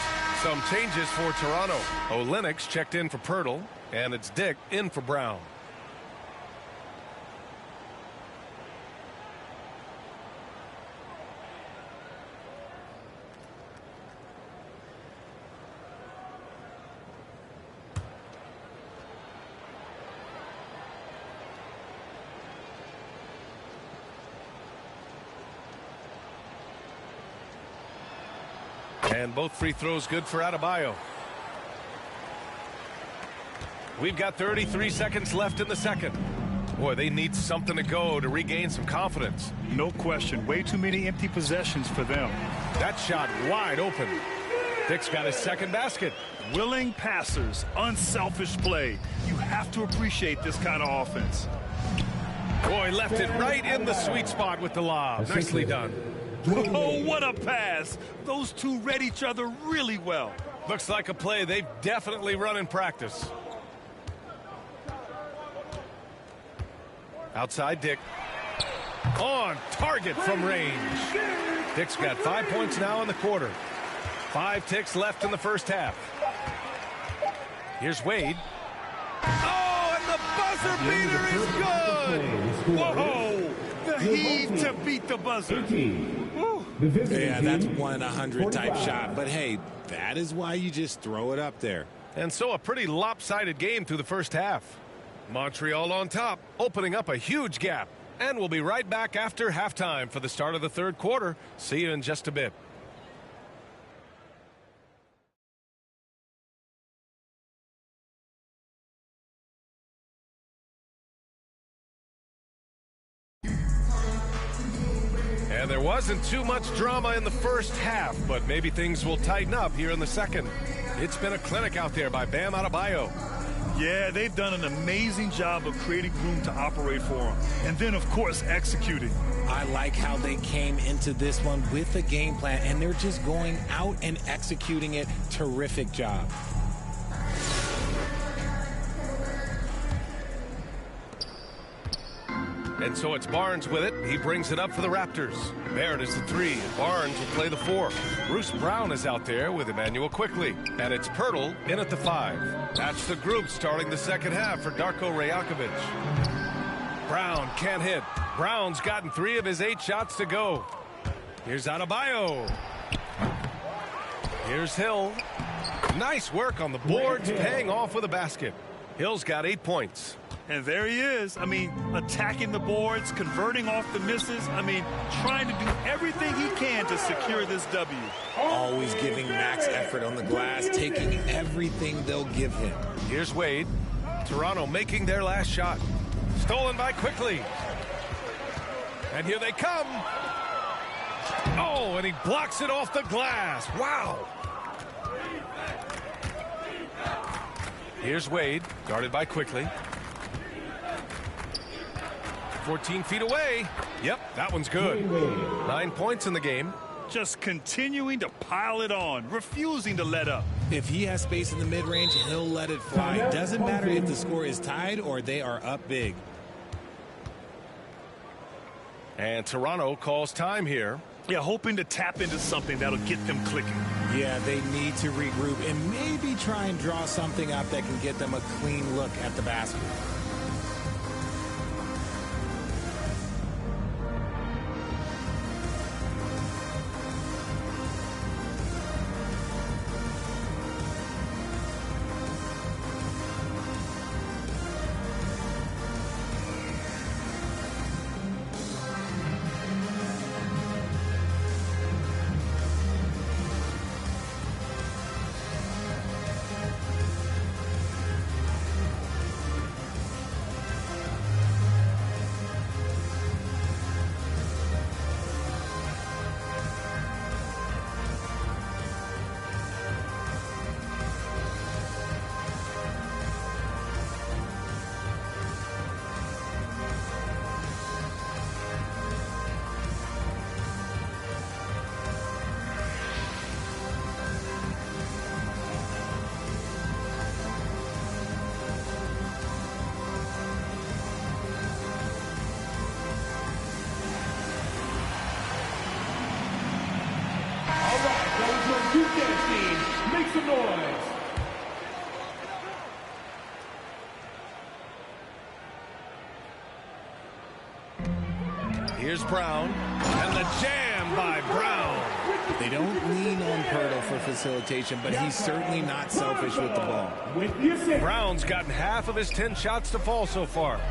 Some changes for Toronto. Olenek's checked in for Pirtle, and it's Dick in for Brown. And both free throws good for Adebayo. We've got 33 seconds left in the second. Boy, they need something to go to regain some confidence. No question. Way too many empty possessions for them. That shot wide open. Dick's got his 2nd basket. Willing passers, unselfish play. You have to appreciate this kind of offense. Boy, left it right in the sweet spot with the lob. Nicely done. Oh, what a pass. Those two read each other really well. Looks like a play they've definitely run in practice. Outside Dick. On target from range. Dick's got 5 points now in the quarter. 5 ticks left in the first half. Here's Wade. Oh, and the buzzer beater is good. Whoa. The heave to beat the buzzer. Yeah, that's 1 in 100 type shot. But hey, that is why you just throw it up there. And so a pretty lopsided game through the first half. Montreal on top, opening up a huge gap. And we'll be right back after halftime for the start of the 3rd quarter. See you in just a bit. And there wasn't too much drama in the first half, but maybe things will tighten up here in the second. It's been a clinic out there by Bam Adebayo. Yeah, they've done an amazing job of creating room to operate for him. And then, of course, executing. I like how they came into this one with a game plan, and they're just going out and executing it. Terrific job. And so it's Barnes with it. He brings it up for the Raptors. Barrett is the 3, and Barnes will play the 4. Bruce Brown is out there with Emmanuel Quickly. And it's Pirtle in at the 5. That's the group starting the second half for Darko Rajakovic. Brown can't hit. Brown's gotten 3 of his 8 shots to go. Here's Adebayo. Here's Hill. Nice work on the boards, paying off with a basket. Hill's got 8 points. And there he is. I mean, attacking the boards, converting off the misses. I mean, trying to do everything he can to secure this W. Always giving max effort on the glass, taking everything they'll give him. Here's Wade. Toronto making their last shot. Stolen by Quickly. And here they come. Oh, and he blocks it off the glass. Wow. Here's Wade, guarded by Quickly. 14 feet away. Yep, that one's good. 9 points in the game. Just continuing to pile it on, refusing to let up. If he has space in the mid-range, he'll let it fly. Doesn't matter if the score is tied or they are up big. And Toronto calls time here. Yeah, hoping to tap into something that'll get them clicking. Yeah, they need to regroup and maybe try and draw something up that can get them a clean look at the basket. Make some noise. Here's Brown, and the jam by Brown. They don't lean on Pirtle for facilitation, but he's certainly not selfish with the ball. Brown's gotten half of his 10 shots to fall so far.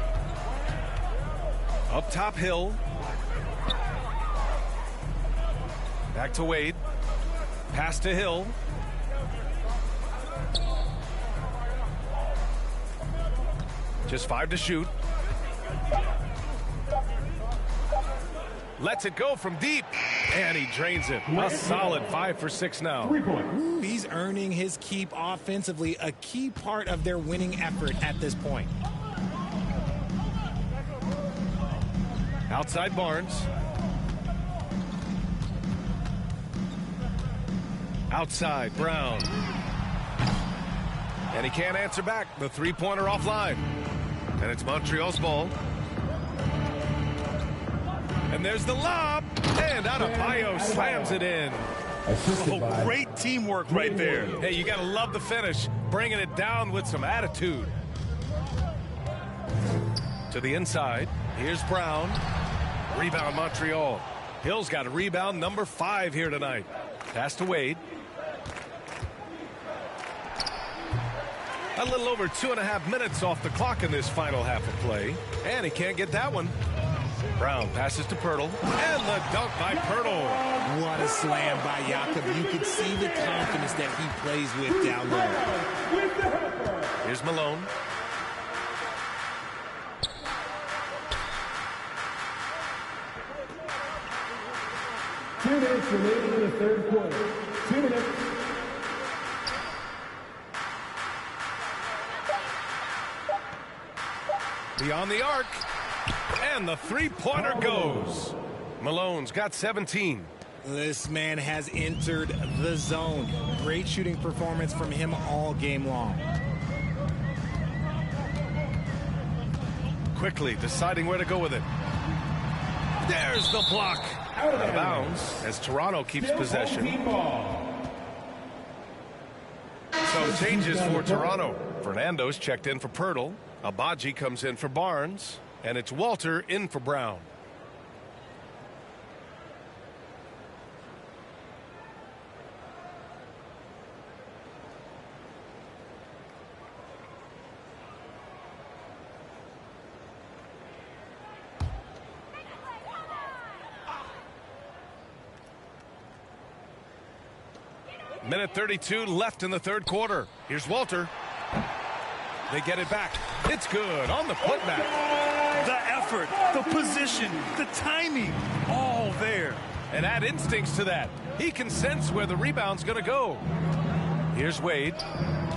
Up top, Hill. Back to Wade. Pass to Hill. Just 5 to shoot. Lets it go from deep. And he drains it. A solid 5 for 6 now. He's earning his keep offensively, a key part of their winning effort at this point. Outside Barnes. Outside Brown. And he can't answer back. The three-pointer offline. And it's Montreal's ball. And there's the lob. And Adebayo slams it in. Oh, great teamwork right there. Hey, you got to love the finish. Bringing it down with some attitude. To the inside. Here's Brown. Rebound Montreal. Hill's got a rebound number 5 here tonight. Pass to Wade. A little over 2.5 minutes off the clock in this final half of play. And he can't get that one. Brown passes to Pirtle. And the dunk by Pirtle. What a slam by Jakob. You could see the confidence that he plays with down low. Here's Malone. Two minutes remaining in the third quarter. 2 minutes. Beyond the arc. And the three-pointer goes. Malone's got 17. This man has entered the zone. Great shooting performance from him all game long. Quickly deciding where to go with it. There's the block. Out of bounds as Toronto keeps possession. So changes for Toronto. Fernando's checked in for Pirtle. Abaji comes in for Barnes. And it's Walter in for Brown. Minute 32 left in the third quarter. Here's Walter. They get it back. It's good on the putback. The effort, the position, the timing, all there. And add instincts to that. He can sense where the rebound's going to go. Here's Wade.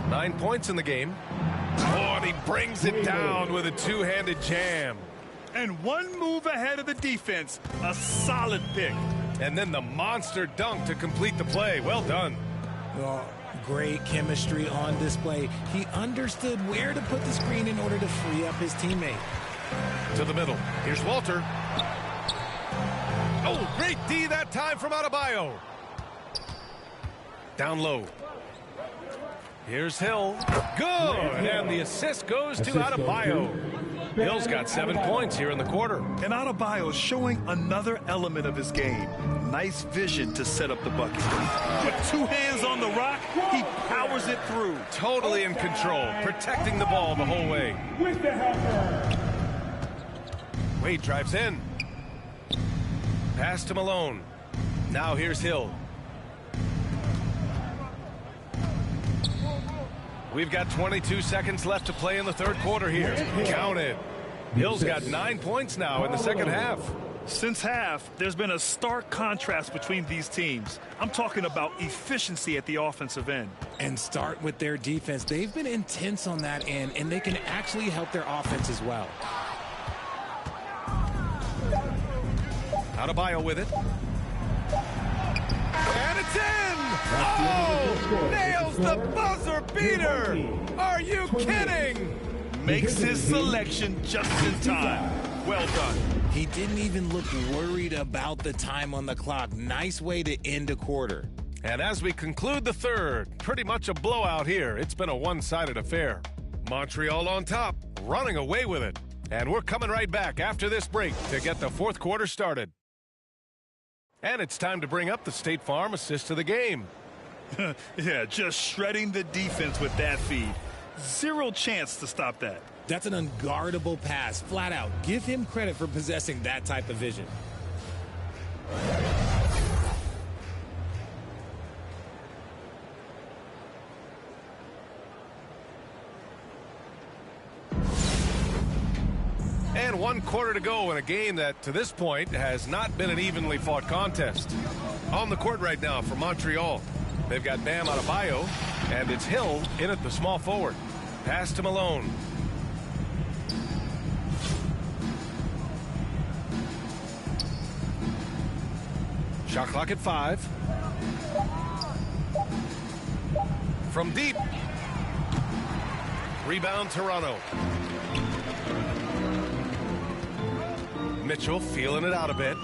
9 points in the game. Oh, and he brings it down with a two-handed jam. And one move ahead of the defense. A solid pick. And then the monster dunk to complete the play. Well done. Well, great chemistry on display. He understood where to put the screen in order to free up his teammate. To the middle. Here's Walter. Oh, great D that time from Adebayo. Down low. Here's Hill. Good. And the assist goes to Adebayo. Hill's got 7 points here in the quarter. And Adebayo showing another element of his game. Nice vision to set up the bucket. With 2 hands on the rock, he powers it through. Totally in control, protecting the ball the whole way. Wade drives in. Pass to Malone. Now here's Hill. We've got 22 seconds left to play in the third quarter here. Count it. Hill's got 9 points now in the second half. Since half, there's been a stark contrast between these teams. I'm talking about efficiency at the offensive end. And start with their defense. They've been intense on that end, and they can actually help their offense as well. Adebayo with it. And it's in! Oh! Nails the buzzer beater! Are you kidding? Makes his selection just in time. Well done. He didn't even look worried about the time on the clock. Nice way to end a quarter. And as we conclude the third, pretty much a blowout here. It's been a one-sided affair. Montreal on top, running away with it. And we're coming right back after this break to get the fourth quarter started. And it's time to bring up the State Farm assist of the game. Yeah, just shredding the defense with that feed. Zero chance to stop that. That's an unguardable pass, flat out. Give him credit for possessing that type of vision. And 1 quarter to go in a game that, to this point, has not been an evenly fought contest. On the court right now for Montreal, they've got Bam Adebayo, and it's Hill in at the small forward. Pass to Malone. Shot clock at 5. From deep. Rebound Toronto. Mitchell feeling it out a bit.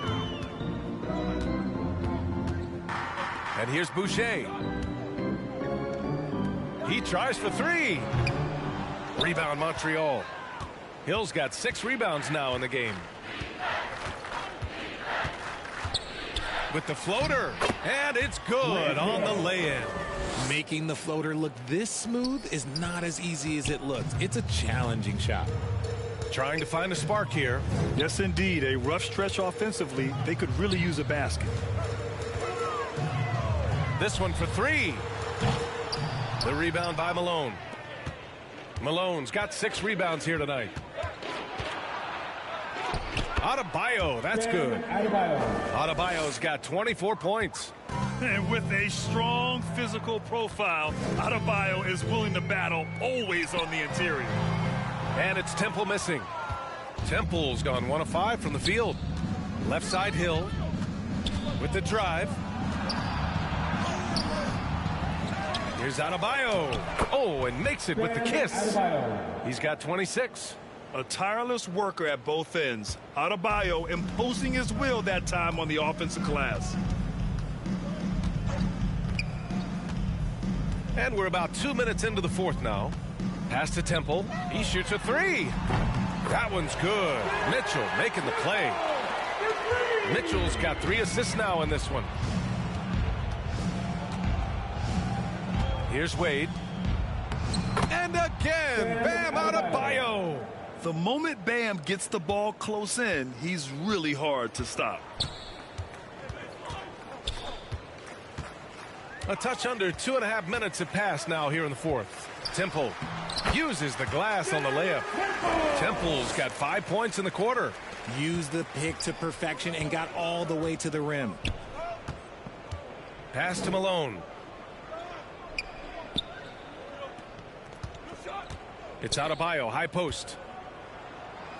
And here's Boucher. He tries for 3. Rebound Montreal. Hill's got 6 rebounds now in the game. With the floater. And it's good on the lay-in. Making the floater look this smooth is not as easy as it looks. It's a challenging shot. Trying to find a spark here. Yes, indeed. A rough stretch offensively. They could really use a basket. This one for 3. The rebound by Malone. Malone's got 6 rebounds here tonight. Adebayo, that's good. Adebayo's got 24 points. And with a strong physical profile, Adebayo is willing to battle, always on the interior. And it's Temple missing. Temple's gone 1 of 5 from the field. Left side Hill with the drive. Here's Adebayo. Oh, and makes it with the kiss. He's got 26. A tireless worker at both ends. Adebayo imposing his will that time on the offensive glass. And we're about 2 minutes into the fourth now. Pass to Temple. He shoots a 3. That one's good. Mitchell making the play. Mitchell's got 3 assists now in this one. Here's Wade. And again, Bam Adebayo. The moment Bam gets the ball close in, he's really hard to stop. A touch under 2.5 minutes have passed now here in the fourth. Temple uses the glass on the layup. Temple's got 5 points in the quarter. Used the pick to perfection and got all the way to the rim. Pass to Malone. It's Adebayo, high post.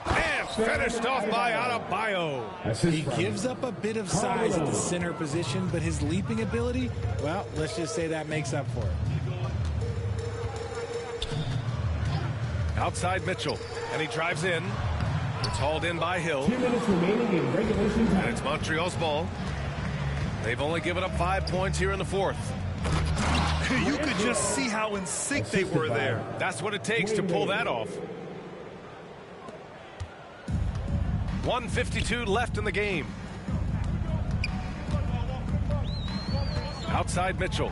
And finished off by Adebayo. He gives up a bit of size at the center position, but his leaping ability, well, let's just say that makes up for it. Outside Mitchell, and he drives in. It's hauled in by Hill. 2 minutes remaining in regulation time. And it's Montreal's ball. They've only given up 5 points here in the fourth. You could just see how in sync they were there. That's what it takes to pull that off. 1:52 left in the game. Outside Mitchell.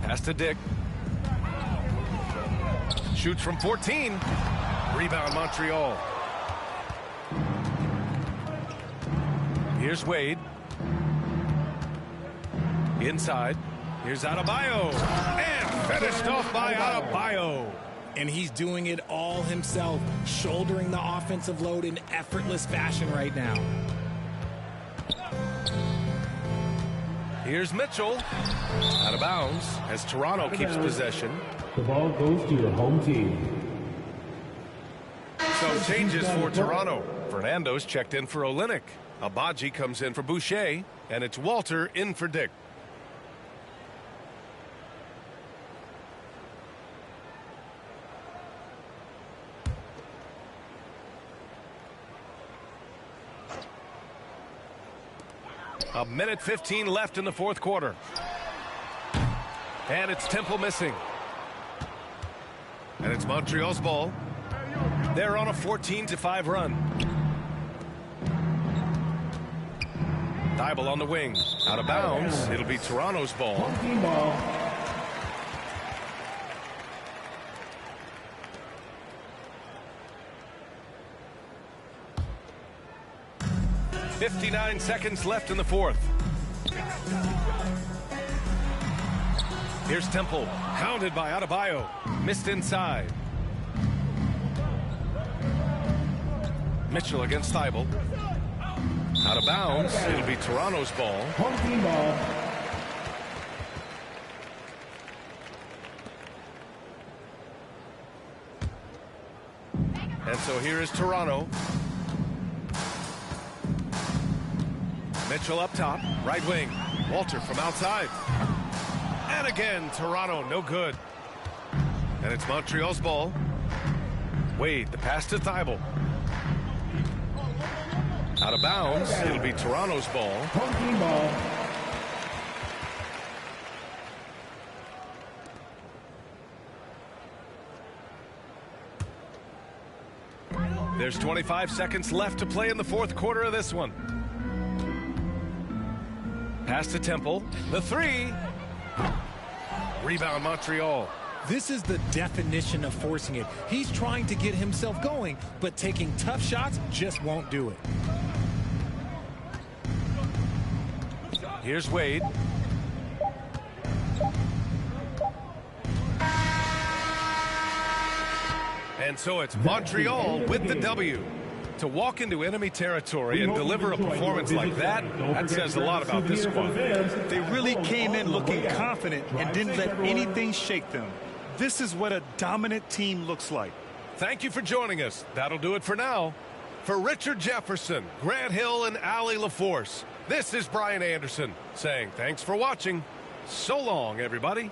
Pass to Dick. Shoots from 14. Rebound Montreal. Here's Wade. Inside. Here's Adebayo. And finished off by Adebayo. And he's doing it all himself, shouldering the offensive load in effortless fashion right now. Here's Mitchell. Out of bounds as Toronto keeps possession. The ball goes to your home team. So changes for Toronto. Fernando's checked in for Olynyk. Abaji comes in for Boucher. And it's Walter in for Dick. A minute 15 left in the fourth quarter. And it's Temple missing. And it's Montreal's ball. They're on a 14-5 run. Thibault on the wing. Out of bounds. It'll be Toronto's ball. Home team ball. .59 seconds left in the fourth. Here's Temple. Hounded by Adebayo. Missed inside. Mitchell against Thibault. Out of bounds. It'll be Toronto's ball. Home team ball. And so here is Toronto. Mitchell up top, right wing. Walter from outside. And again, Toronto, no good. And it's Montreal's ball. Wade, the pass to Thibault. Out of bounds, it'll be Toronto's ball. Home team ball. There's 25 seconds left to play in the fourth quarter of this one. Pass to Temple. The three. Rebound Montreal. This is the definition of forcing it. He's trying to get himself going, but taking tough shots just won't do it. Here's Wade. And so it's Montreal with the W. To walk into enemy territory and deliver a performance like that, that says a lot about this squad. They really came in looking confident and didn't let anything shake them. This is what a dominant team looks like. Thank you for joining us. That'll do it for now. For Richard Jefferson, Grant Hill, and Allie LaForce, this is Brian Anderson saying thanks for watching. So long, everybody.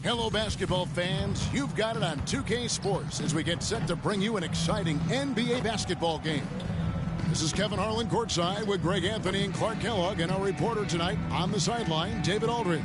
Hello, basketball fans. You've got it on 2K Sports as we get set to bring you an exciting NBA basketball game. This is Kevin Harlan courtside with Greg Anthony and Clark Kellogg, and our reporter tonight on the sideline, David Aldridge.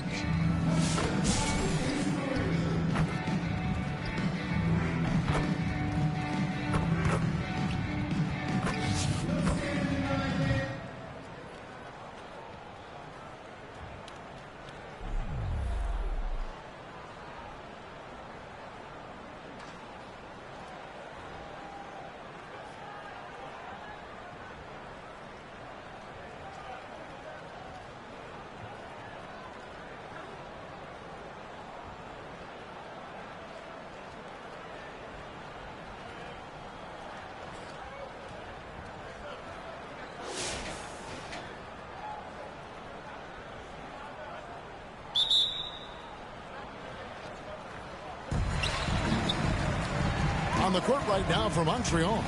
On the court right now for Montreal,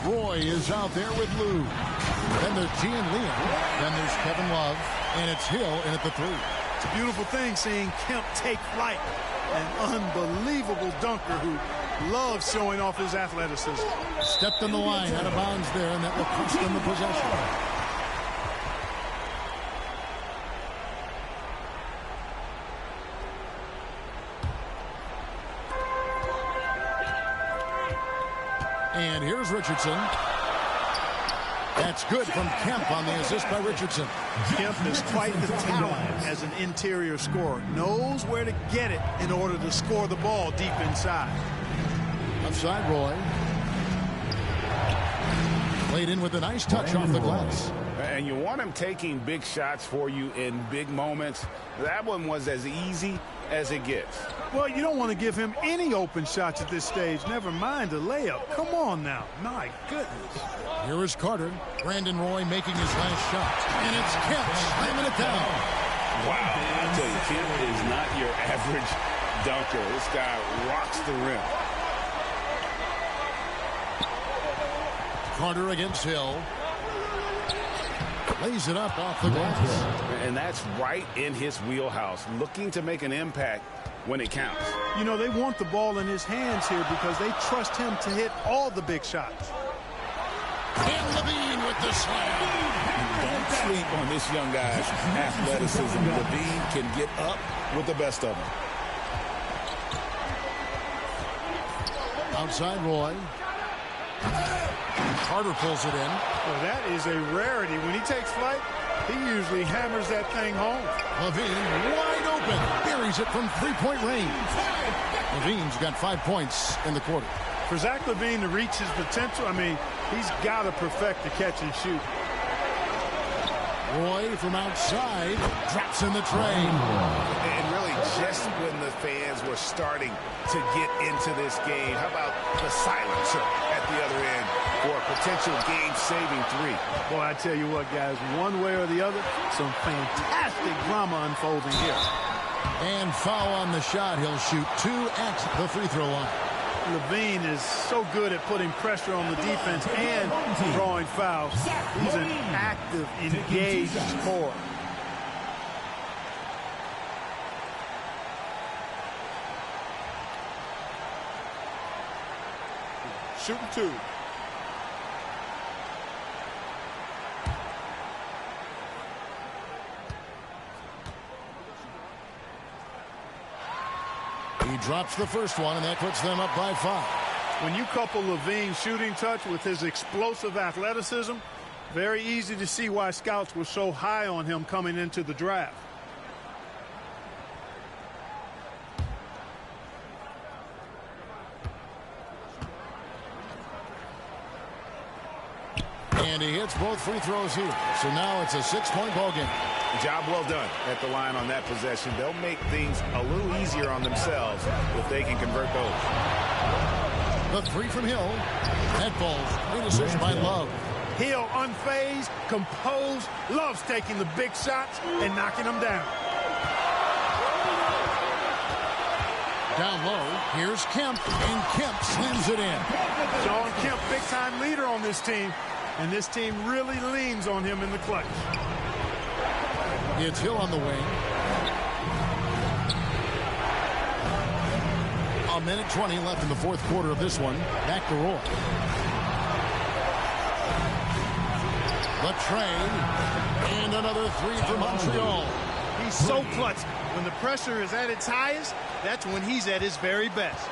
Roy is out there with Lou. Then there's G and Liam. Then there's Kevin Love. And it's Hill in at the three. It's a beautiful thing seeing Kemp take flight. An unbelievable dunker who loves showing off his athleticism. Stepped on the line, out of bounds there, and that will cost them the possession. And here's Richardson. That's good from Kemp on the assist by Richardson. Kemp is quite the talent as an interior scorer. Knows where to get it in order to score the ball deep inside. Outside Roy. Played in with a nice touch off the glass. And you want him taking big shots for you in big moments. That one was as easy as it gets. Well, you don't want to give him any open shots at this stage. Never mind a layup. Come on now. My goodness. Here is Carter. Brandon Roy making his last shot. And it's Kemp slamming it down. Wow. I tell you, Kemp is not your average dunker. This guy rocks the rim. Carter against Hill. Lays it up off the glass. And that's right in his wheelhouse. Looking to make an impact when it counts. You know, they want the ball in his hands here because they trust him to hit all the big shots. And Levine with the slam. Don't sleep on this young guy's athleticism. Levine can get up with the best of them. Outside Roy. Carter pulls it in. Well, that is a rarity. When he takes flight, he usually hammers that thing home. Levine wide open. Buries it from three-point range. Levine's got 5 points in the quarter. For Zach Levine to reach his potential, I mean, he's got to perfect the catch and shoot. Roy from outside drops in the train. And really just when the fans were starting to get into this game, how about the silencer at the other end for a potential game-saving three? Boy, I tell you what, guys, one way or the other, some fantastic drama unfolding here. And foul on the shot. He'll shoot 2 at the free throw line. Levine is so good at putting pressure on the defense and drawing fouls. He's an active, engaged scorer. Shooting 2. He drops the first one, and that puts them up by 5. When you couple Levine's shooting touch with his explosive athleticism, very easy to see why scouts were so high on him coming into the draft. And he hits both free throws here. So now it's a 6-point ball game. Job well done at the line on that possession. They'll make things a little easier on themselves if they can convert those. The three from Hill. That ball's great assist by Love. Hill unfazed, composed, loves taking the big shots and knocking them down. Down low, here's Kemp, and Kemp slams it in. Sean Kemp, big-time leader on this team, and this team really leans on him in the clutch. It's Hill on the wing. A minute 20 left in the fourth quarter of this one. Back to Roy. The trade. And another three for Montreal. He's so clutch. When the pressure is at its highest, that's when he's at his very best.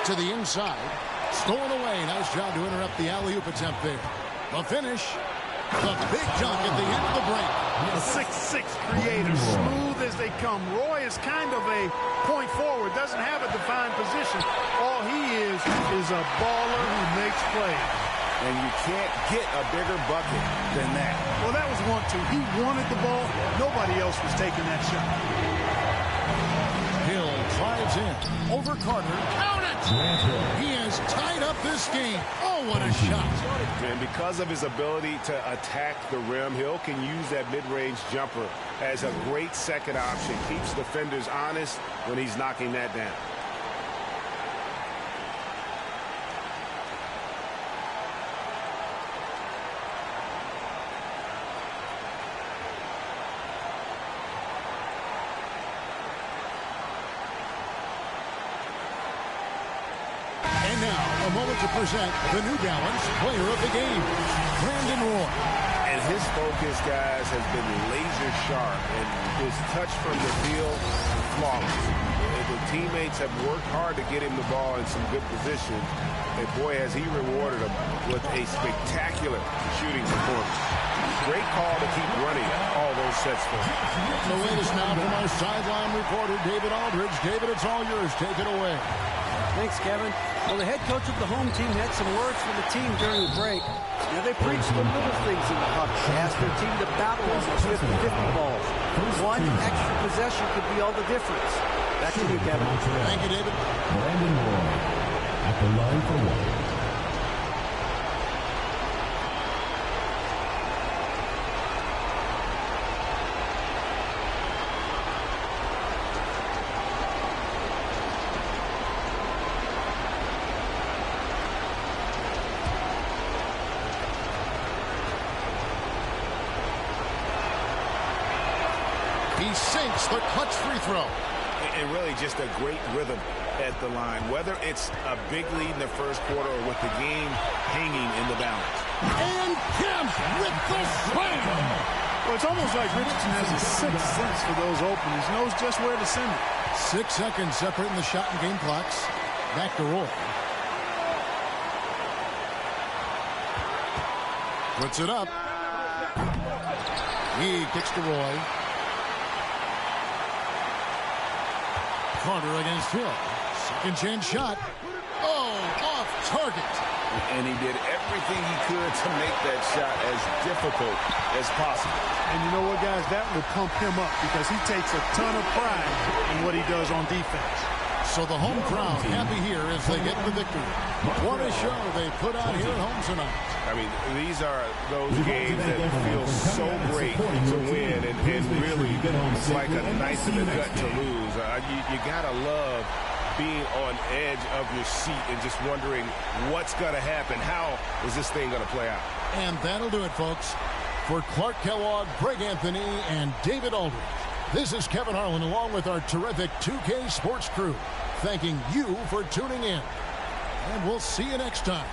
To the inside. Stolen away. Nice job to interrupt the alley-oop attempt there. The finish. The big dunk at the end of the break. A 6'6" creator, smooth as they come. Roy is kind of a point forward, doesn't have a defined position. All he is a baller who makes plays. And you can't get a bigger bucket than that. Well, that was 1-2. He wanted the ball. Nobody else was taking that shot. Hill drives in. Over Carter. Count it! He has tied up this game. Oh, what a shot. And because of his ability to attack the rim, Hill can use that mid-range jumper as a great second option. Keeps defenders honest when he's knocking that down. And now, a moment to present the New Balance Player of the Game, Brandon Roy. And his focus, guys, has been laser sharp, and his touch from the field, flawless. The teammates have worked hard to get him the ball in some good position, and boy, has he rewarded them with a spectacular shooting performance. Great call to keep running all those sets for him. The latest now from our sideline reporter, David Aldridge. David, it's all yours. Take it away. Thanks, Kevin. Well, the head coach of the home team had some words for the team during the break. Now, they preached the little things in the huddle. They asked their team to battle on the 50-50 balls. One extra possession could be all the difference. Back to you, Kevin. Thank you, David. Brandon Roy at the line for one. He sinks the clutch free throw. And really just a great rhythm at the line, whether it's a big lead in the first quarter or with the game hanging in the balance. And Kemp with the slam. Well, it's almost like Richardson has a sixth sense for those openings, knows just where to send it. 6 seconds separating the shot and game clocks. Back to Roy. Puts it up. He kicks to Roy. Carter against Hill. Second chance shot. Oh, off target. And he did everything he could to make that shot as difficult as possible. And you know what, guys? That will pump him up because he takes a ton of pride in what he does on defense. So the home crowd happy here as they get the victory. What a show they put on here at home tonight. I mean, these are those games that feel so great to win, and really it's like a knife in the gut to lose. You gotta love being on edge of your seat and just wondering what's gonna happen. How is this thing gonna play out? And that'll do it, folks. For Clark Kellogg, Greg Anthony, and David Aldridge, this is Kevin Harlan along with our terrific 2K Sports crew, thanking you for tuning in. And we'll see you next time.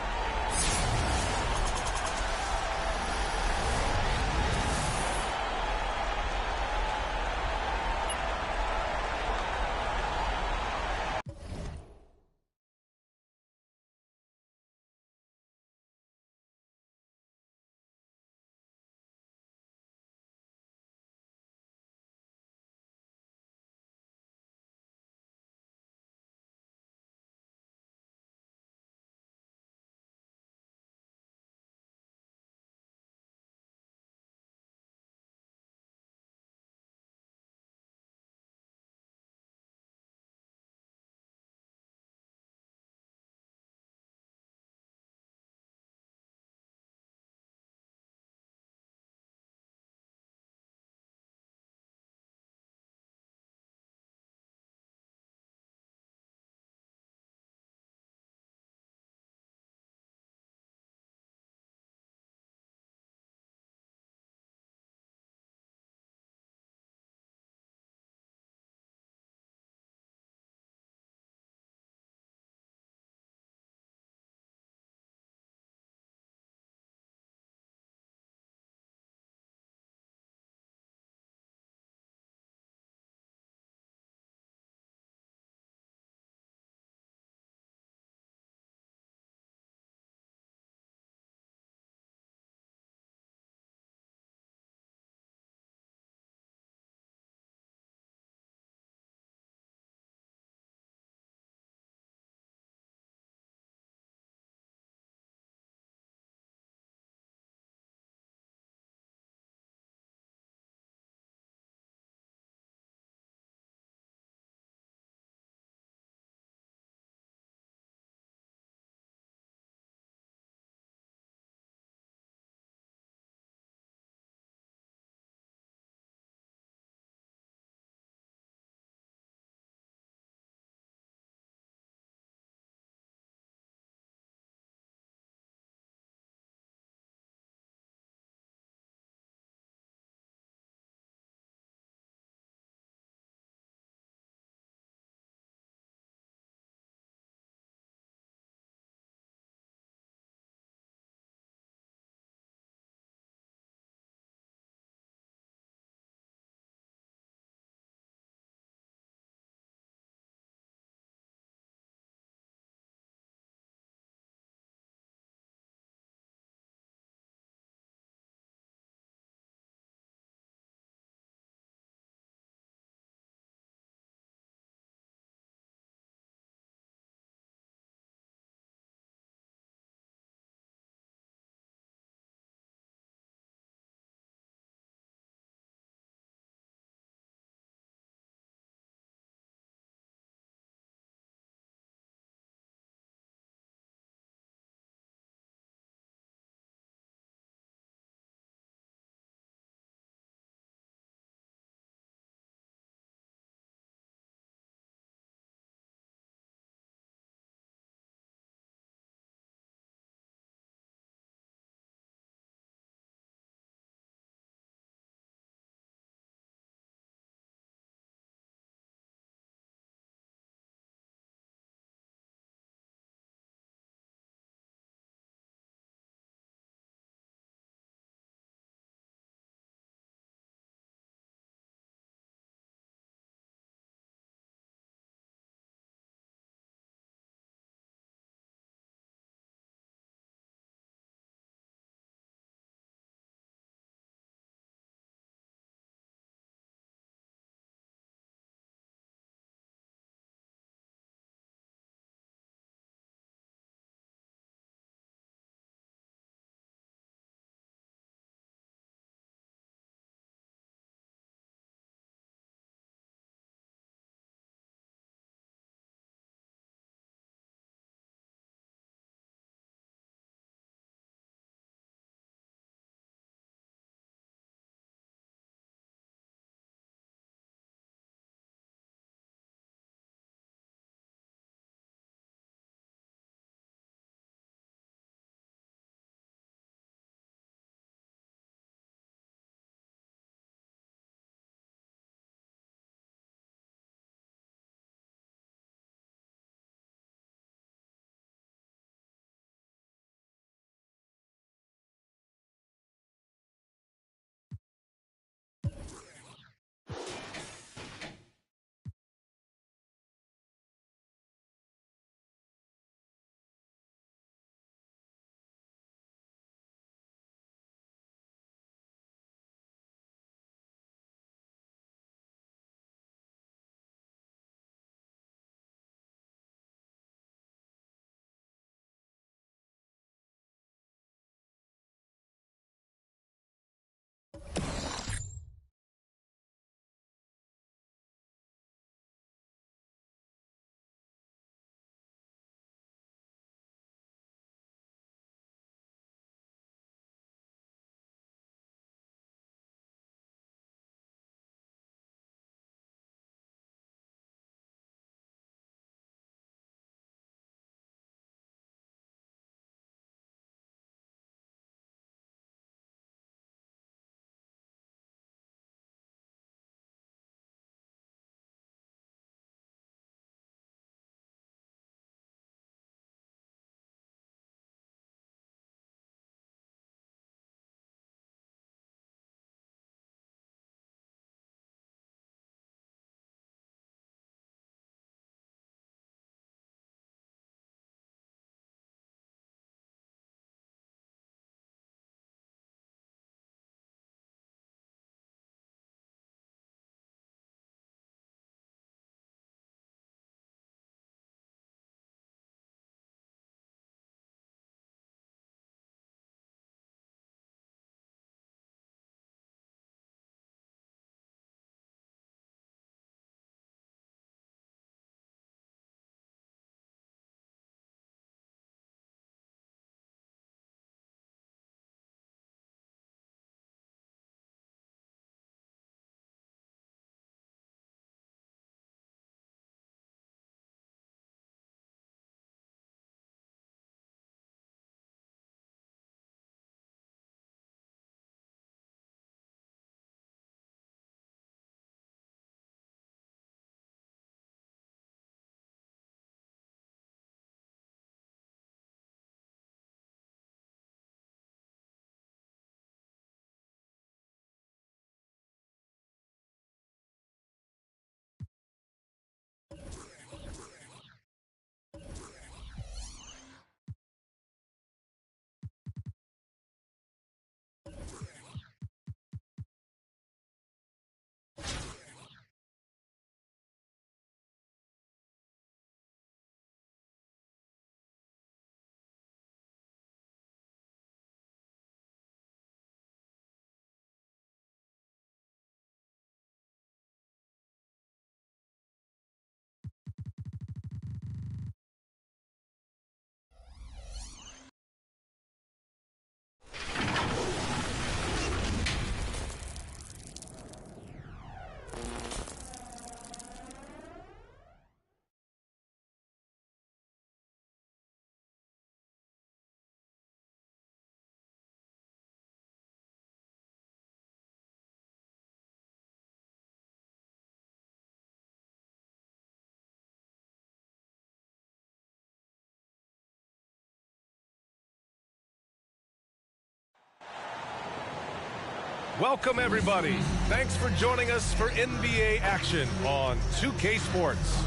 Welcome, everybody. Thanks for joining us for NBA action on 2K Sports.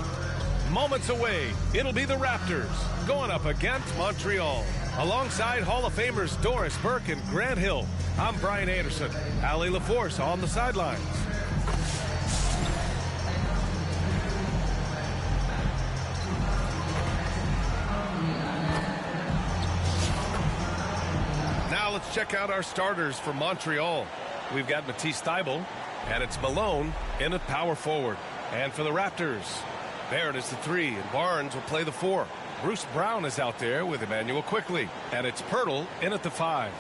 Moments away, it'll be the Raptors going up against Montreal. Alongside Hall of Famers Doris Burke and Grant Hill, I'm Brian Anderson. Allie LaForce on the sidelines. Now let's check out our starters for Montreal. We've got Matisse Thybulle, and it's Malone in at power forward. And for the Raptors, Barrett is the 3, and Barnes will play the 4. Bruce Brown is out there with Emmanuel Quickley, and it's Pirtle in at the 5.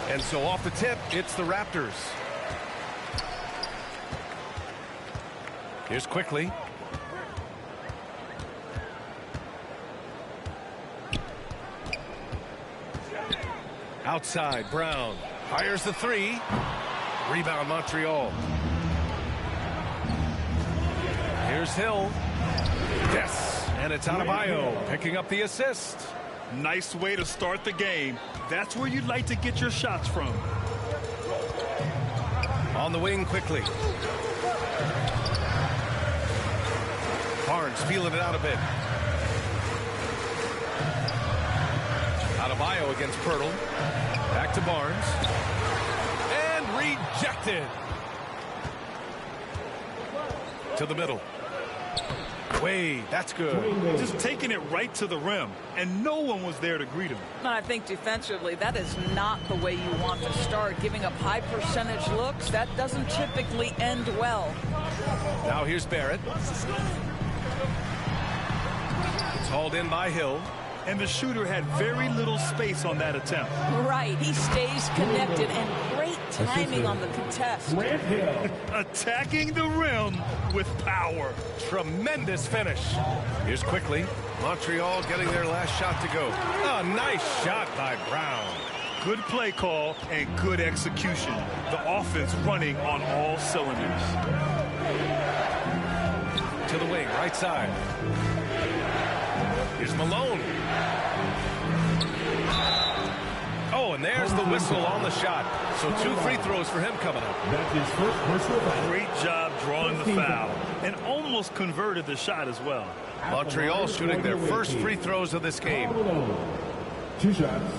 And so off the tip, it's the Raptors. Here's Quickley. Outside, Brown fires the 3. Rebound, Montreal. Here's Hill. Yes, and it's Adebayo picking up the assist. Nice way to start the game. That's where you'd like to get your shots from. On the wing quickly. Barnes feeling it out a bit. Adebayo against Pirtle. Back to Barnes. And rejected. To the middle. Wade, that's good. Just taking it right to the rim, and no one was there to greet him. I think defensively, that is not the way you want to start. Giving up high percentage looks, that doesn't typically end well. Now here's Barrett. It's hauled in by Hill. And the shooter had very little space on that attempt. Right, he stays connected, and great timing on the contest. Attacking the rim with power. Tremendous finish. Here's Quickley. Montreal getting their last shot to go. A nice shot by Brown. Good play call and good execution. The offense running on all cylinders. To the wing, right side. Here's Malone. Oh, and there's the whistle on the shot. So 2 free throws for him coming up. That's his first personal foul. Great job drawing the foul. And almost converted the shot as well. Montreal shooting their first free throws of this game. 2 shots.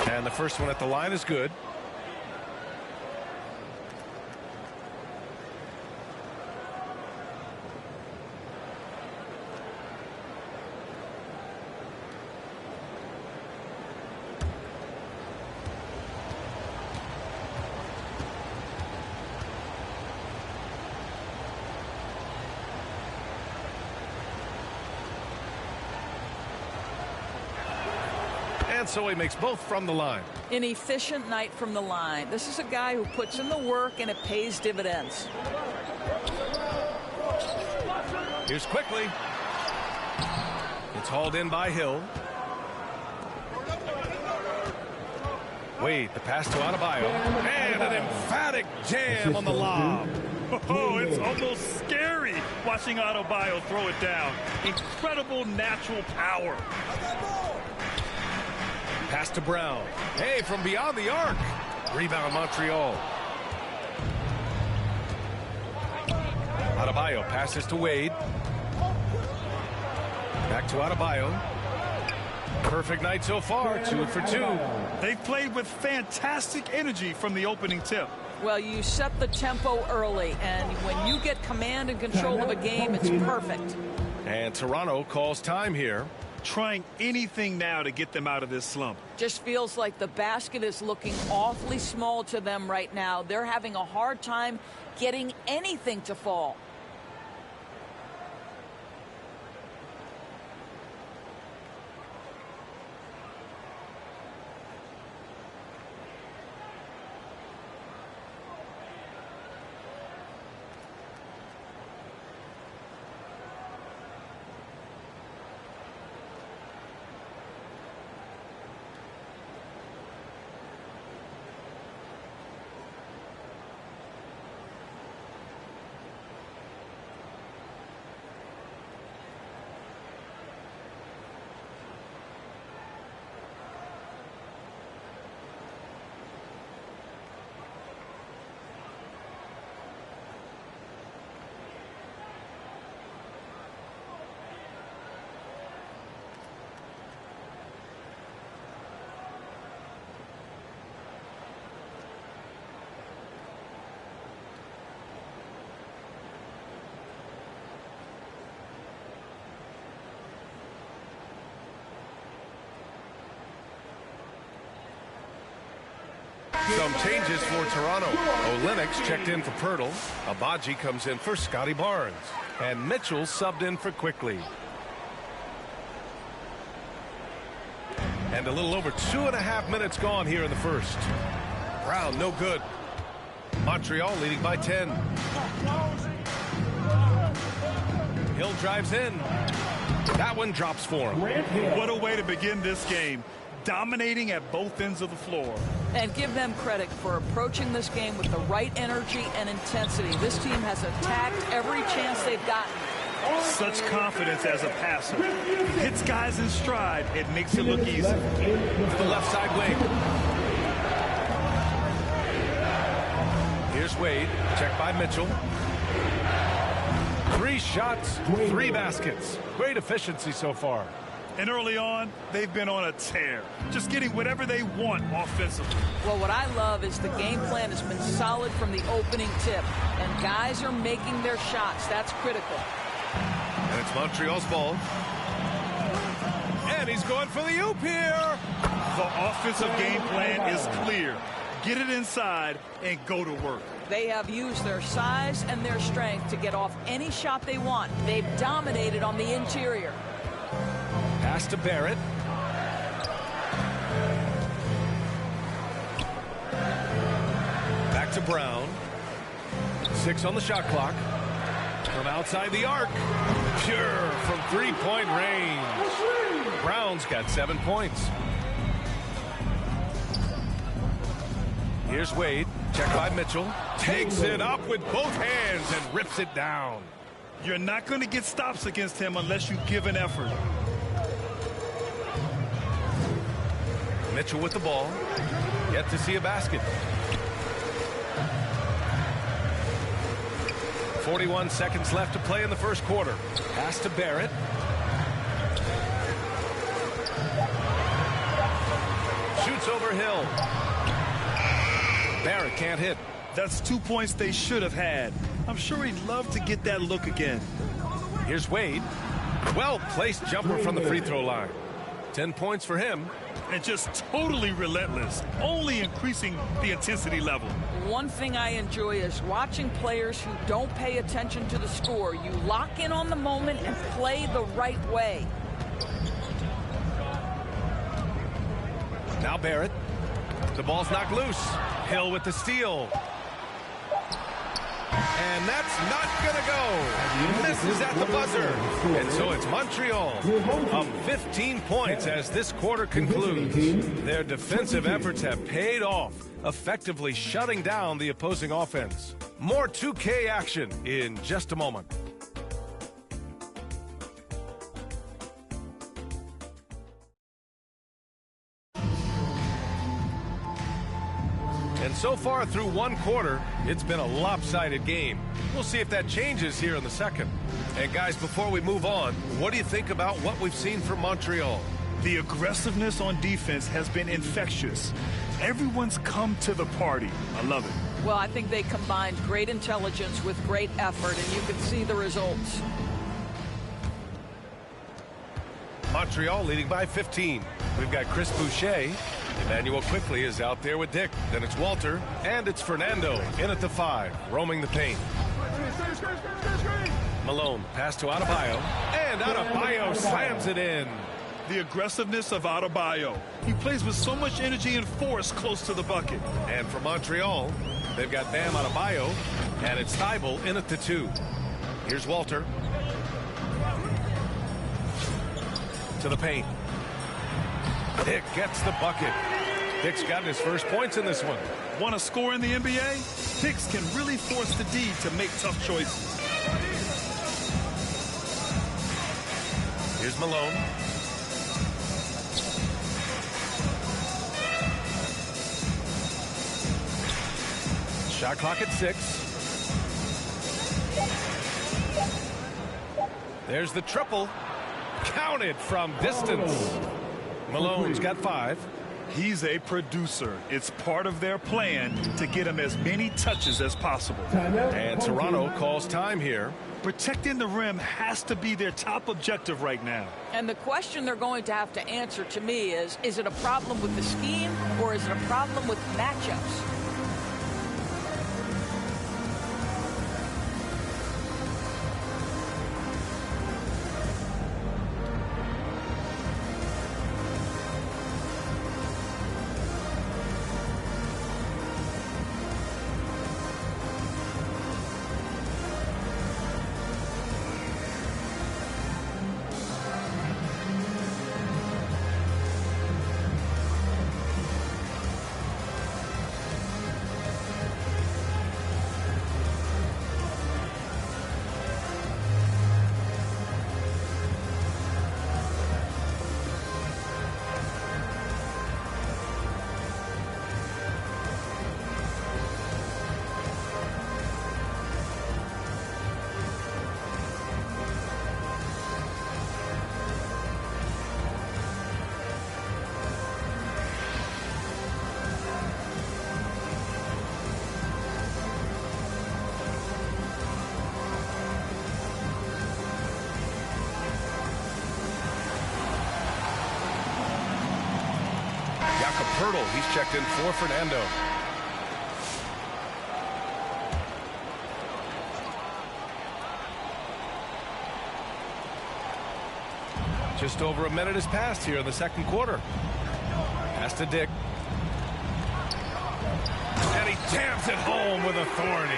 And the first one at the line is good. And so he makes both from the line. An efficient night from the line. This is a guy who puts in the work, and it pays dividends. Here's Quickley. It's hauled in by Hill. Wade, the pass to Adebayo. And an emphatic jam on the lob. Oh, it's almost scary watching Adebayo throw it down. Incredible natural power. Pass to Brown. Hey, from beyond the arc. Rebound, Montreal. Adebayo passes to Wade. Back to Adebayo. Perfect night so far, 2 for 2. They played with fantastic energy from the opening tip. Well, you set the tempo early, and when you get command and control of a game, it's perfect. And Toronto calls time here. trying anything now to get them out of this slump. Just feels like the basket is looking awfully small to them right now. They're having a hard time getting anything to fall. Some changes for Toronto. Olenek checked in for Pirtle. Abaji comes in for Scotty Barnes. And Mitchell subbed in for Quickly. And a little over 2.5 minutes gone here in the first. Brown, no good. Montreal leading by 10. Hill drives in. That one drops for him. What a way to begin this game. Dominating at both ends of the floor. And give them credit for approaching this game with the right energy and intensity. This team has attacked every chance they've gotten. Such confidence as a passer. He hits guys in stride. It makes it look easy. To the left side wing. Here's Wade. Checked by Mitchell. 3 shots, 3 baskets. Great efficiency so far. And early on, they've been on a tear, just getting whatever they want offensively. Well, what I love is the game plan has been solid from the opening tip, and guys are making their shots. That's critical. And it's Montreal's ball. And he's going for the oop here. The offensive game plan is clear. Get it inside and go to work. They have used their size and their strength to get off any shot they want. They've dominated on the interior. Pass to Barrett. Back to Brown. 6 on the shot clock. From outside the arc. Pure from 3-point range. Brown's got 7 points. Here's Wade. Checked by Mitchell. Takes it up with both hands and rips it down. You're not going to get stops against him unless you give an effort. Mitchell with the ball. Yet to see a basket. 41 seconds left to play in the first quarter. Pass to Barrett. Shoots over Hill. Barrett can't hit. That's 2 points they should have had. I'm sure he'd love to get that look again. Here's Wade. Well-placed jumper from the free throw line. 10 points for him. And just totally relentless, only increasing the intensity level. One thing I enjoy is watching players who don't pay attention to the score. You lock in on the moment and play the right way. Now Barrett. The ball's knocked loose. Hill with the steal. And that's not going to go. Misses at the buzzer. And so it's Montreal up 15 points as this quarter concludes. Their defensive efforts have paid off, effectively shutting down the opposing offense. More 2K action in just a moment. And so far through one quarter, it's been a lopsided game. We'll see if that changes here in the second. And guys, before we move on, what do you think about what we've seen from Montreal? The aggressiveness on defense has been infectious. Everyone's come to the party. I love it. Well, I think they combined great intelligence with great effort, and you can see the results. Montreal leading by 15. We've got Chris Boucher. Emmanuel quickly is out there with Dick. Then it's Walter, and it's Fernando in at the 5, roaming the paint. Malone, pass to Adebayo, and Adebayo slams it in. The aggressiveness of Adebayo. He plays with so much energy and force close to the bucket. And for Montreal, they've got Bam Adebayo, and it's Thibault in at the 2. Here's Walter. To the paint. Dick gets the bucket. Dick's gotten his first points in this one. Want to score in the NBA? Hicks can really force the D to make tough choices. Here's Malone. Shot clock at 6. There's the triple. Counted from distance. Malone's got 5. He's a producer. It's part of their plan to get him as many touches as possible. And Toronto calls time here. Protecting the rim has to be their top objective right now. And the question they're going to have to answer to me is it a problem with the scheme or is it a problem with matchups? Hurdle, he's checked in for Fernando. Just over a minute has passed here in the second quarter. Pass to Dick. And he jams it home with authority.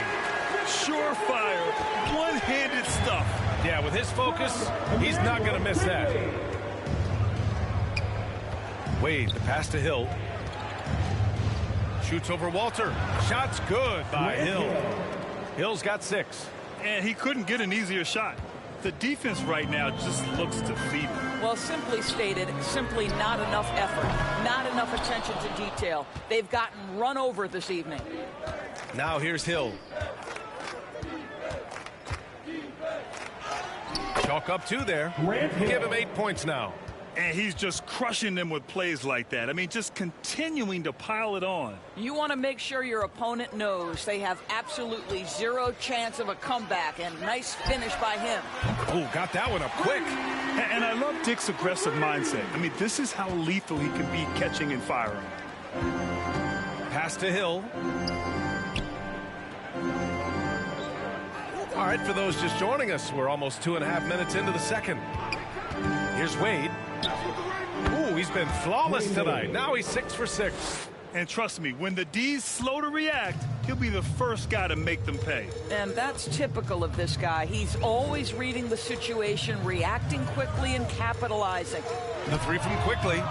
Surefire, one-handed stuff. Yeah, with his focus, he's not going to miss that. Wade, the pass to Hill. Shoots over Walter. Shot's good by Hill. Hill's got 6. And he couldn't get an easier shot. The defense right now just looks defeated. Well, simply stated, simply not enough effort, not enough attention to detail. They've gotten run over this evening. Now here's Hill. Chalk up 2 there. Give him 8 points now. And he's just crushing them with plays like that. I mean, just continuing to pile it on. You want to make sure your opponent knows they have absolutely 0 chance of a comeback, and nice finish by him. Oh, got that one up quick. And I love Dick's aggressive mindset. I mean, this is how lethal he can be catching and firing. Pass to Hill. All right, for those just joining us, we're almost 2.5 minutes into the second. Here's Wade. Ooh, he's been flawless tonight. Now he's 6 for 6. And trust me, when the D's slow to react, he'll be the first guy to make them pay. And that's typical of this guy. He's always reading the situation, reacting quickly, and capitalizing. The 3 from quickly.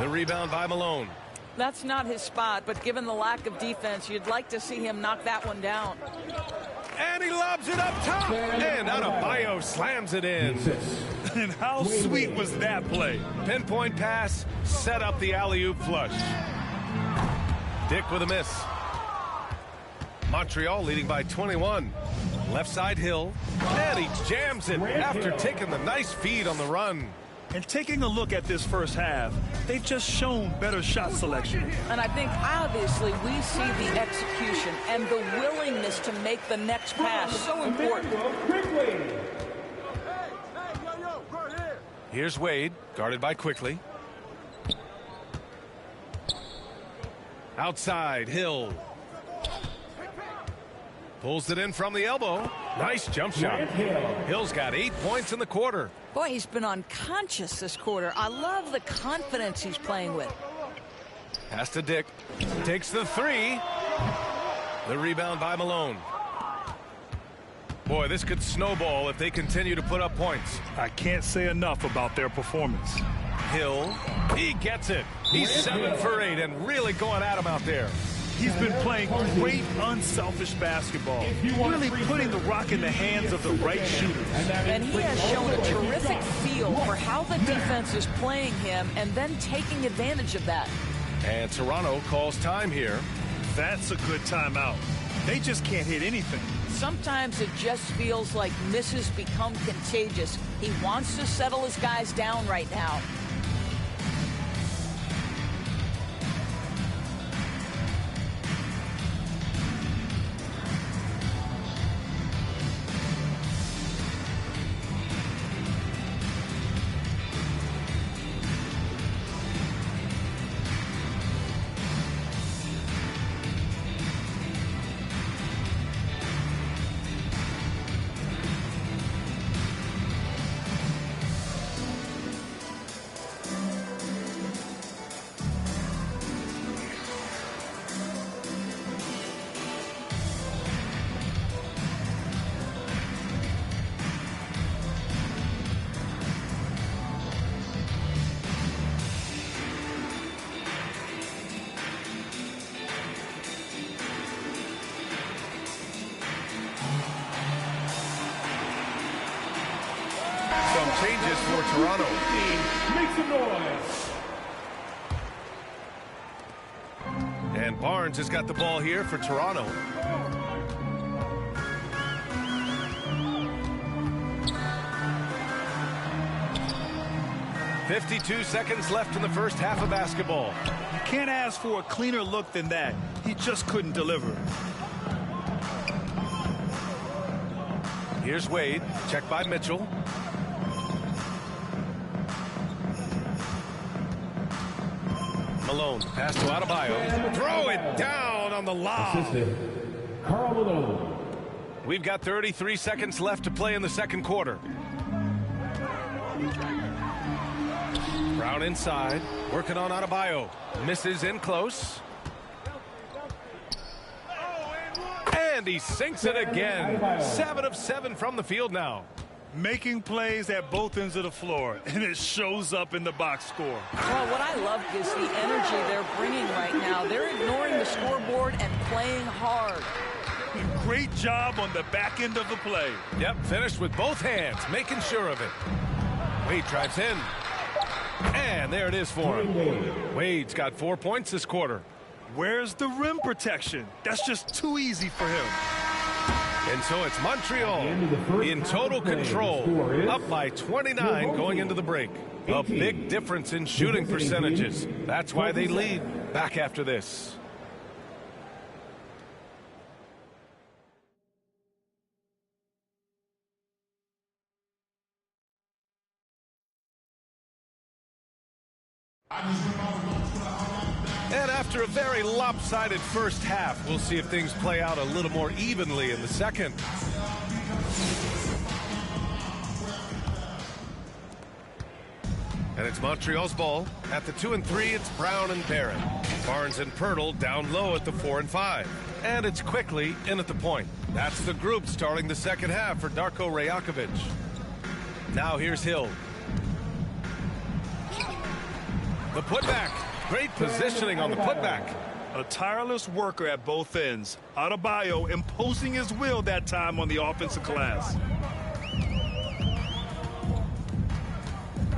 The rebound by Malone. That's not his spot, but given the lack of defense, you'd like to see him knock that one down. And he lobs it up top. And Adebayo slams it in. And how sweet was that play? Pinpoint pass, set up the alley-oop flush. Dick with a miss. Montreal leading by 21. Left side Hill. And he jams it after taking the nice feed on the run. And taking a look at this first half, they've just shown better shot selection. And I think obviously we see the execution and the willingness to make the next pass so important. Here's Wade, guarded by Quickly. Outside, Hill. Pulls it in from the elbow. Nice jump shot. Hill's got 8 points in the quarter. Boy, he's been unconscious this quarter. I love the confidence he's playing with. Pass to Dick. Takes the three. The rebound by Malone. Boy, this could snowball if they continue to put up points. I can't say enough about their performance. Hill, he gets it. He's 7 for 8 and really going at him out there. He's been playing great, unselfish basketball, really putting the rock in the hands of the right shooters. And he has shown a terrific feel for how the defense is playing him and then taking advantage of that. And Toronto calls time here. That's a good timeout. They just can't hit anything. Sometimes it just feels like misses become contagious. He wants to settle his guys down right now. Changes for Toronto. Make some noise. And Barnes has got the ball here for Toronto. "52 seconds left in the first half of basketball." You can't ask for a cleaner look than that. He just couldn't deliver. Here's Wade, checked by Mitchell. Malone, pass to Adebayo. Throw it down on the lob. Assistant, Karl Malone. We've got 33 seconds left to play in the second quarter. Brown inside, working on Adebayo. Misses in close. And he sinks it again. 7 of 7 from the field now. Making plays at both ends of the floor, and it shows up in the box score. Well, what I love is the energy they're bringing right now. They're ignoring the scoreboard and playing hard. Great job on the back end of the play. Yep, finished with both hands, making sure of it. Wade drives in. And there it is for him. Wade's got 4 points this quarter. Where's the rim protection? That's just too easy for him. And so it's Montreal in total control, up by 29 going into the break. A big difference in shooting percentages. That's why they lead. Back after this. And after a very lopsided first half, we'll see if things play out a little more evenly in the second. And it's Montreal's ball. At the 2 and 3, it's Brown and Barrett. Barnes and Pirtle down low at the 4 and 5. And it's Quickly in at the point. That's the group starting the second half for Darko Rajakovic. Now here's Hill. The putback. Great positioning on the putback. A tireless worker at both ends. Adebayo imposing his will that time on the offensive glass.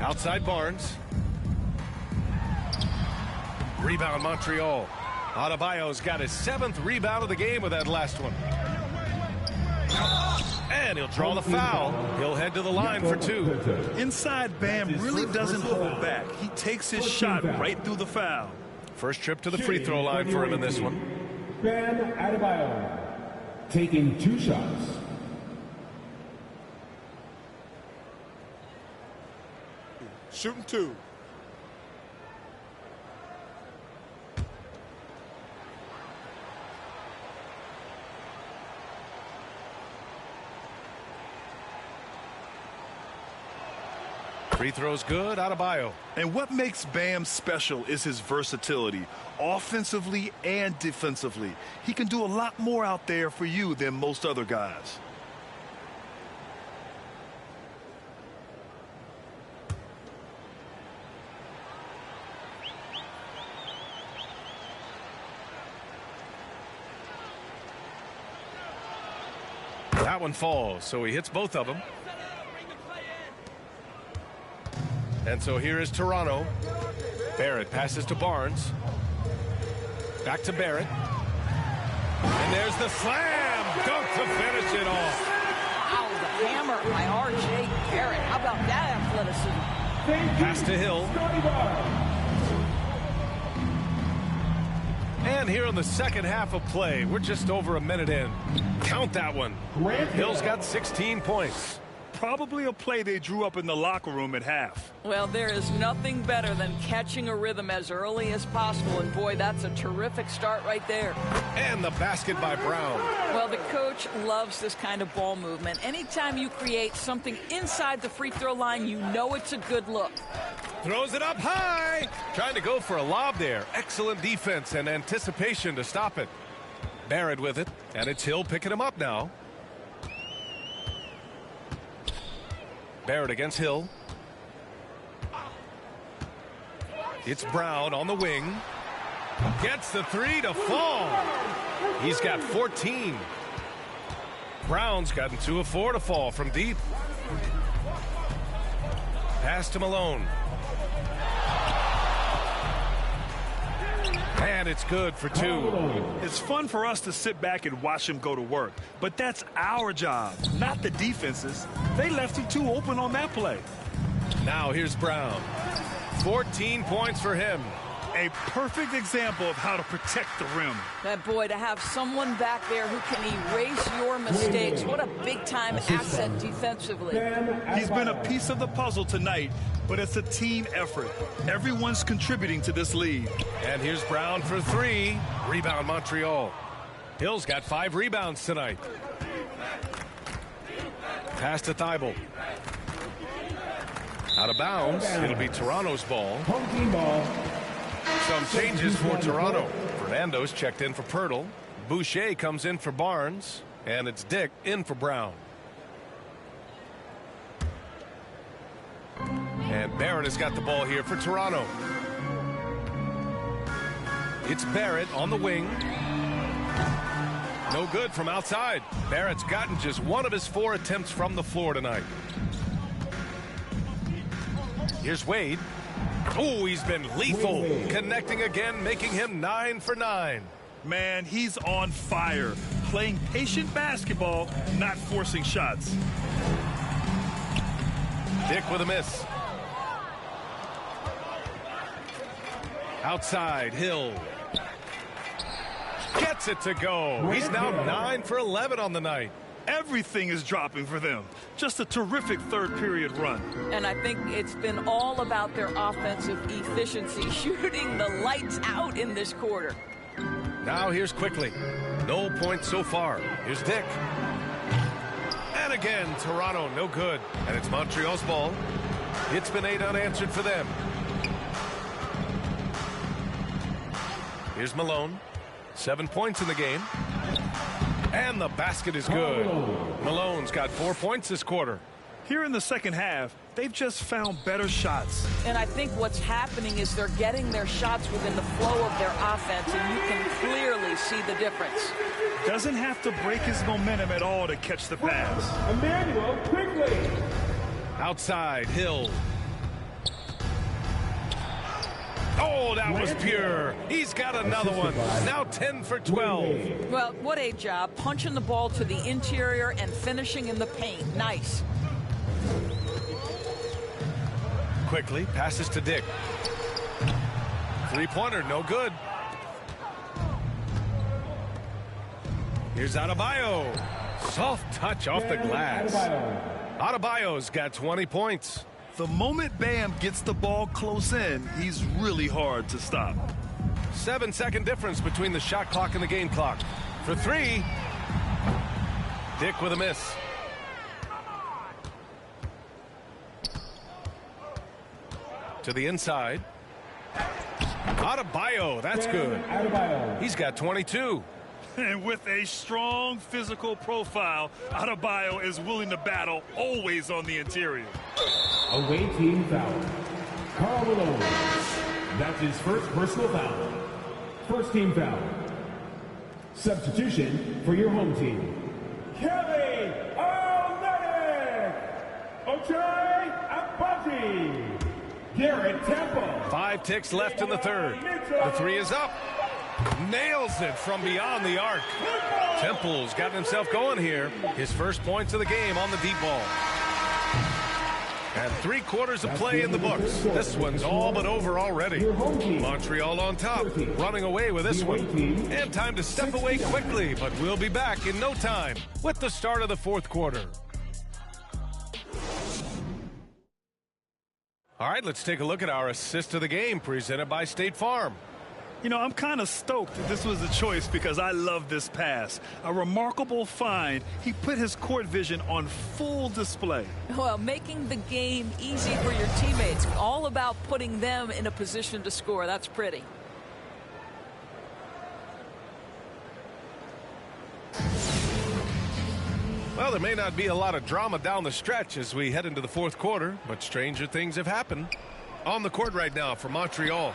Outside Barnes. Rebound Montreal. Adebayo's got his 7th rebound of the game with that last one. And he'll draw the foul. He'll head to the line for 2. Inside Bam really doesn't hold back. He takes his shot right through the foul. First trip to the free throw line for him in this one. Bam Adebayo taking 2 shots. Shooting 2. Free throw's good. Adebayo. And what makes Bam special is his versatility, offensively and defensively. He can do a lot more out there for you than most other guys. That one falls, so he hits both of them. And so here is Toronto. Barrett passes to Barnes. Back to Barrett. And there's the slam dunk to finish it off. Wow, the hammer by R.J. Barrett. How about that athleticism? Pass to Hill. And here in the second half of play, we're just over a minute in. Count that one. Hill's got 16 points. Probably a play they drew up in the locker room at half. Well, there is nothing better than catching a rhythm as early as possible. And, boy, that's a terrific start right there. And the basket by Brown. Well, the coach loves this kind of ball movement. Anytime you create something inside the free throw line, you know it's a good look. Throws it up high. Trying to go for a lob there. Excellent defense and anticipation to stop it. Barrett with it. And it's Hill picking him up now. Barrett against Hill. It's Brown on the wing. Gets the three to fall. He's got 14. Brown's gotten 2 of 4 to fall from deep. Pass to Malone. And it's good for 2. It's fun for us to sit back and watch him go to work, but that's our job, not the defense's. They left you 2 open on that play. Now here's Brown. 14 points for him. A perfect example of how to protect the rim. That boy, to have someone back there who can erase your mistakes. What a big-time asset defensively. He's been a piece of the puzzle tonight, but it's a team effort. Everyone's contributing to this lead. And here's Brown for 3. Rebound Montreal. Hill's got 5 rebounds tonight. Pass to Thibault. Out of bounds. It'll be Toronto's ball. Home team ball. Some changes for Toronto. Fernando's checked in for Pirtle. Boucher comes in for Barnes. And it's Dick in for Brown. And Barrett has got the ball here for Toronto. It's Barrett on the wing. No good from outside. Barrett's gotten just 1 of his 4 attempts from the floor tonight. Here's Wade. Oh, he's been lethal. Connecting again, making him 9 for 9. Man, he's on fire. Playing patient basketball, not forcing shots. Dick with a miss. Outside, Hill. Gets it to go. He's now 9 for 11 on the night. Everything is dropping for them. Just a terrific third period run. And I think it's been all about their offensive efficiency, shooting the lights out in this quarter. Now here's Quickly. No points so far. Here's Dick. And again, Toronto, no good. And it's Montreal's ball. It's been 8 unanswered for them. Here's Malone. 7 points in the game. And the basket is good. Malone's got 4 points this quarter. Here in the second half, they've just found better shots. And I think what's happening is they're getting their shots within the flow of their offense, and you can clearly see the difference. Doesn't have to break his momentum at all to catch the pass. Emmanuel Quickly. Outside, Hill. Oh, that was pure. He's got another one. Now 10 for 12. Well, what a job. Punching the ball to the interior and finishing in the paint. Nice. Quickly passes to Dick. 3-pointer, no good. Here's Adebayo. Soft touch off the glass. Adebayo's got 20 points. The moment Bam gets the ball close in, he's really hard to stop. 7-second difference between the shot clock and the game clock. For three, Dick with a miss. To the inside. Adebayo, that's good. He's got 22. And with a strong physical profile, Adebayo is willing to battle, always on the interior. Away team foul. Carl Malone. That's his first personal foul. First team foul. Substitution for your home team. Kelly Olynyk. Ochai Agbaji. Garrett Temple. 5 ticks left in the third. The three is up. Nails it from beyond the arc. Temple's got himself going here. His first points of the game on the deep ball. And 3/4 of play in the books. This one's all but over already. Montreal on top, running away with this one. And time to step away quickly, but we'll be back in no time with the start of the fourth quarter. All right, let's take a look at our assist of the game presented by State Farm. You know, I'm kind of stoked that this was a choice because I love this pass. A remarkable find. He put his court vision on full display. Well, making the game easy for your teammates. All about putting them in a position to score. That's pretty. Well, there may not be a lot of drama down the stretch as we head into the fourth quarter, but stranger things have happened. On the court right now for Montreal,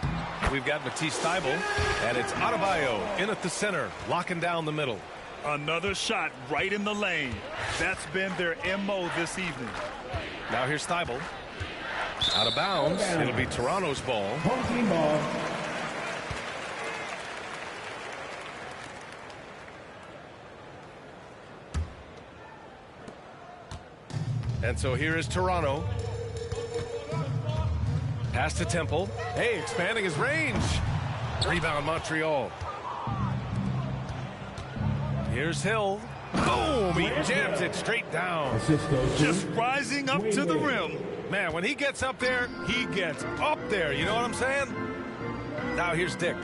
we've got Matisse Thybulle, and it's Adebayo in at the center, locking down the middle. Another shot right in the lane. That's been their MO this evening. Now here's Thybulle. Out of bounds. It'll be Toronto's ball. Home team ball. And so here is Toronto. Pass to Temple. Hey, expanding his range. Rebound Montreal. Here's Hill. Boom! He jams it straight down. Just rising up to the rim. Man, when he gets up there, he gets up there. You know what I'm saying? Now here's Dick.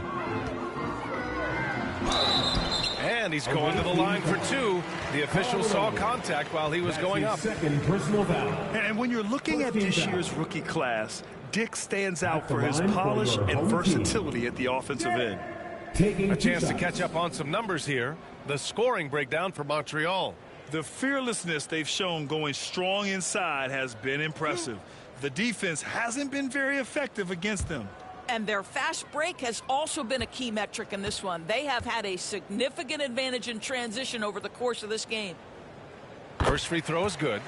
And he's going to the line for two. The official saw contact while he was going up. Second personal foul. And when you're looking at this year's rookie class, Dick stands out for his polish and versatility at the offensive end. A chance to catch up on some numbers here. The scoring breakdown for Montreal. The fearlessness they've shown going strong inside has been impressive. The defense hasn't been very effective against them. And their fast break has also been a key metric in this one. They have had a significant advantage in transition over the course of this game. First free throw is good.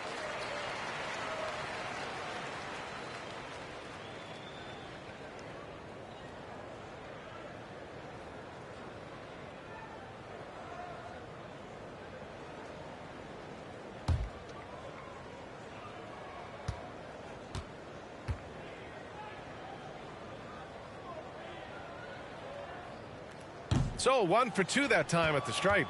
So 1 for 2 that time at the stripe.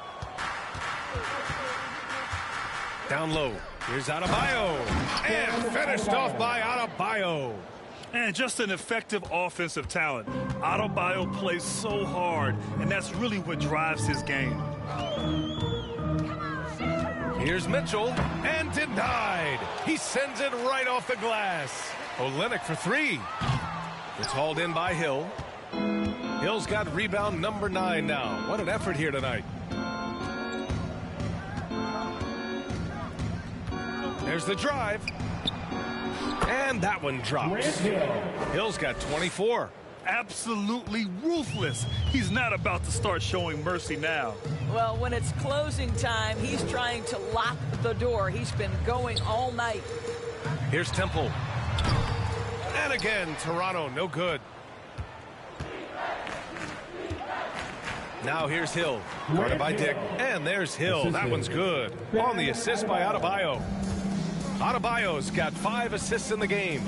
Down low. Here's Adebayo. And finished off by Adebayo. And just an effective offensive talent. Adebayo plays so hard, and that's really what drives his game. Here's Mitchell, and denied. He sends it right off the glass. Olynyk for three. It's hauled in by Hill. Hill's got rebound number 9 now. What an effort here tonight. There's the drive. And that one drops. Hill's got 24. Absolutely ruthless. He's not about to start showing mercy now. Well, when it's closing time, he's trying to lock the door. He's been going all night. Here's Temple. And again, Toronto, no good. Now here's Hill. Guarded by Dick. And there's Hill. That one's good. On the assist by Adebayo. Adebayo's got 5 assists in the game.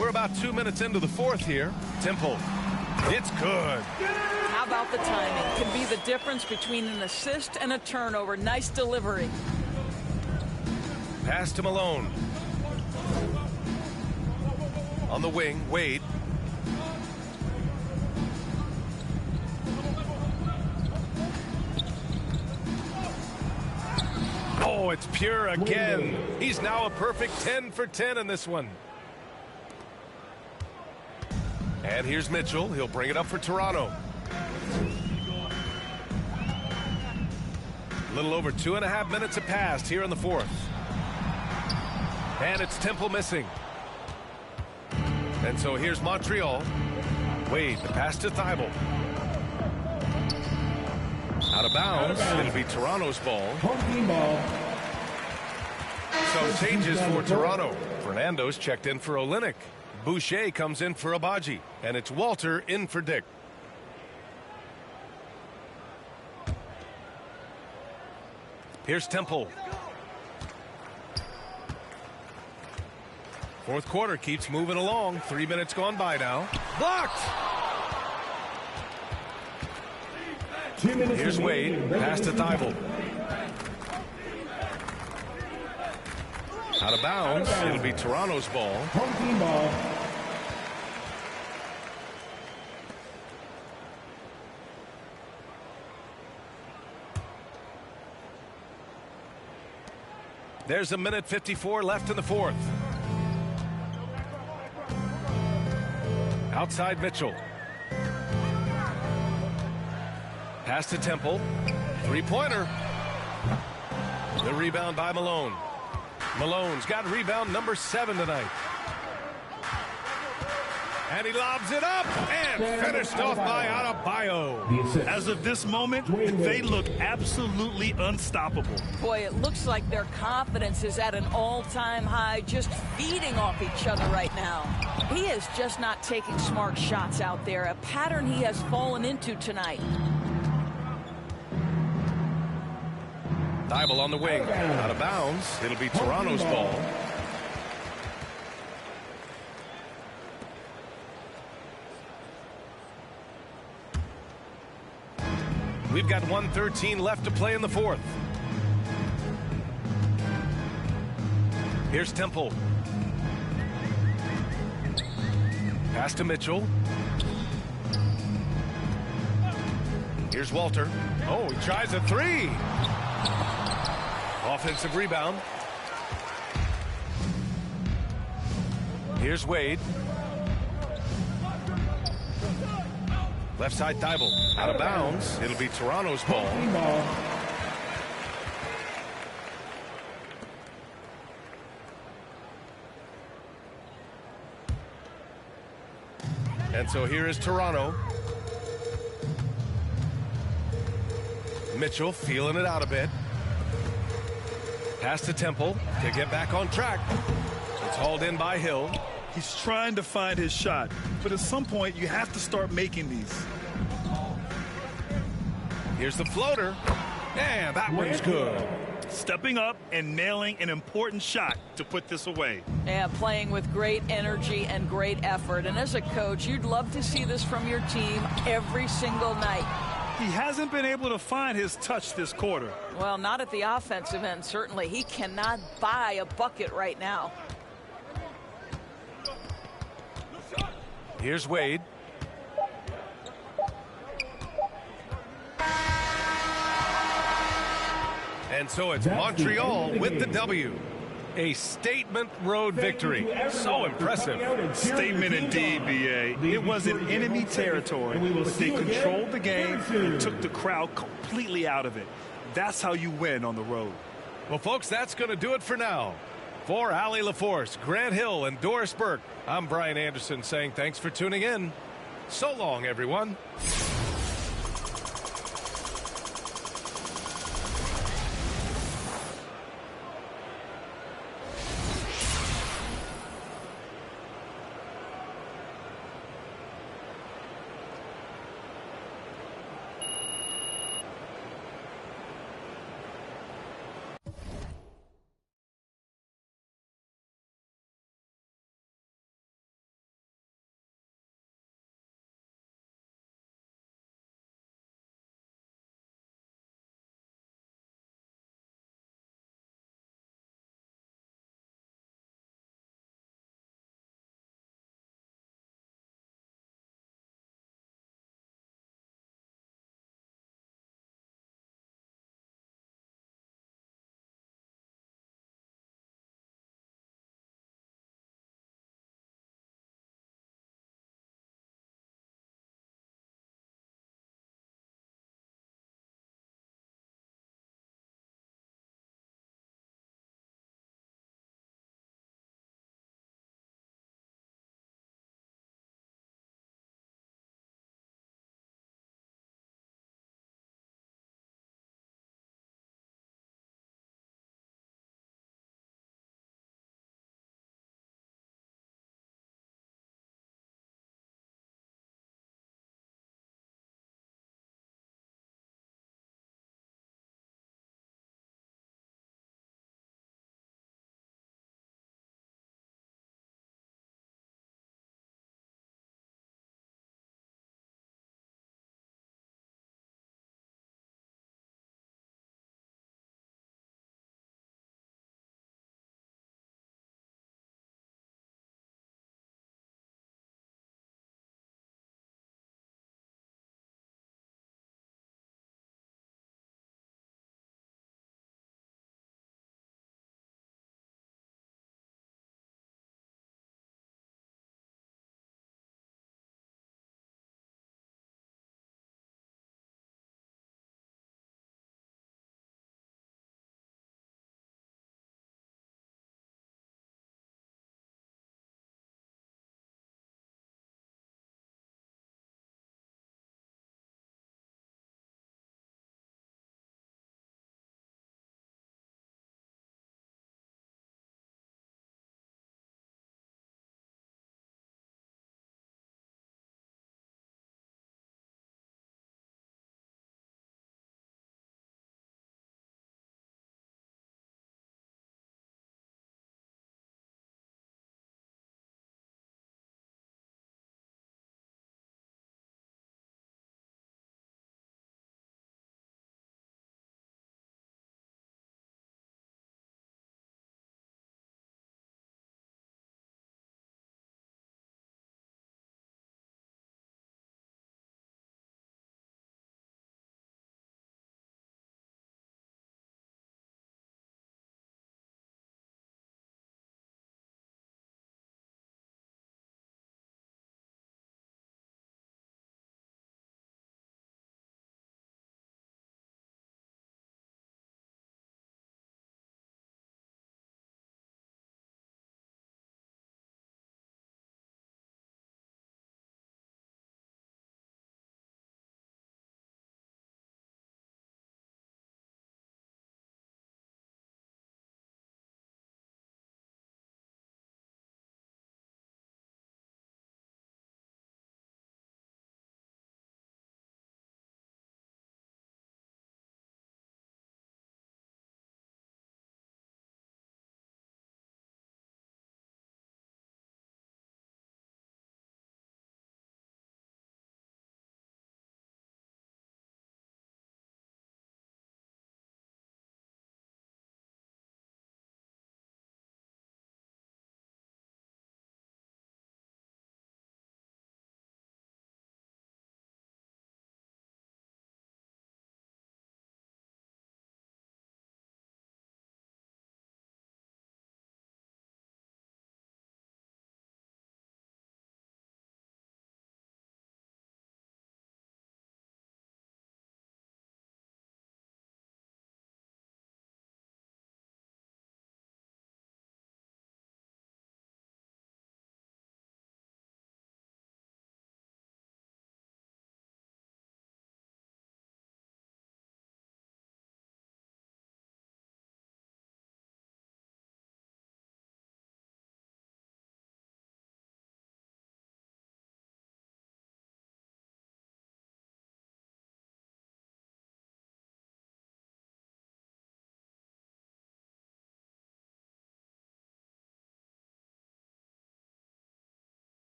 We're about 2 minutes into the fourth here. Temple. It's good. How about the timing? Can be the difference between an assist and a turnover. Nice delivery. Pass to Malone. On the wing, Wade. Oh, it's pure again. He's now a perfect 10 for 10 in this one. And here's Mitchell. He'll bring it up for Toronto. A little over 2.5 minutes have passed here in the fourth. And it's Temple missing. And so here's Montreal. Wade, the pass to Thibault. Out of bounds. It'll be Toronto's ball. Some changes for Toronto. Fernando's checked in for Olynyk. Boucher comes in for Abaji. And it's Walter in for Dick. Here's Temple. Fourth quarter keeps moving along. 3 minutes gone by now. Blocked! Here's Wade. Pass to Thibault. Out of bounds. It'll be Toronto's ball. There's 1:54 left in the fourth. Outside Mitchell. Pass to Temple. Three-pointer. The rebound by Malone. Malone's got rebound number 7 tonight. And he lobs it up and finished off by Adebayo. As of this moment, they look absolutely unstoppable. Boy, it looks like their confidence is at an all-time high, just feeding off each other right now. He is just not taking smart shots out there, a pattern he has fallen into tonight. Thibault on the wing. Out of bounds. It'll be Toronto's ball. We've got 1:13 left to play in the fourth. Here's Temple. Pass to Mitchell. Here's Walter. Oh, he tries a three. Offensive rebound. Here's Wade. Left side Thibault. Out of bounds. It'll be Toronto's ball. And so here is Toronto. Mitchell feeling it out a bit. Pass to Temple to get back on track. It's hauled in by Hill. He's trying to find his shot, but at some point you have to start making these. Here's the floater, and that one's good. Stepping up and nailing an important shot to put this away. Yeah, playing with great energy and great effort. And as a coach, you'd love to see this from your team every single night. He hasn't been able to find his touch this quarter. Well, not at the offensive end, certainly. He cannot buy a bucket right now. Here's Wade. And so it's Montreal with the W. A statement road victory. So impressive. Statement indeed, B.A. It wasn't enemy territory, but they controlled the game and took the crowd completely out of it. That's how you win on the road. Well, folks, that's going to do it for now. For Allie LaForce, Grant Hill, and Doris Burke, I'm Brian Anderson saying thanks for tuning in. So long, everyone.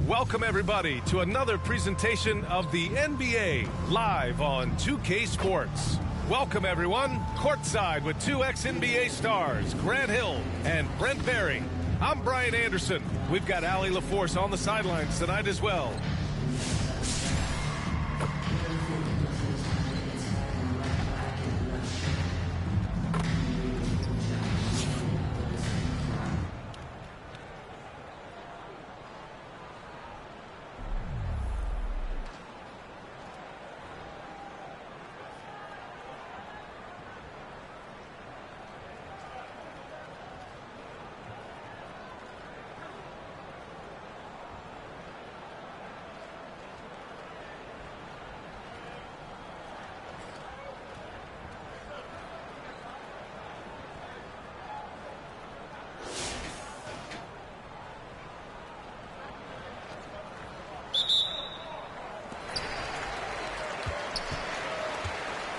Welcome, everybody, to another presentation of the NBA live on 2K Sports. Welcome, everyone, courtside with two ex-NBA stars, Grant Hill and Brent Barry. I'm Brian Anderson. We've got Allie LaForce on the sidelines tonight as well.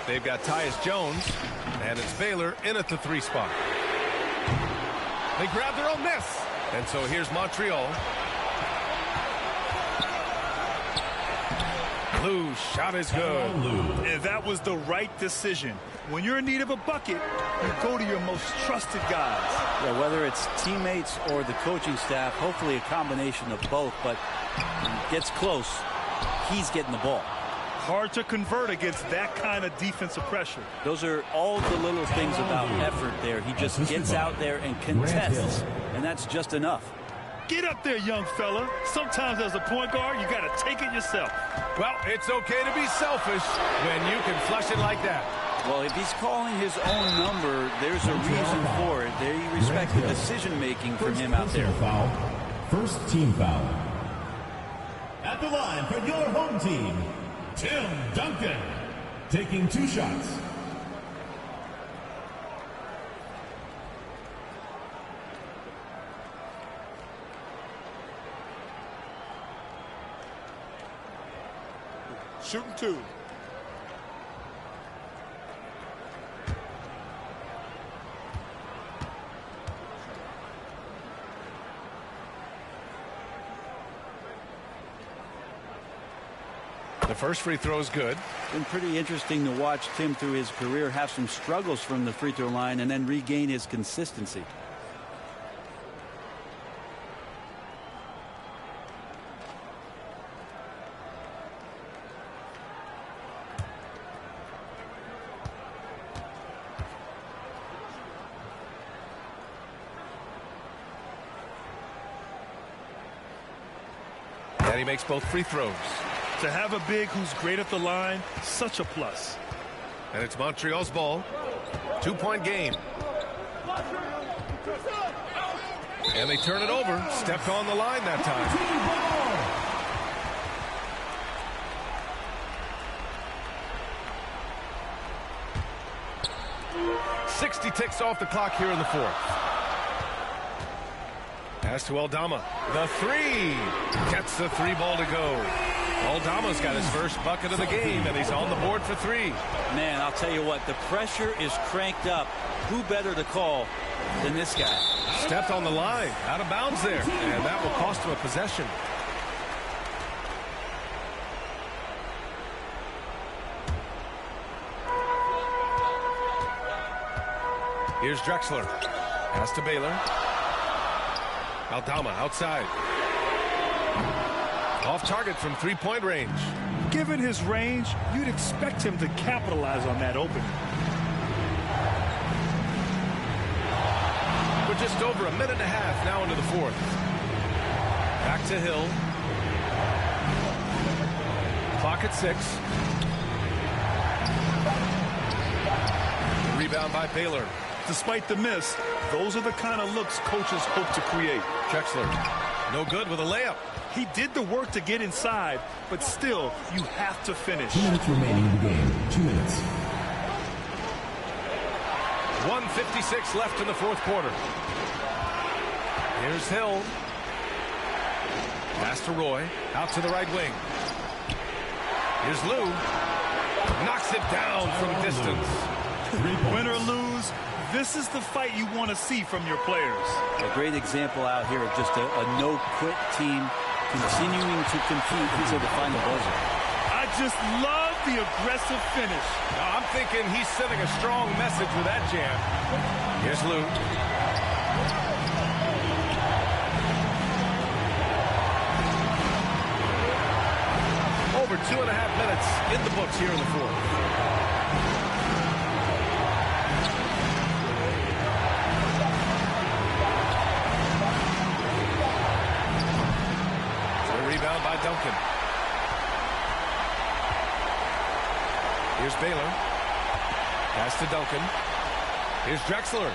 They've got Tyus Jones, and it's Baylor in at the 3 spot. They grab their own miss. And so here's Montreal. Lou's shot is good. And that was the right decision. When you're in need of a bucket, you go to your most trusted guys. Yeah, whether it's teammates or the coaching staff, hopefully a combination of both, but when it gets close, he's getting the ball. Hard to convert against that kind of defensive pressure. Those are all the little things about effort there. He just gets out there and contests, and that's just enough. Get up there, young fella. Sometimes as a point guard, you got to take it yourself. Well, it's okay to be selfish when you can flush it like that. Well, if he's calling his own number, there's a reason for it. They respect the decision-making from him out there. First team foul. At the line for your home team, Tim Duncan, taking 2 shots. Shooting 2. The first free throw is good. Been pretty interesting to watch Tim through his career have some struggles from the free throw line and then regain his consistency. And he makes both free throws. To have a big who's great at the line, such a plus. And it's Montreal's ball. 2-point game. And they turn it over. Stepped on the line that time. 60 ticks off the clock here in the 4th. Pass to Aldama. The 3. Gets the 3 ball to go. Aldama's got his first bucket of the game, and he's on the board for 3. Man, I'll tell you what, the pressure is cranked up. Who better to call than this guy? Stepped on the line, out of bounds there, and that will cost him a possession. Here's Drexler. Pass to Baylor. Aldama outside. Off target from 3-point range. Given his range, you'd expect him to capitalize on that opening. We're just over a minute and a half now into the 4th. Back to Hill. Clock at 6. Rebound by Baylor. Despite the miss, those are the kind of looks coaches hope to create. Drexler, no good with a layup. He did the work to get inside, but still, you have to finish. 2 minutes remaining in the game. 2 minutes. 1:56 left in the 4th quarter. Here's Hill. Pass to Roy. Out to the right wing. Here's Lou. Knocks it down from distance. Win or lose, this is the fight you want to see from your players. A great example out here of just a no-quit team continuing to compete until the final buzzer. I just love the aggressive finish. I'm thinking he's sending a strong message with that jam. Here's Lou. Over 2.5 minutes in the books here in the fourth. Rebound by Duncan. Here's Baylor. Pass to Duncan. Here's Drexler.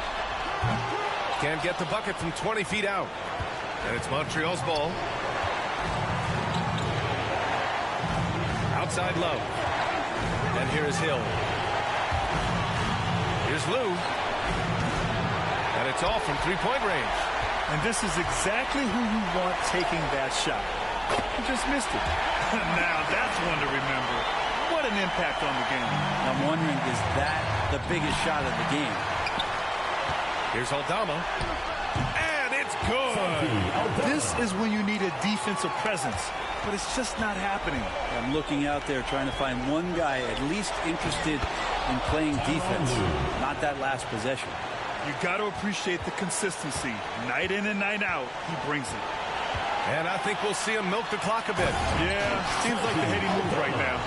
Can't get the bucket from 20 feet out. And it's Montreal's ball. Outside Love. And here is Hill. Here's Lou. And it's off from three-point range. And this is exactly who you want taking that shot. He just missed it. Now that's one to remember. What an impact on the game. I'm wondering, is that the biggest shot of the game? Here's Aldama. And it's good. This is when you need a defensive presence, but it's just not happening. I'm looking out there trying to find one guy at least interested in playing defense, not that last possession. You got to appreciate the consistency. Night in and night out, he brings it. And I think we'll see him milk the clock a bit. Yeah, seems like the heady move right now.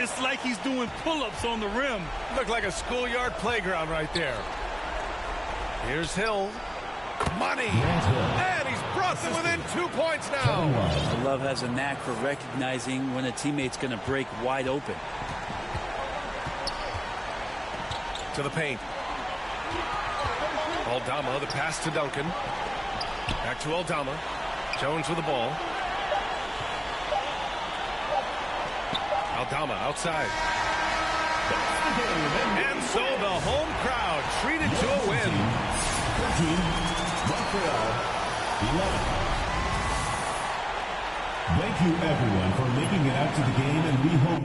It's like he's doing pull-ups on the rim. Look like a schoolyard playground right there. Here's Hill. Money. And he's brought them within 2 points now. Love has a knack for recognizing when a teammate's going to break wide open. To the paint. Aldama, the pass to Duncan. Back to Aldama. Jones with the ball. Aldama outside. And so the home crowd treated to a win. 13, Montreal, 11. Thank you, everyone, for making it out to the game, and we hope...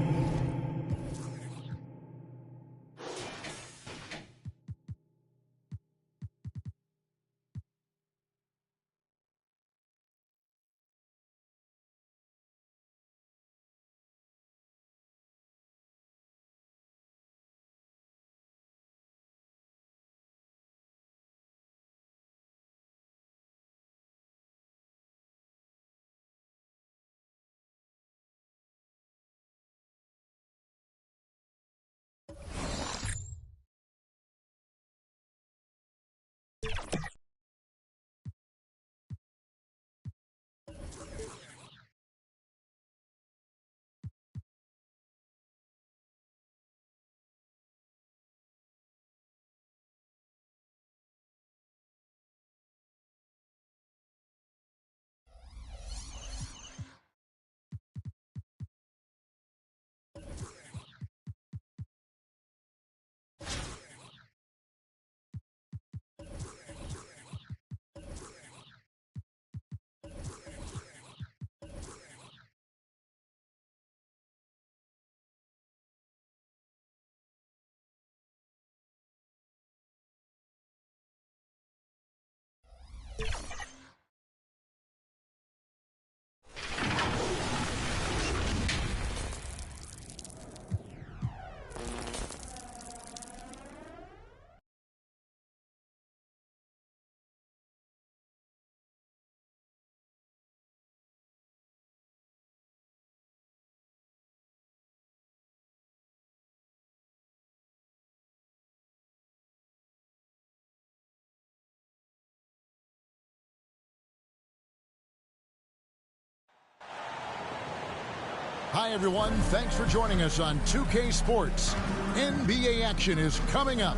Hi, everyone. Thanks for joining us on 2K Sports. NBA action is coming up.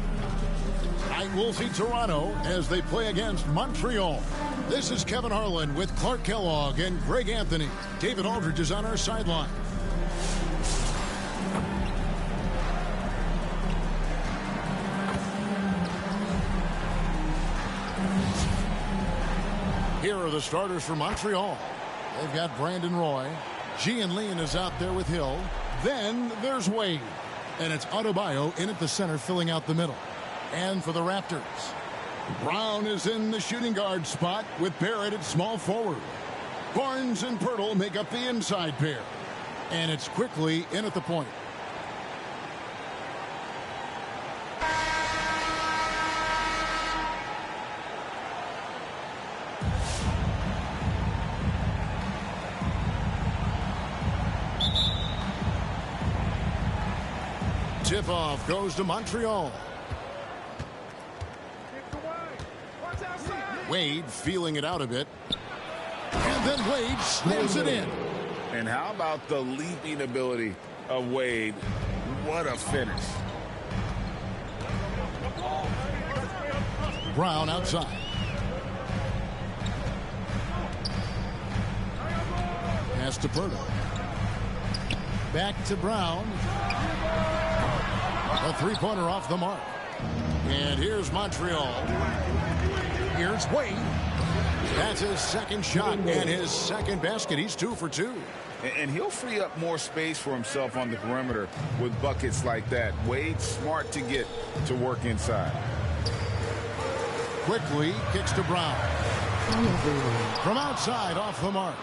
Tonight we'll see Toronto as they play against Montreal. This is Kevin Harlan with Clark Kellogg and Greg Anthony. David Aldridge is on our sideline. Here are the starters for Montreal. They've got Brandon Roy. Gian Leon is out there with Hill. Then there's Wade. And it's Adebayo in at the center, filling out the middle. And for the Raptors, Brown is in the shooting guard spot with Barrett at small forward. Barnes and Pirtle make up the inside pair. And it's quickly in at the point. Tip-off goes to Montreal. Wade feeling it out a bit. And then Wade slams it in. And how about the leaping ability of Wade? What a finish. Brown outside. Pass to Pirtle. Back to Brown. A three-pointer off the mark. And here's Montreal. Here's Wade. That's his second shot and his second basket. He's 2 for 2. And he'll free up more space for himself on the perimeter with buckets like that. Wade's smart to get to work inside. Quickly kicks to Brown. From outside off the mark.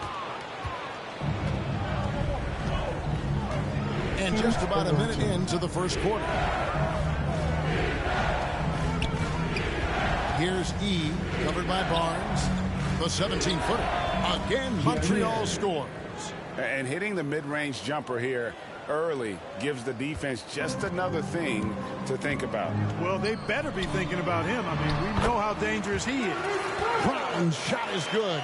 And just about a minute into the first quarter. Here's E, covered by Barnes. The 17-footer. Again, Montreal scores. And hitting the mid-range jumper here early gives the defense just another thing to think about. Well, they better be thinking about him. I mean, we know how dangerous he is. Brown's shot is good.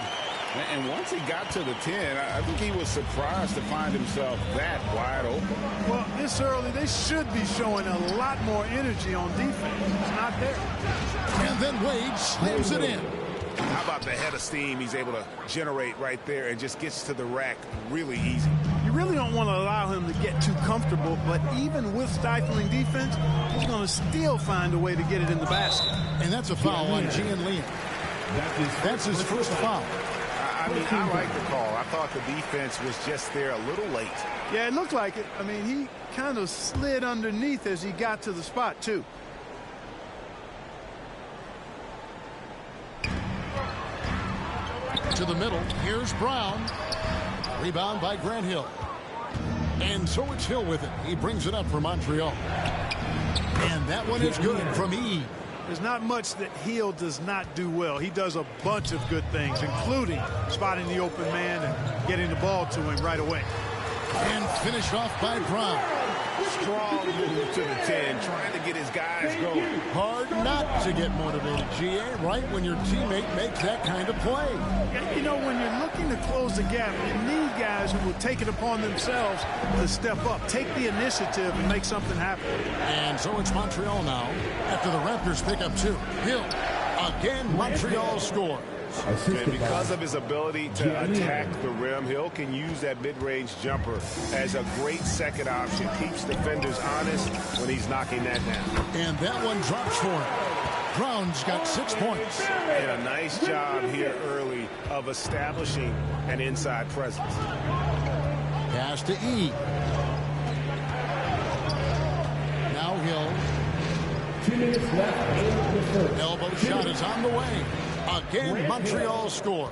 And once he got to the 10, I think he was surprised to find himself that wide open. Well, this early, they should be showing a lot more energy on defense. It's not there. And then Wade slams it in. How about the head of steam he's able to generate right there and just gets to the rack really easy. You really don't want to allow him to get too comfortable, but even with stifling defense, he's going to still find a way to get it in the basket. And that's a foul on Gian Lian. That's his first foul. I mean, I like the call. I thought the defense was just there a little late. Yeah, it looked like it. I mean, he kind of slid underneath as he got to the spot, too. To the middle. Here's Brown. Rebound by Grant Hill. And so it's Hill with it. He brings it up for Montreal. And that one is good from E. There's not much that Hill does not do well. He does a bunch of good things, including spotting the open man and getting the ball to him right away. And finished off by Brown. Strong move to the 10, trying to get his guys going. Hard not to get motivated, GA, right when your teammate makes that kind of play. You know, when you're looking to close the gap, you need guys who will take it upon themselves to step up, take the initiative, and make something happen. And so it's Montreal now, after the Raptors pick up 2. Hill, again, Montreal scores. And because of his ability to attack the rim, Hill can use that mid-range jumper as a great second option. Keeps defenders honest when he's knocking that down. And that one drops for him. Brown's got 6 points. And a nice job here early of establishing an inside presence. Pass to E. Now Hill. 2 minutes left. Elbow shot is on the way. Again, Montreal scores.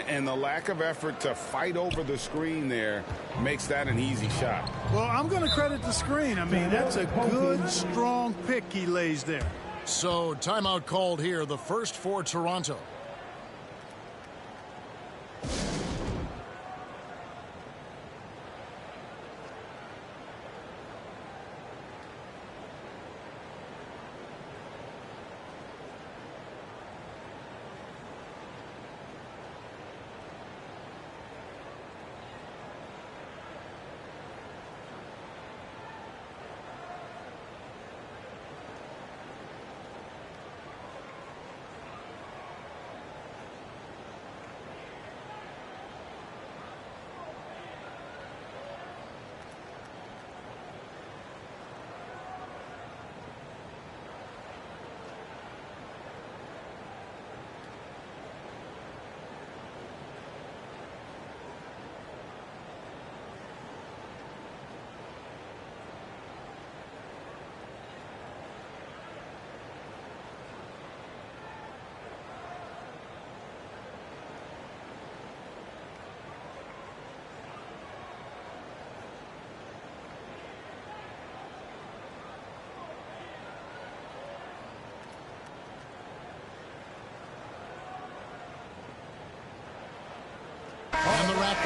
And the lack of effort to fight over the screen there makes that an easy shot. Well, I'm going to credit the screen. I mean, that's a good, strong pick he lays there. So, timeout called here, the first for Toronto.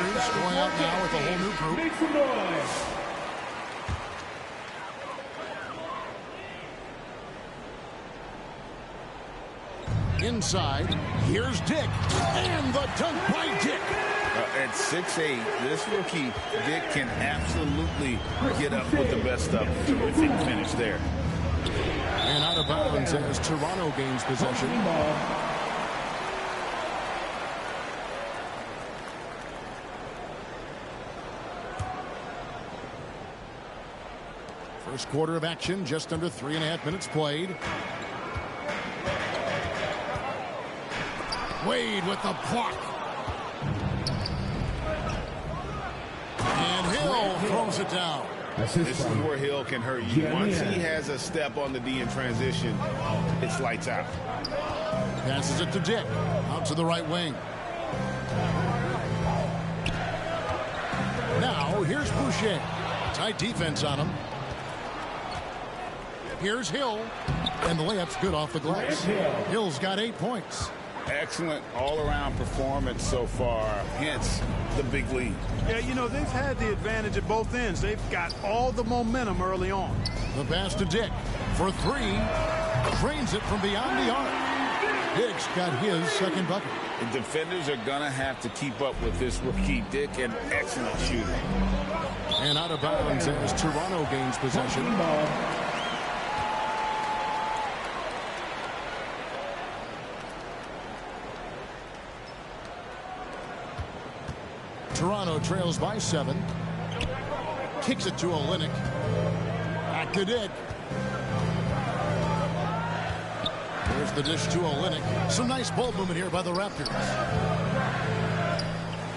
Raptors going out now with a whole new group. Make some noise. Inside, here's Dick, and the dunk by Dick. At 6'8", this rookie, Dick, can absolutely get up with the best stuff. Terrific finish there. And out of bounds as Toronto gains possession. First quarter of action, just under 3.5 minutes played. Wade with the block. And Hill throws it down. This is where Hill can hurt you. Once he has a step on the D in transition, it's lights out. Passes it to Dick. Out to the right wing. Now, here's Boucher. Tight defense on him. Here's Hill. And the layup's good off the glass. Hill's got 8 points. Excellent all-around performance so far, hence the big lead. Yeah, you know, they've had the advantage at both ends. They've got all the momentum early on. The pass to Dick for 3. Drains it from beyond the arc. Dick's got his second bucket. The defenders are going to have to keep up with this rookie, Dick, an excellent shooter. And out of bounds as Toronto gains possession. Toronto trails by 7. Kicks it to Olynyk. Back to Dick. There's the dish to Olynyk. Some nice ball movement here by the Raptors.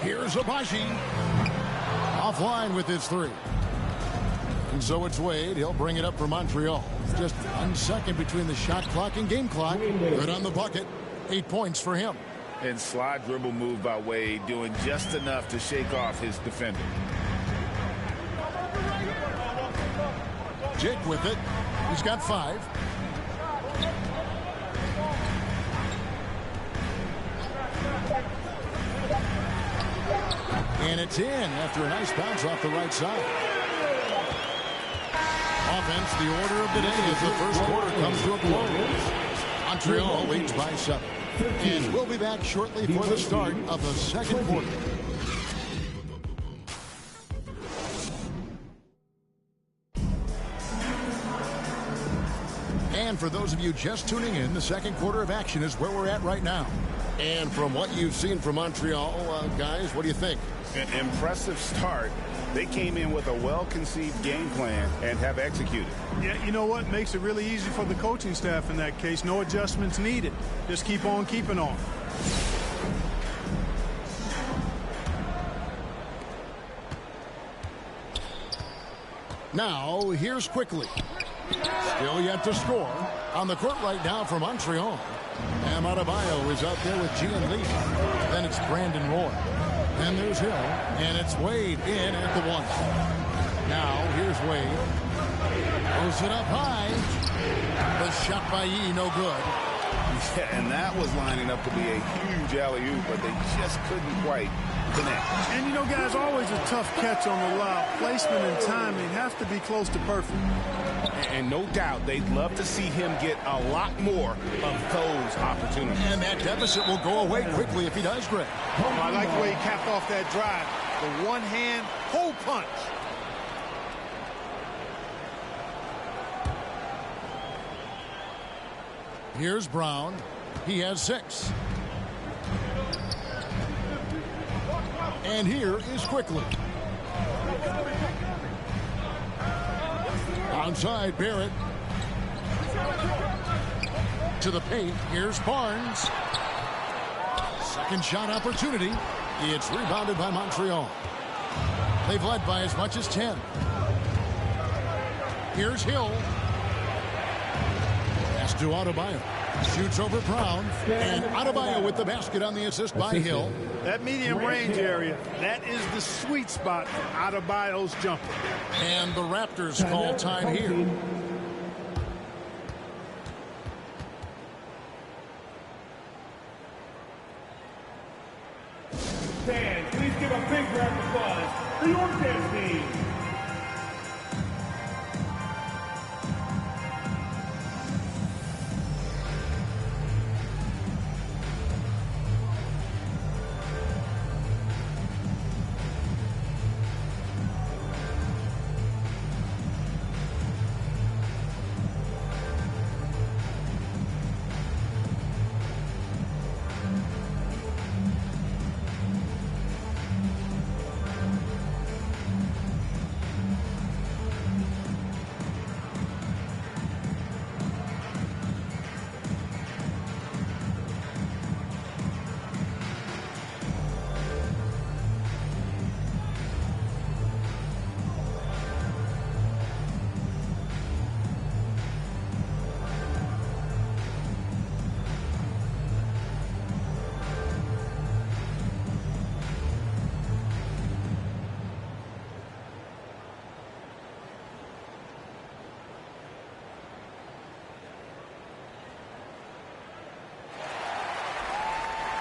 Here's Abaji. Offline with his 3. And so it's Wade. He'll bring it up for Montreal. Just 1 second between the shot clock and game clock. Good on the bucket. 8 points for him. And slide dribble move by Wade, doing just enough to shake off his defender. Jake with it. He's got 5. And it's in after a nice bounce off the right side. Offense, the order of the day as the first quarter comes to a close. Montreal leads by 7. And we'll be back shortly for the start of the second quarter. And for those of you just tuning in, the second quarter of action is where we're at right now. And from what you've seen from Montreal, guys, what do you think? An impressive start. They came in with a well-conceived game plan and have executed. Yeah, you know what? Makes it really easy for the coaching staff in that case. No adjustments needed. Just keep on keeping on. Now, here's Quickly. Still yet to score. On the court right now for Montreal. Bam Adebayo is out there with Gian Lee. Then it's Brandon Roy. Then there's Hill. And it's Wade in at the 1. Now, here's Wade. Throws it up high. The shot by Yee, no good. Yeah, and that was lining up to be a huge alley-oop, but they just couldn't quite connect. And, you know, guys, always a tough catch on the lob. Placement and timing have to be close to perfect. And no doubt they'd love to see him get a lot more of those opportunities. And that deficit will go away quickly if he does, Greg. I like the way he capped off that drive. The one-hand hole punch. Here's Brown. He has 6. And here is Quickly. Outside, Barrett. To the paint. Here's Barnes. Second shot opportunity. It's rebounded by Montreal. They've led by as much as 10. Here's Hill. Pass to Adebayo. Shoots over Brown. And Adebayo with the basket on the assist by Hill. That medium range area, that is the sweet spot for Adebayo's jumper. And the Raptors call time here. Fans, please give a big round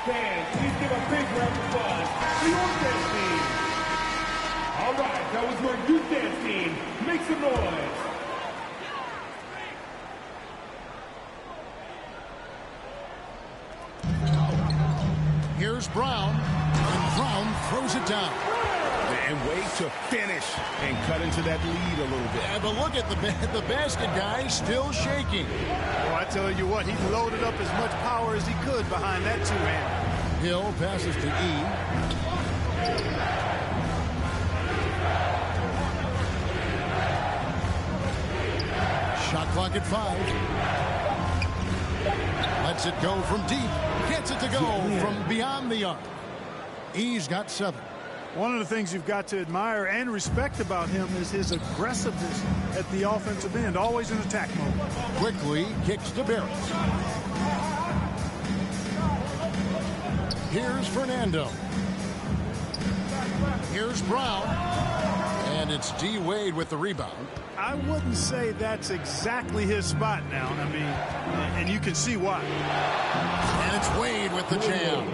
Fans, please give a big round of applause for your dance team. All right, that was your youth dance team. Make some noise. Here's Brown, and Brown throws it down. And wait to finish and cut into that lead a little bit. Yeah, but look at the basket guy still shaking. Well, I tell you what, he loaded up as much power as he could behind that two-hand. Hill passes to E. Shot clock at 5. Lets it go from deep. Gets it to go from beyond the arc. E's got 7. One of the things you've got to admire and respect about him is his aggressiveness at the offensive end, always in attack mode. Quickly kicks to Barrett. Here's Fernando. Here's Brown. And it's D. Wade with the rebound. I wouldn't say that's exactly his spot now. I mean, and you can see why. And it's Wade with the jam.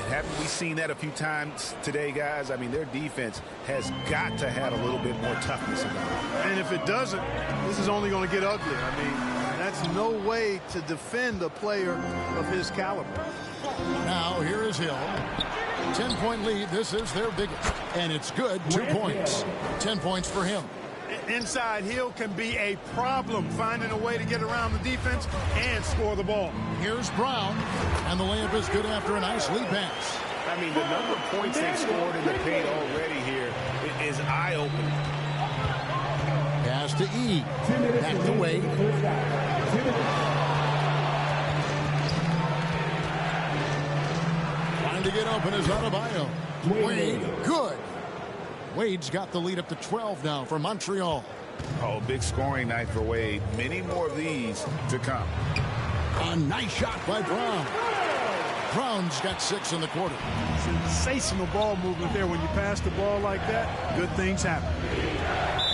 Haven't we seen that a few times today, guys? I mean, their defense has got to have a little bit more toughness about it. And if it doesn't, this is only going to get ugly. I mean, that's no way to defend a player of his caliber. Now, here is Hill. 10-point lead. This is their biggest. And it's good. 2 points. 10 points for him. Inside, Hill can be a problem, finding a way to get around the defense and score the ball. Here's Brown, and the layup is good after a nice lead pass. I mean, the number of points they've scored in the paint already here is eye-opening. Pass to E. Back to Wade. Trying to get open is Adebayo. Wade, good. Wade's got the lead up to 12 now for Montreal. Oh, big scoring night for Wade. Many more of these to come. A nice shot by Brown. Brown's got 6 in the quarter. Sensational ball movement there. When you pass the ball like that, good things happen.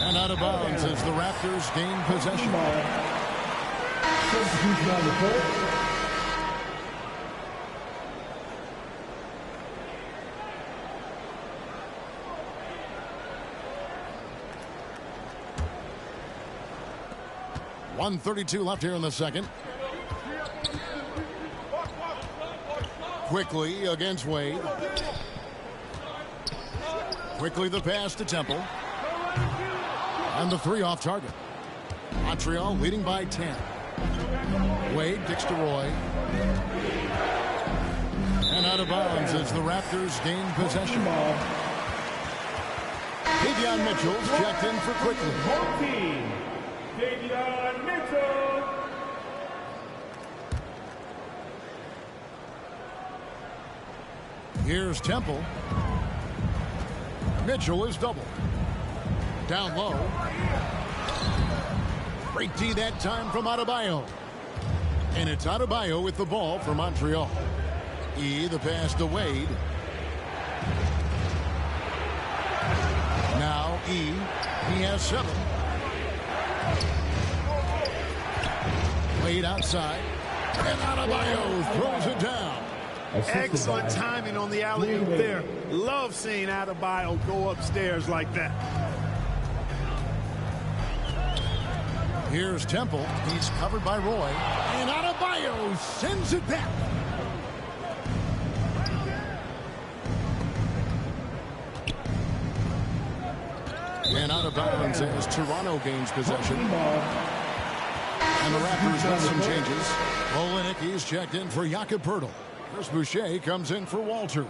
And out of bounds as the Raptors gain possession. .132 left here in the second. Quickly against Wade. Quickly the pass to Temple. And the 3 off target. Montreal leading by 10. Wade kicks to Roy. And out of bounds as the Raptors gain possession. Davion Mitchell's checked in for Quickly. Davion Mitchell. Here's Temple. Mitchell is doubled. Down low. Break D that time from Adebayo. And it's Adebayo with the ball for Montreal. E, the pass to Wade. Now E, he has 7. Wade outside. And Adebayo throws it down. Excellent timing on the alley-oop there. Love seeing Adebayo go upstairs like that. Here's Temple. He's covered by Roy. And Adebayo sends it back. And out of bounds as Toronto gains possession. And the Raptors got some changes. Olenicki's checked in for Jakob Poeltl. Chris Boucher comes in for Walter.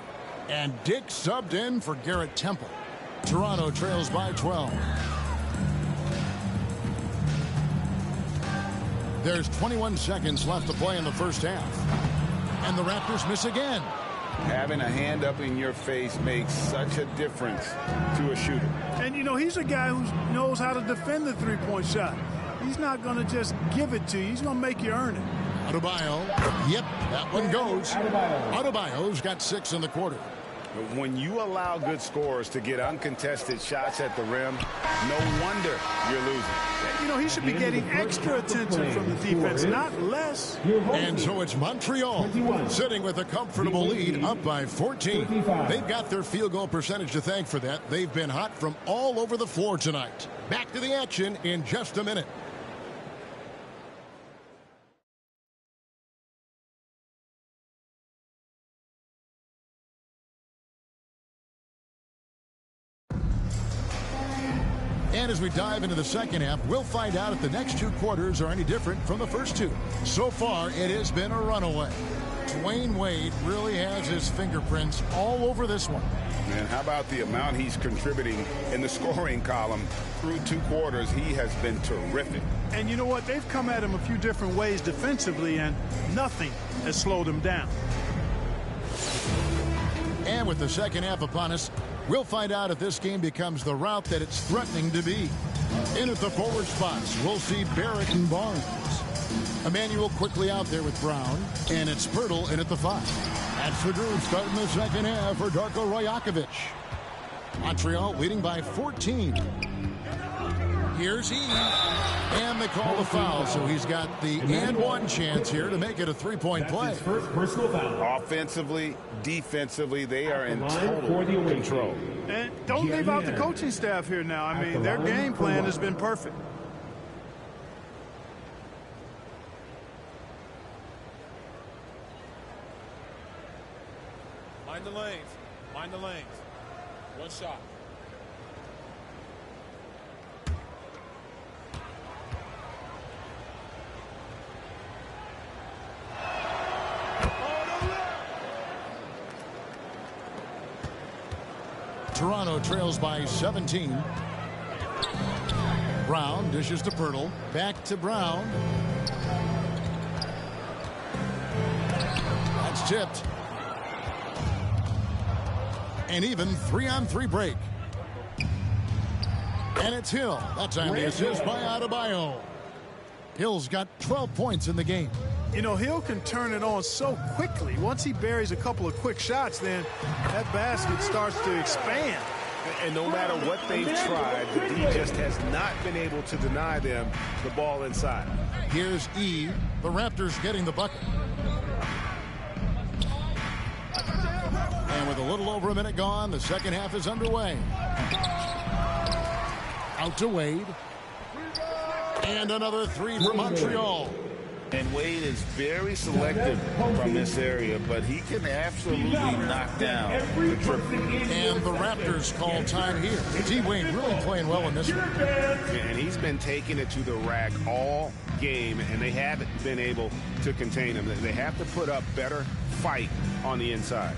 And Dick subbed in for Garrett Temple. Toronto trails by 12. There's 21 seconds left to play in the first half. And the Raptors miss again. Having a hand up in your face makes such a difference to a shooter. And, you know, he's a guy who knows how to defend the three-point shot. He's not going to just give it to you. He's going to make you earn it. Adebayo. Yep, that one goes. Adebayo's got 6 in the quarter. When you allow good scorers to get uncontested shots at the rim, no wonder you're losing. You know, he should be getting extra attention from the defense, not less. And so it's Montreal sitting with a comfortable lead, up by 14. They've got their field goal percentage to thank for that. They've been hot from all over the floor tonight. Back to the action in just a minute. And as we dive into the second half, we'll find out if the next two quarters are any different from the first two. So far, it has been a runaway. Dwayne Wade really has his fingerprints all over this one. And how about the amount he's contributing in the scoring column through two quarters? He has been terrific. And you know what? They've come at him a few different ways defensively, and nothing has slowed him down. And with the second half upon us, we'll find out if this game becomes the route that it's threatening to be. In at the forward spots, we'll see Barrett and Barnes. Emmanuel quickly out there with Brown, and it's Pirtle in at the 5. That's the group starting the second half for Darko Rajakovic. Montreal leading by 14. Here's he. And they call the foul, so he's got the and one chance here to make it a three-point play. That's his first personal foul. Offensively, defensively, they are in total control. And don't leave out the coaching staff here now. I mean, their game plan has been perfect. Mind the lanes. Mind the lanes. One shot. Toronto trails by 17. Brown dishes to Pirtle. Back to Brown. That's tipped. An even 3-on-3 break. And it's Hill. That time the assist by Adebayo. Hill's got 12 points in the game. You know, Hill can turn it on so quickly. Once he buries a couple of quick shots, then that basket starts to expand. And no matter what they've tried, the D just has not been able to deny them the ball inside. Here's E. The Raptors getting the bucket. And with a little over a minute gone, the second half is underway. Out to Wade. And another three for Montreal. And Wade is very selective from this area, but he can absolutely knock down the triple. And the Raptors call time here. T-Wade really playing well in this one. And he's been taking it to the rack all game, and they haven't been able to contain him. They have to put up better fight on the inside.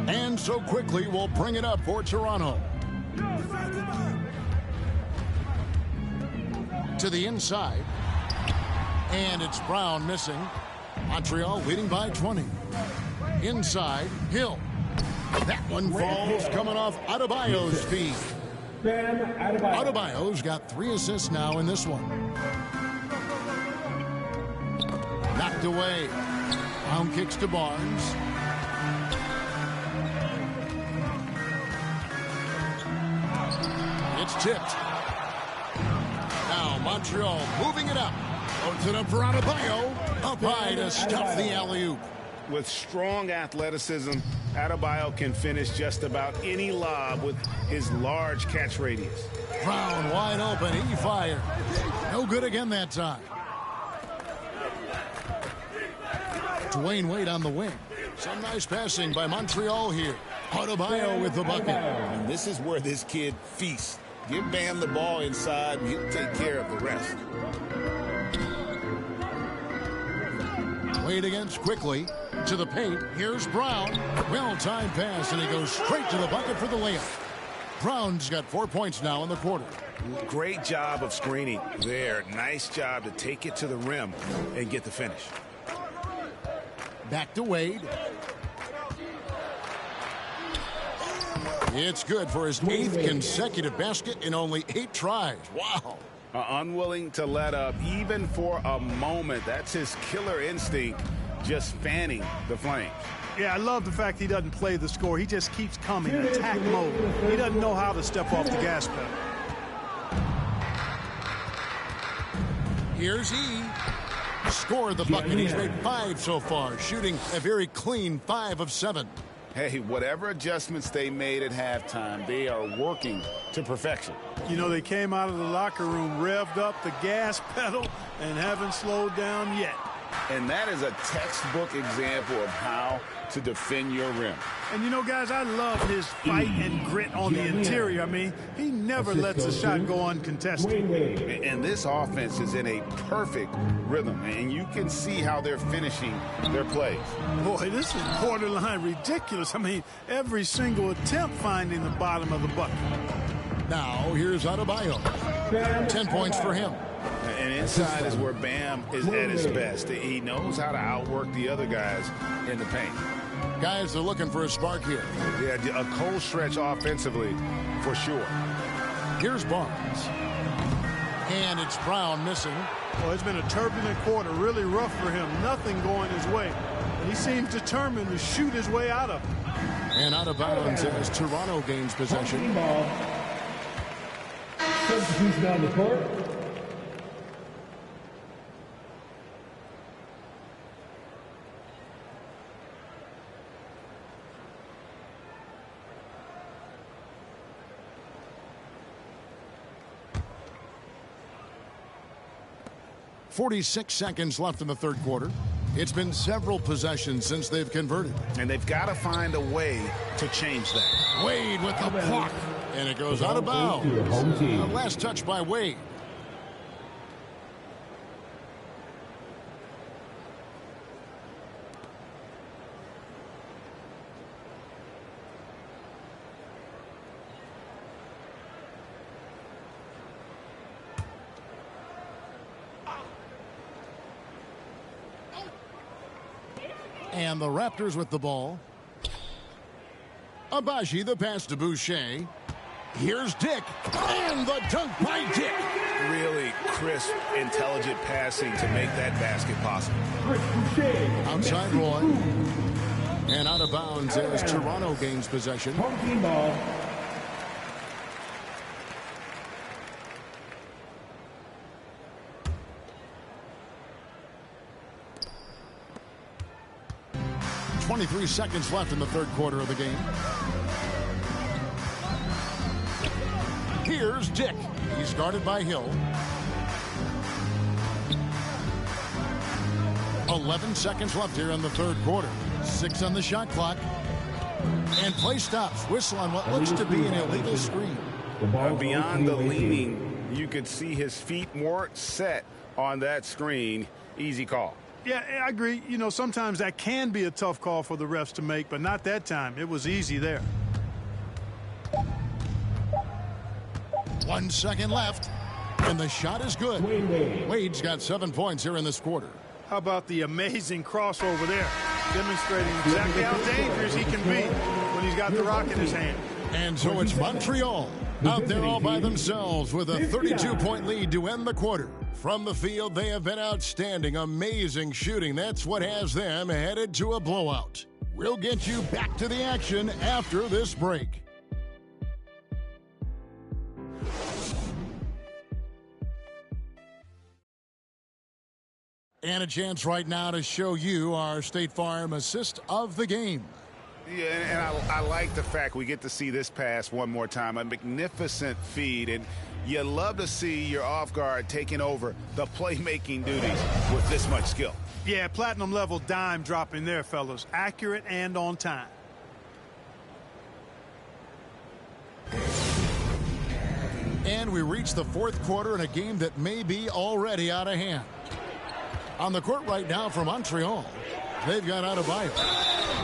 And so quickly we'll bring it up for Toronto. To the inside. And it's Brown missing. Montreal leading by 20. Inside, Hill. That one falls coming off Adebayo's feet. Adebayo's got 3 assists now in this one. Knocked away. Brown kicks to Barnes. It's tipped. Now Montreal moving it up. Puts it up for Adebayo. Up high to stuff the alley-oop. With strong athleticism, Adebayo can finish just about any lob with his large catch radius. Brown wide open. He fired. No good again that time. Dwayne Wade on the wing. Some nice passing by Montreal here. Adebayo with the bucket. And this is where this kid feasts. Give Bam the ball inside, and he'll take care of the rest. Wade against quickly. To the paint. Here's Brown. Well-timed pass, and he goes straight to the bucket for the layup. Brown's got 4 points now in the quarter. Great job of screening there. Nice job to take it to the rim and get the finish. Back to Wade. It's good for his 8th consecutive basket in only 8 tries. Wow. Unwilling to let up even for a moment. That's his killer instinct, just fanning the flames. Yeah, I love the fact he doesn't play the score. He just keeps coming, attack mode. He doesn't know how to step off the gas pedal. Here's E. Scored the bucket. He's made 5 so far, shooting a very clean 5 of 7. Hey, whatever adjustments they made at halftime, they are working to perfection. You know, they came out of the locker room, revved up the gas pedal, and haven't slowed down yet. And that is a textbook example of how to defend your rim. And, you know, guys, I love his fight and grit on the interior. I mean, he never lets a shot go uncontested. And this offense is in a perfect rhythm, and you can see how they're finishing their plays. Boy, this is borderline ridiculous. I mean, every single attempt finding the bottom of the bucket. Now, here's Adebayo. 10 points for him. And inside is where Bam is at his best. He knows how to outwork the other guys in the paint. Guys are looking for a spark here. Yeah, a cold stretch offensively for sure. Here's Barnes. And it's Brown missing. Well, it's been a turbulent quarter, really rough for him. Nothing going his way. And he seems determined to shoot his way out of it. And out of bounds as Toronto gains possession. Substitution on the court. .46 seconds left in the third quarter. It's been several possessions since they've converted. And they've got to find a way to change that. Wade with the block. And it goes out of bounds. Last touch by Wade. And the Raptors with the ball. Abaji, the pass to Boucher. Here's Dick. And the dunk by Dick. Really crisp, intelligent passing to make that basket possible. Outside Roy. And out of bounds as Toronto gains possession. Ball. 23 seconds left in the third quarter of the game. Here's Dick. He's guarded by Hill. 11 seconds left here in the third quarter. 6 on the shot clock. And play stops. Whistle on what looks to be an illegal screen. Beyond the leaning, you could see his feet more set on that screen. Easy call. Yeah, I agree. You know, sometimes that can be a tough call for the refs to make, but not that time. It was easy there. 1 second left, and the shot is good. Wade's got 7 points here in this quarter. How about the amazing crossover there, demonstrating exactly how dangerous he can be when he's got the rock in his hand. And so it's Montreal out there all by themselves with a 32-point lead to end the quarter. From the field, they have been outstanding, amazing shooting. That's what has them headed to a blowout. We'll get you back to the action after this break. And a chance right now to show you our State Farm assist of the game. Yeah, and I like the fact we get to see this pass one more time. A magnificent feed, and you love to see your off guard taking over the playmaking duties with this much skill. Yeah, platinum level dime dropping there, fellas. Accurate and on time. And we reach the fourth quarter in a game that may be already out of hand. On the court right now for Montreal, they've got Adebayo.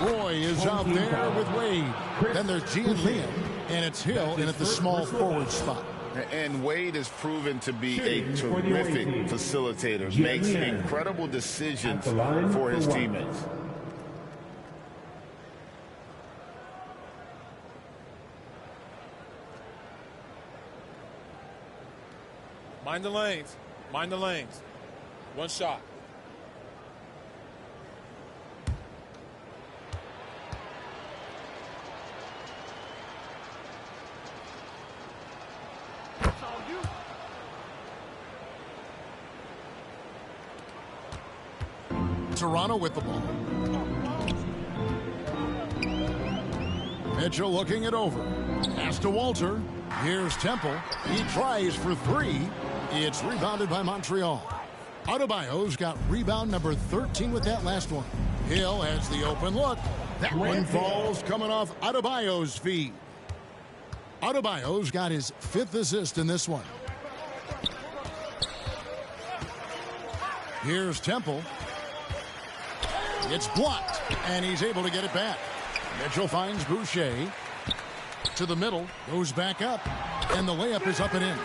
Roy is out there with Wade. Then there's Gian Liam, and it's Hill in at the small forward spot. And Wade has proven to be a terrific facilitator, makes incredible decisions for his teammates. Mind the lanes. Mind the lanes. One shot. Toronto with the ball. Mitchell looking it over. Pass to Walter. Here's Temple. He tries for three. It's rebounded by Montreal. Adebayo's got rebound number 13 with that last one. Hill has the open look. That one falls coming off Adebayo's feet. Adebayo's got his 5th assist in this one. Here's Temple. It's blocked, and he's able to get it back. Mitchell finds Boucher. To the middle, goes back up, and the layup is up and in.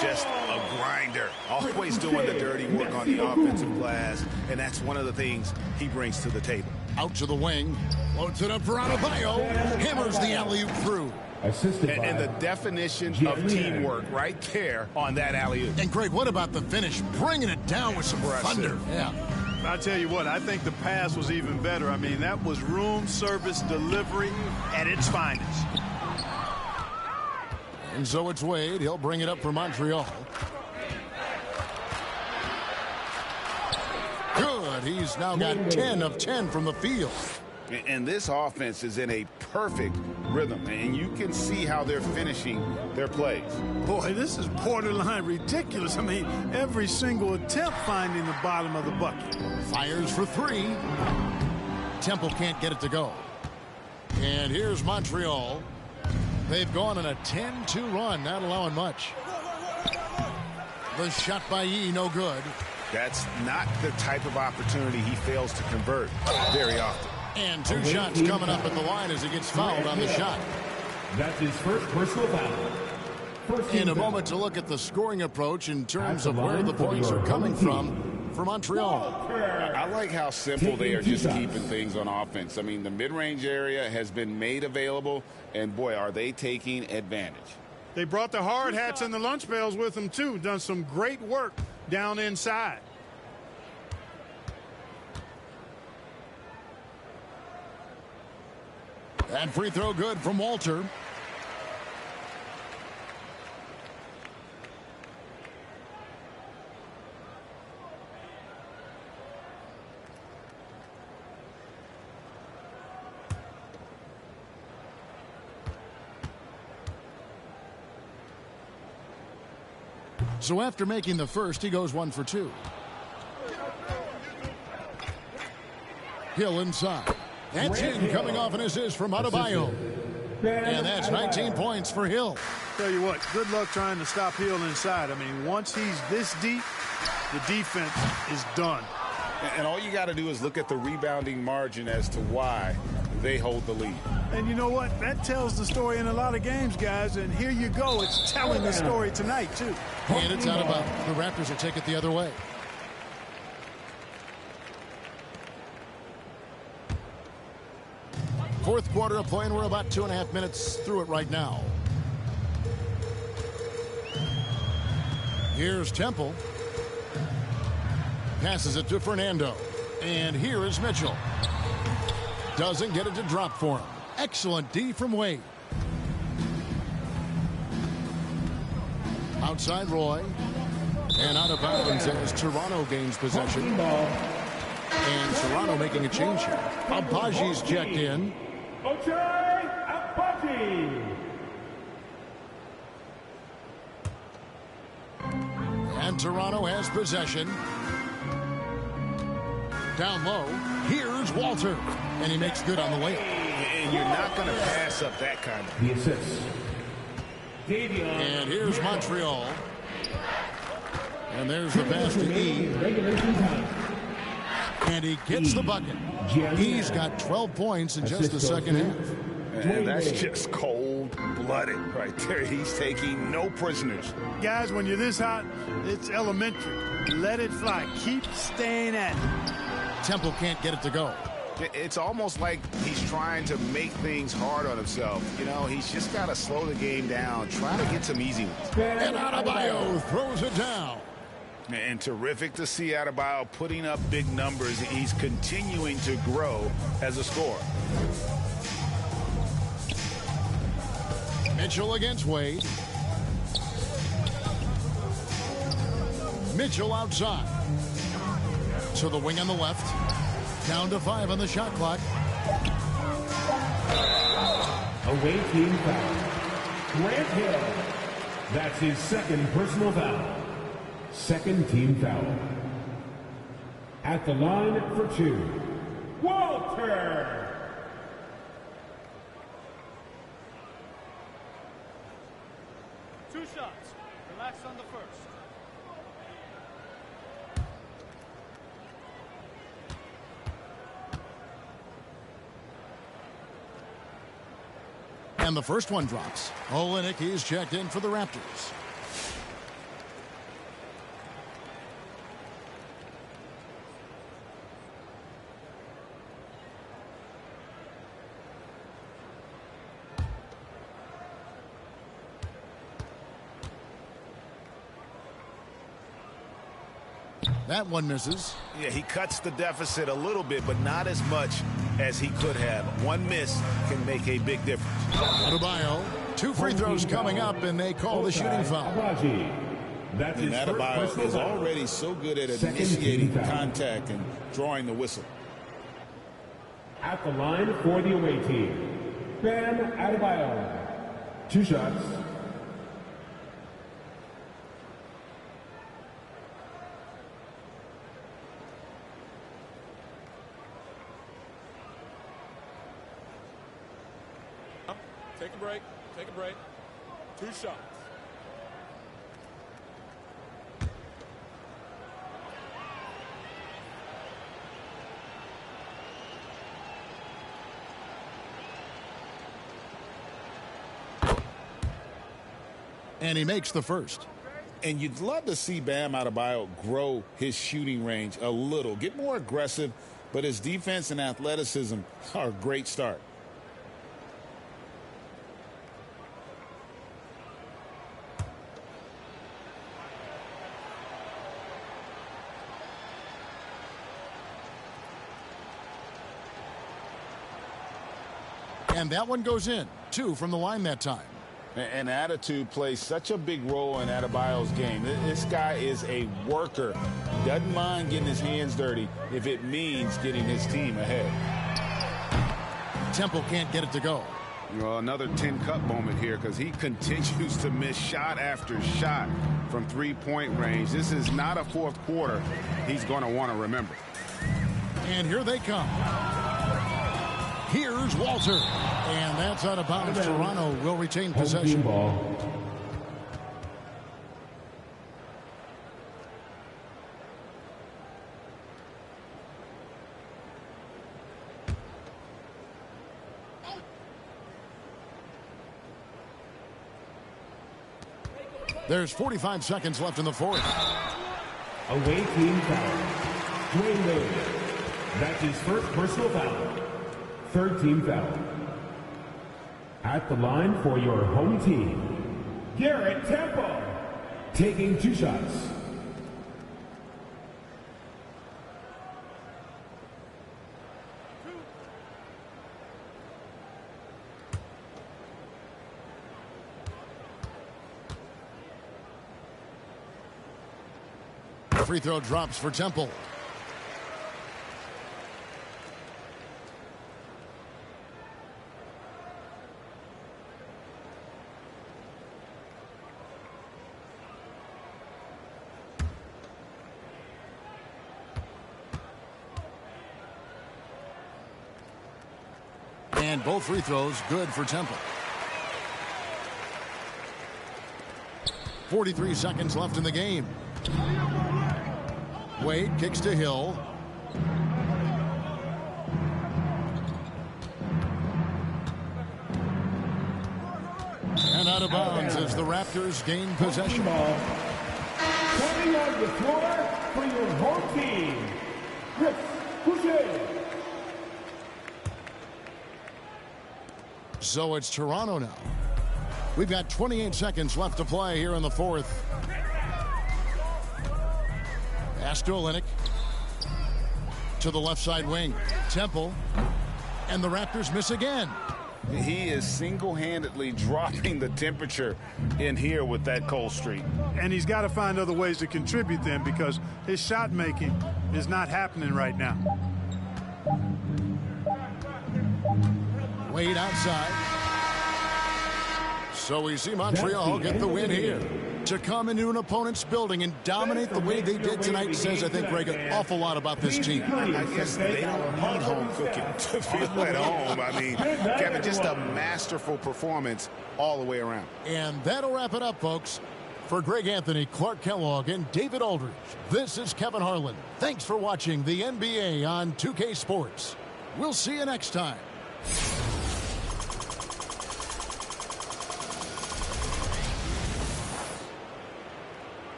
Just a grinder, always doing the dirty work on the offensive glass, and that's one of the things he brings to the table. Out to the wing, floats it up for Adebayo, hammers the alley-oop through. And the definition of teamwork right there on that alley-oop. And Greg, what about the finish? Bringing it down with some thunder. Yeah. I tell you what, I think the pass was even better. I mean, that was room service delivery at its finest. And so it's Wade. He'll bring it up for Montreal. Good. He's now got 10 of 10 from the field. And this offense is in a perfect rhythm, and you can see how they're finishing their plays. Boy, this is borderline ridiculous. I mean, every single attempt finding the bottom of the bucket. Fires for three. Temple can't get it to go. And here's Montreal. They've gone on a 10-2 run, not allowing much. The shot by Yee, no good. That's not the type of opportunity he fails to convert very often. And 2 shots coming up at the line as he gets fouled on the shot. That's his first personal foul. In a moment to look at the scoring approach in terms of where the points are coming from for Montreal. I like how simple they are just keeping things on offense. I mean, the mid-range area has been made available, and boy, are they taking advantage. They brought the hard hats and the lunch pails with them, too. Done some great work down inside. That free throw good from Walter. So after making the first, he goes 1 for 2. Hill inside. That's in, coming off an assist from Adebayo. And that's 19 points for Hill. Tell you what, good luck trying to stop Hill inside. I mean, once he's this deep, the defense is done. And all you got to do is look at the rebounding margin as to why they hold the lead. And you know what? That tells the story in a lot of games, guys. And here you go. It's telling the story tonight, too. And it's out of bounds. The Raptors will take it the other way. Fourth quarter of play, and we're about 2.5 minutes through it right now. Here's Temple. Passes it to Fernando. And here is Mitchell. Doesn't get it to drop for him. Excellent D from Wade. Outside Roy. And out of bounds as Toronto gains possession. And Toronto making a change here. Abaji's checked in. And Toronto has possession. Down low, here's Walter. And he makes good on the layup. And you're not going to pass up that kind of. The assist. And here's Montreal. And there's the pass to E. And he gets the bucket. He's got 12 points in just the second half. And that's just cold-blooded right there. He's taking no prisoners. Guys, when you're this hot, it's elementary. Let it fly. Keep staying at it. Temple can't get it to go. It's almost like he's trying to make things hard on himself. You know, he's just got to slow the game down, try to get some easy ones. And Adebayo throws it down. And terrific to see Adebayo putting up big numbers. He's continuing to grow as a scorer. Mitchell against Wade. Mitchell outside. To the wing on the left. Down to 5 on the shot clock. Away team foul. Grant Hill. That's his second personal foul. Second team foul. At the line for 2, Walter. Two shots. Relax on the first. And the first one drops. Olynyk is checked in for the Raptors. That one misses. Yeah, he cuts the deficit a little bit, but not as much as he could have. One miss can make a big difference. Adebayo, 2 free throws coming up, and they call the shooting foul. And Adebayo is already so good at initiating contact and drawing the whistle. At the line for the away team, Bam Adebayo. 2 shots. Take a break. Take a break. 2 shots. And he makes the first. And you'd love to see Bam Adebayo grow his shooting range a little. Get more aggressive, but his defense and athleticism are a great start. And that one goes in. 2 from the line that time. And attitude plays such a big role in Adebayo's game. This guy is a worker. Doesn't mind getting his hands dirty if it means getting his team ahead. Temple can't get it to go. Well, another tin cup moment here because he continues to miss shot after shot from three-point range. This is not a fourth quarter he's going to want to remember. And here they come. Here's Walter. And that's out of bounds. Toronto will retain possession. There's 45 seconds left in the fourth. Away team foul. Dwayne Wade. That's his first personal foul. Third team foul. At the line for your home team, Garrett Temple, taking 2 shots. free throw drops for Temple. And both free throws good for Temple. 43 seconds left in the game. Wade kicks to Hill. And out of bounds as the Raptors gain possession. Coming on the floor for your home team, Chris Boucher. So it's Toronto now. We've got 28 seconds left to play here in the fourth. Pass to Olynyk. To the left side wing. Temple. And the Raptors miss again. He is single-handedly dropping the temperature in here with that cold streak. And he's got to find other ways to contribute then, because his shot making is not happening right now. Wade outside. So we see Montreal get the win here. To come into an opponent's building and dominate the way they did tonight says, I think, Greg, an awful lot about this team. I guess they don't need home cooking to feel at home. I mean, Kevin, just a masterful performance all the way around. And that'll wrap it up, folks. For Greg Anthony, Clark Kellogg, and David Aldridge, this is Kevin Harlan. Thanks for watching the NBA on 2K Sports. We'll see you next time.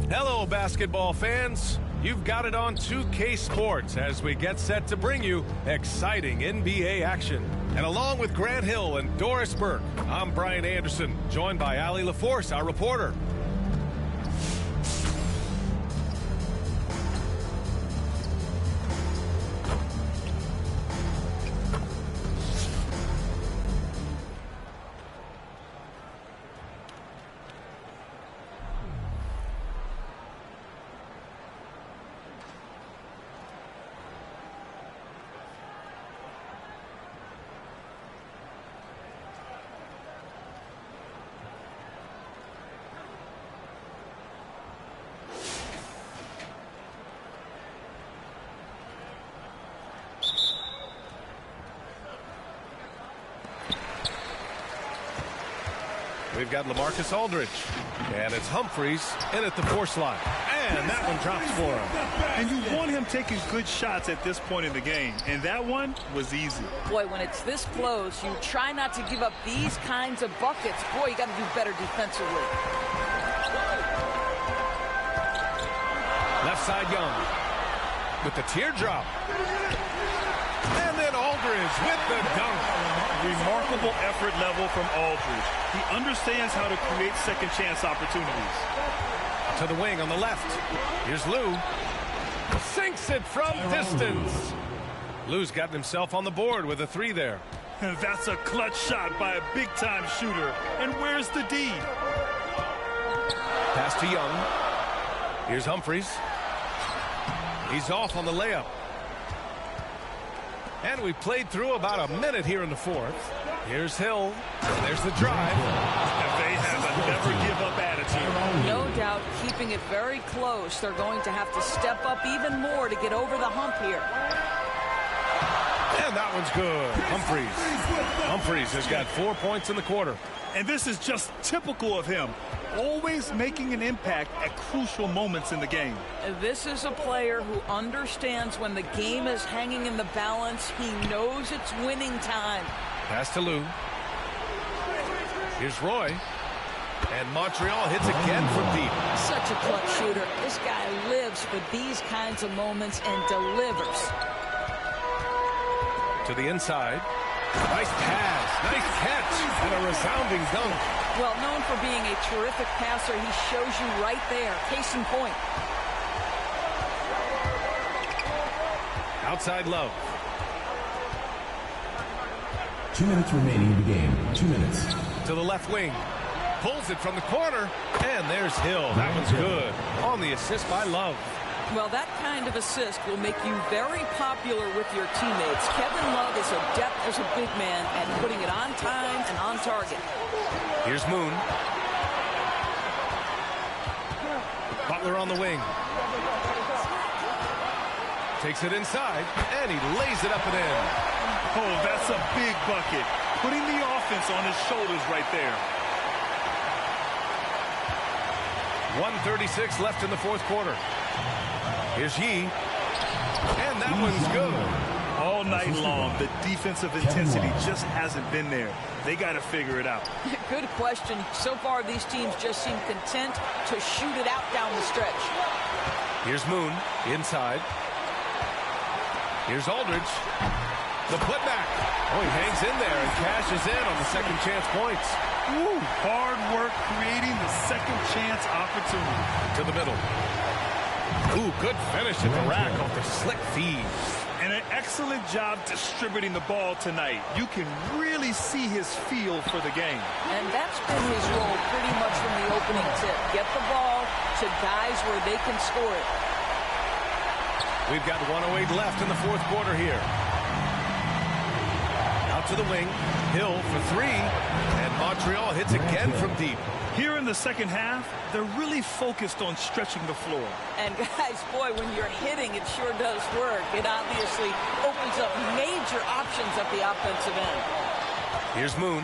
Hello, basketball fans. You've got it on 2K Sports as we get set to bring you exciting NBA action. And along with Grant Hill and Doris Burke, I'm Brian Anderson, joined by Allie LaForce, our reporter. We've got LaMarcus Aldridge, and it's Humphries in at the 4 slot. And that one drops for him. And you want him taking good shots at this point in the game, and that one was easy. Boy, when it's this close, you try not to give up these kinds of buckets. Boy, you got to do better defensively. Left side Young with the teardrop. And then Aldridge with the dunk. Remarkable effort level from Aldridge. He understands how to create second chance opportunities. To the wing on the left. Here's Lou. Sinks it from distance. Lou's gotten himself on the board with a 3 there. That's a clutch shot by a big-time shooter. And where's the D? Pass to Young. Here's Humphries. He's off on the layup. And we've played through about a minute here in the 4th. Here's Hill. And there's the drive. And they have a never-give-up attitude. No doubt keeping it very close. They're going to have to step up even more to get over the hump here. And that one's good. Humphries has got 4 points in the quarter. And this is just typical of him. Always making an impact at crucial moments in the game. This is a player who understands when the game is hanging in the balance. He knows it's winning time. Pass to Lou. Here's Roy. And Montreal hits again from deep. Such a clutch shooter. This guy lives for these kinds of moments and delivers. To the inside. Nice pass. Nice catch. And a resounding dunk. Well, known for being a terrific passer, he shows you right there. Case in point. Outside Love. 2 minutes remaining in the game. 2 minutes. To the left wing. Pulls it from the corner. And there's Hill. That one's good. On the assist by Love. Well, that kind of assist will make you very popular with your teammates. Kevin Love is adept as a big man at putting it on time and on target. Here's Moon. Butler on the wing. Takes it inside, and he lays it up and in. Oh, that's a big bucket. Putting the offense on his shoulders right there. 1:36 left in the 4th quarter. Here's Yee. And that one's good. All night long, the defensive intensity just hasn't been there. They got to figure it out. Good question. So far, these teams just seem content to shoot it out down the stretch. Here's Moon inside. Here's Aldridge. The putback. Oh, he hangs in there and cashes in on the second chance points. Ooh, hard work creating the second chance opportunity. To the middle. Ooh, good finish at the rack off the slick feed. And an excellent job distributing the ball tonight. You can really see his feel for the game. And that's been his role pretty much from the opening tip. Get the ball to guys where they can score it. We've got 1:08 left in the 4th quarter here. Out to the wing. Hill for 3. And Montreal hits again from deep. Here in the second half, they're really focused on stretching the floor. And guys, boy, when you're hitting, it sure does work. It obviously opens up major options at the offensive end. Here's Moon.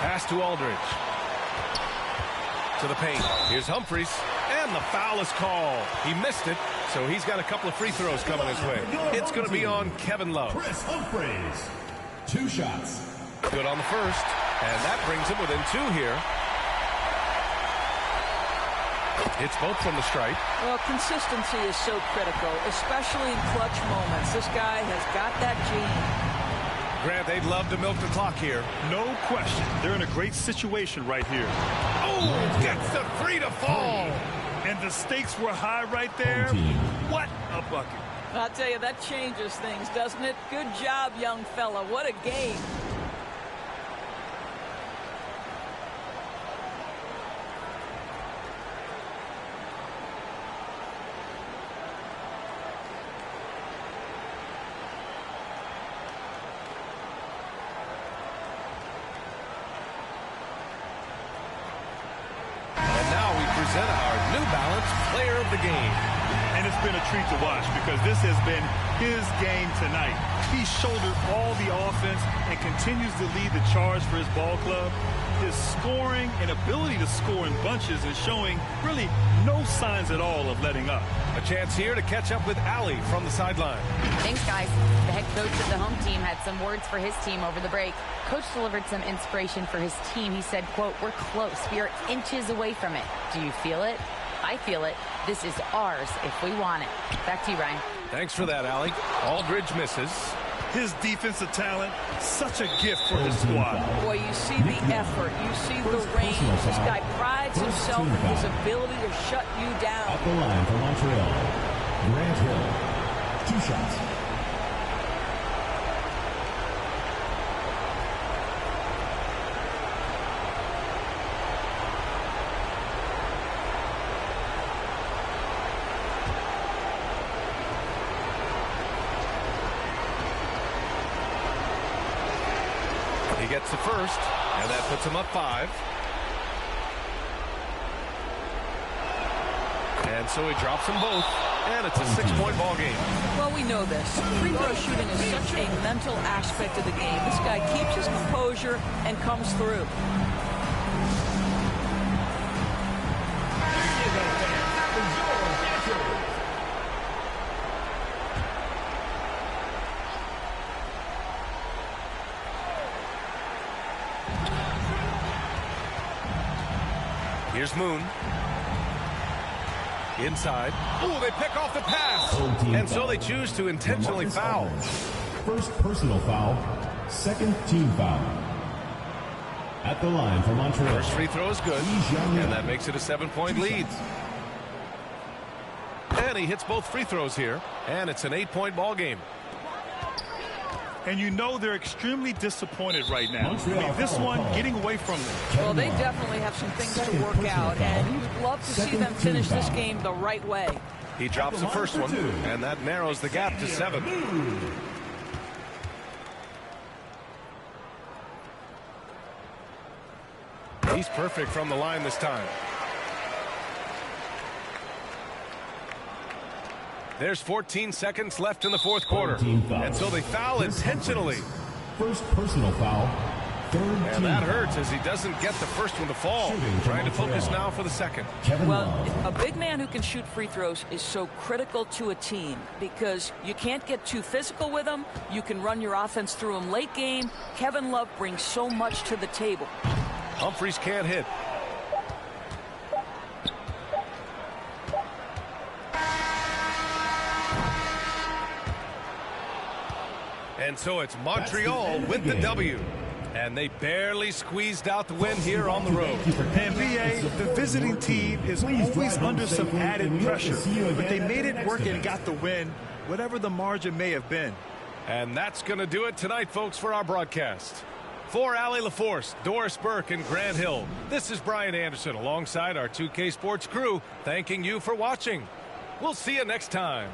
Pass to Aldridge. To the paint. Here's Humphries. And the foul is called. He missed it, so he's got a couple of free throws coming his way. It's going to be on Kevin Love. Chris Humphries. 2 shots. Good on the first. And that brings him within 2 here. Hits both from the stripe. Well, consistency is so critical, especially in clutch moments. This guy has got that gene. Grant, they'd love to milk the clock here. No question. They're in a great situation right here. Oh, gets the three to fall. And the stakes were high right there. What a bucket. I'll tell you, that changes things, doesn't it? Good job, young fella. What a game. Present our New Balance Player of the Game. And it's been a treat to watch because this has been his game tonight. He shouldered all the offense and continues to lead the charge for his ball club. His scoring and ability to score in bunches is showing really no signs at all of letting up. A chance here to catch up with Allie from the sideline. Thanks, guys. The head coach of the home team had some words for his team over the break. Coach delivered some inspiration for his team. He said, quote, "We're close. We are inches away from it. Do you feel it? I feel it. This is ours if we want it." Back to you, Ryan. Thanks for that, Allie. Aldridge misses. His defensive talent, such a gift for his squad. Boy, you see the effort. You see the range. This guy prides himself in his ability to shut you down. At the line for Montreal, Grant Hill. 2 shots. He gets the first, and that puts him up 5. And so he drops them both, and it's a 6-point ball game. Well, we know this. Free throw shooting is such a mental aspect of the game. This guy keeps his composure and comes through. Here's Moon. Inside. Ooh, they pick off the pass. And so they choose to intentionally foul. First personal foul, second team foul. At the line for Montreal. First free throw is good, and that makes it a 7-point lead. And he hits both free throws here, and it's an 8-point ball game. And you know they're extremely disappointed right now. I mean, this one getting away from them. Well, they definitely have some things to work out, and you'd love to see them finish this game the right way. He drops the first one, and that narrows the gap to 7. He's perfect from the line this time. There's 14 seconds left in the fourth quarter. And so they foul intentionally. First personal foul. And that hurts as he doesn't get the first one to fall. Trying to focus now for the second. Well, a big man who can shoot free throws is so critical to a team because you can't get too physical with him. You can run your offense through him late game. Kevin Love brings so much to the table. Humphries can't hit. And so it's Montreal with the W. And they barely squeezed out the win here on the road. And BA, the visiting team is always under some added pressure. But they made it work and got the win, whatever the margin may have been. And that's going to do it tonight, folks, for our broadcast. For Allie LaForce, Doris Burke, and Grant Hill, this is Brian Anderson alongside our 2K Sports crew, thanking you for watching. We'll see you next time.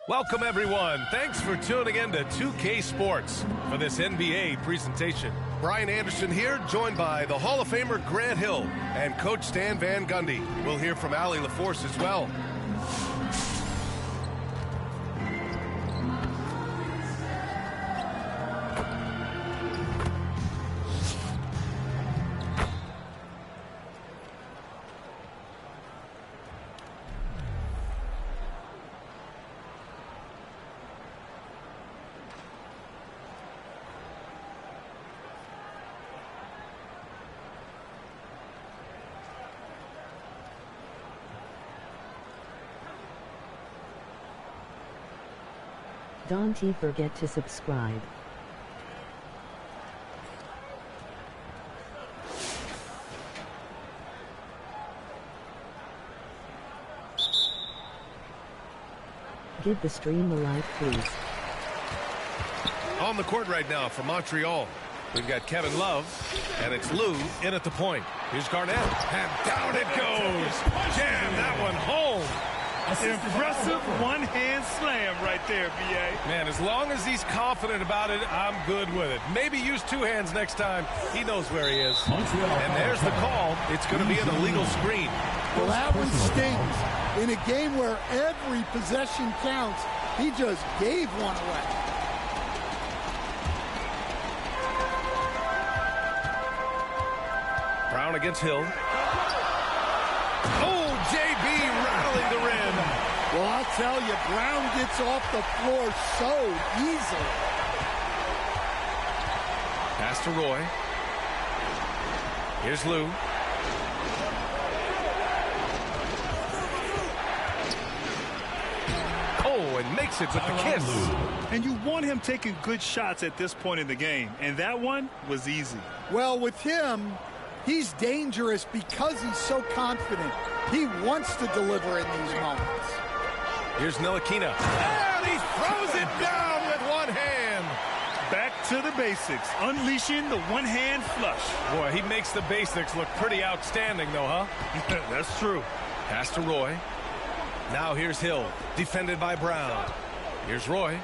Welcome, everyone. Thanks for tuning in to 2K Sports for this NBA presentation. Brian Anderson here, joined by the Hall of Famer Grant Hill and Coach Stan Van Gundy. We'll hear from Allie LaForce as well. Don't forget to subscribe. Give the stream a like, please. On the court right now for Montreal, we've got Kevin Love, and it's Lou in at the point. Here's Garnett, and down it goes. Jam that one home. Impressive one-hand slam right there, B.A. Man, as long as he's confident about it, I'm good with it. Maybe use two hands next time. He knows where he is. And there's the call. It's going to be an illegal screen. Well, that one stings. In a game where every possession counts, he just gave one away. Brown against Hill. Oh, J.B. rattling the rim. Well, I'll tell you, Brown gets off the floor so easily. Pass to Roy. Here's Lou. Oh, and makes it with the kiss. And you want him taking good shots at this point in the game, and that one was easy. Well, with him, he's dangerous because he's so confident. He wants to deliver in these moments. Here's Ntilikina. And he throws it down with one hand. Back to the basics, unleashing the one-hand flush. Boy, he makes the basics look pretty outstanding, though, huh? That's true. Pass to Roy. Now here's Hill, defended by Brown. Here's Roy.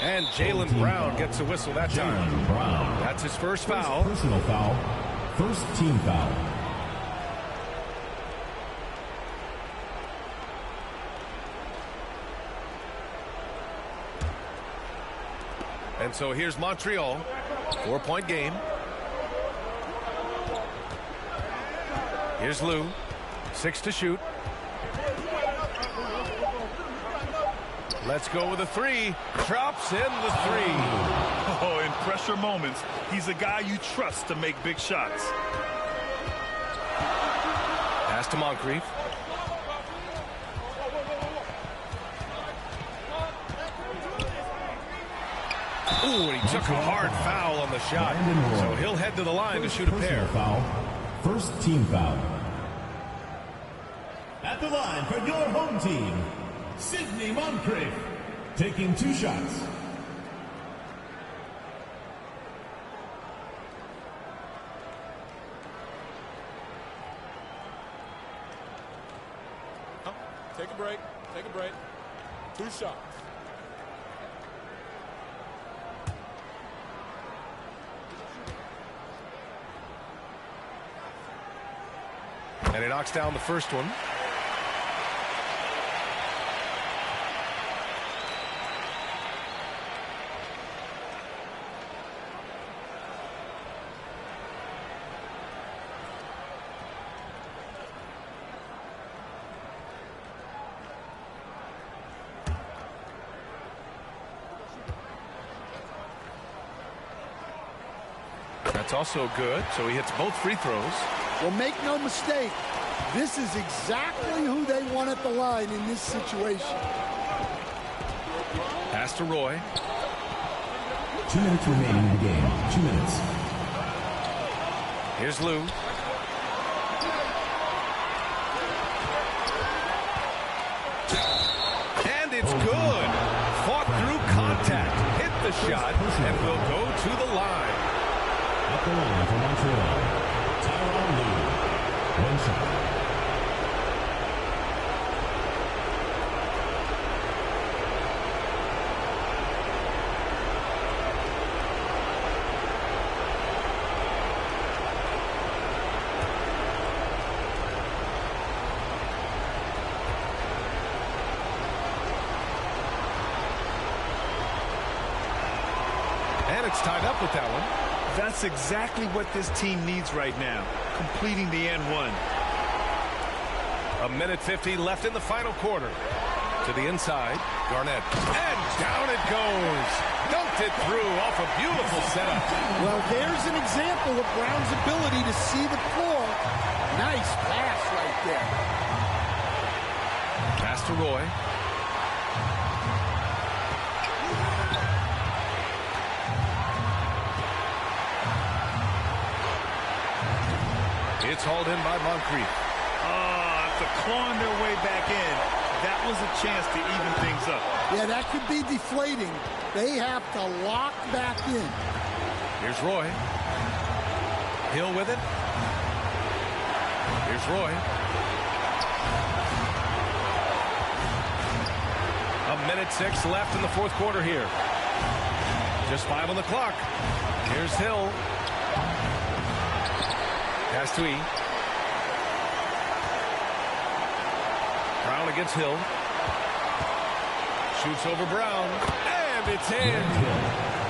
And Jaylen Brown gets a whistle that time. That's his first foul. Personal foul. First team foul. And so here's Montreal. 4-point game. Here's Lou. 6 to shoot. Let's go with a three. Drops in the three. Oh, in pressure moments, he's a guy you trust to make big shots. Pass to Moncrief. Ooh, and he took a hard foul on the shot. So he'll head to the line to shoot a pair. Foul. First team foul. At the line for your home team, Sidney Moncrief, taking 2 shots. Take a break. Take a break. 2 shots. And he knocks down the first one. That's also good. So he hits both free throws. Well, make no mistake, this is exactly who they want at the line in this situation. Pass to Roy. 2 minutes remaining in the game. 2 minutes. Here's Lou. And it's good. Fought through contact. Hit the shot and will go to the line. At the line for Montreal, Tyronn Lue. 1 shot. And it's tied up with that one. That's exactly what this team needs right now, completing the and one. 1:50 left in the final quarter. To the inside, Garnett. And down it goes. Dunked it through off a beautiful setup. Well, there's an example of Brown's ability to see the floor. Nice pass right there. Pass to Roy. It's hauled in by Moncrief. After clawing their way back in, that was a chance to even things up. Yeah, that could be deflating. They have to lock back in. Here's Roy. Hill with it. Here's Roy. 1:06 left in the fourth quarter here. Just 5 on the clock. Here's Hill. Pass to E. Brown against Hill. Shoots over Brown. And it's in.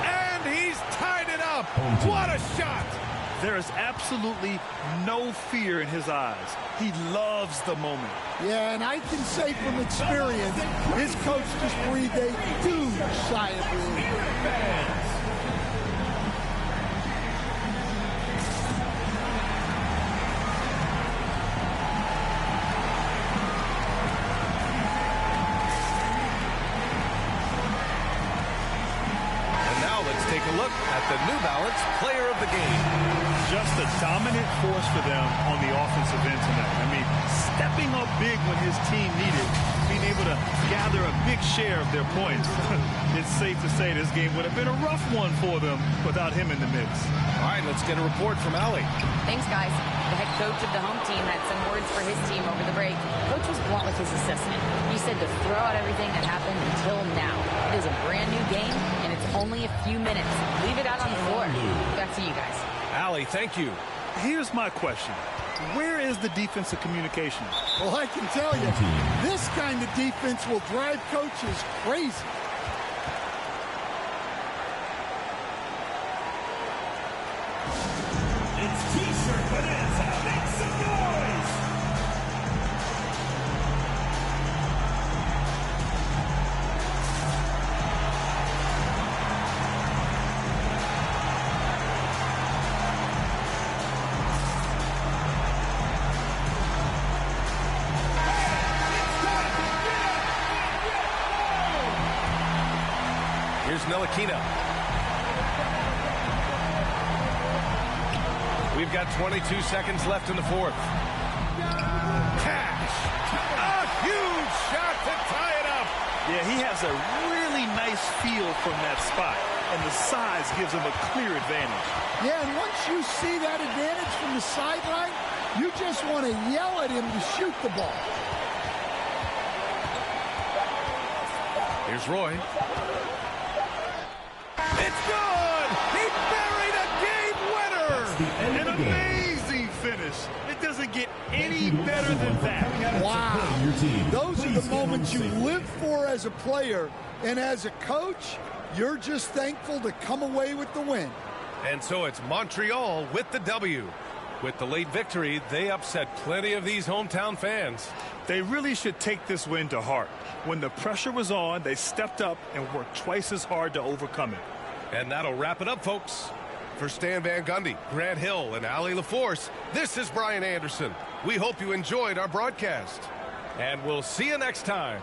And he's tied it up. What a shot. There is absolutely no fear in his eyes. He loves the moment. Yeah, and I can say from experience, his coach just breathed a huge sigh of relief. The New Balance player of the game. Just a dominant force for them on the offensive end tonight. I mean, stepping up big when his team needed, being able to gather a big share of their points. It's safe to say this game would have been a rough one for them without him in the mix. All right, let's get a report from Allie. Thanks, guys. The head coach of the home team had some words for his team over the break. Coach was blunt with his assessment. He said to throw out everything that happened until now. It is a brand new game, and it's only a few minutes. Leave it out on the floor. Back to you guys. Allie, thank you. Here's my question. Where is the defensive communication? Well, I can tell you, this kind of defense will drive coaches crazy. It's T-shirt Bonanza. Make some noise! Here's Ntilikina. We've got 22 seconds left in the fourth. Cash. A huge shot to tie it up. Yeah, he has a really nice feel from that spot, and the size gives him a clear advantage. Yeah, and once you see that advantage from the sideline, you just want to yell at him to shoot the ball. Here's Roy. It's good! He buried a game winner! An amazing finish. It doesn't get any better than that. Wow. Those are the moments you live for as a player, and as a coach, you're just thankful to come away with the win. And so it's Montreal with the W. With the late victory, they upset plenty of these hometown fans. They really should take this win to heart. When the pressure was on, they stepped up and worked twice as hard to overcome it. And that'll wrap it up, folks. For Stan Van Gundy, Grant Hill, and Allie LaForce, this is Brian Anderson. We hope you enjoyed our broadcast. And we'll see you next time.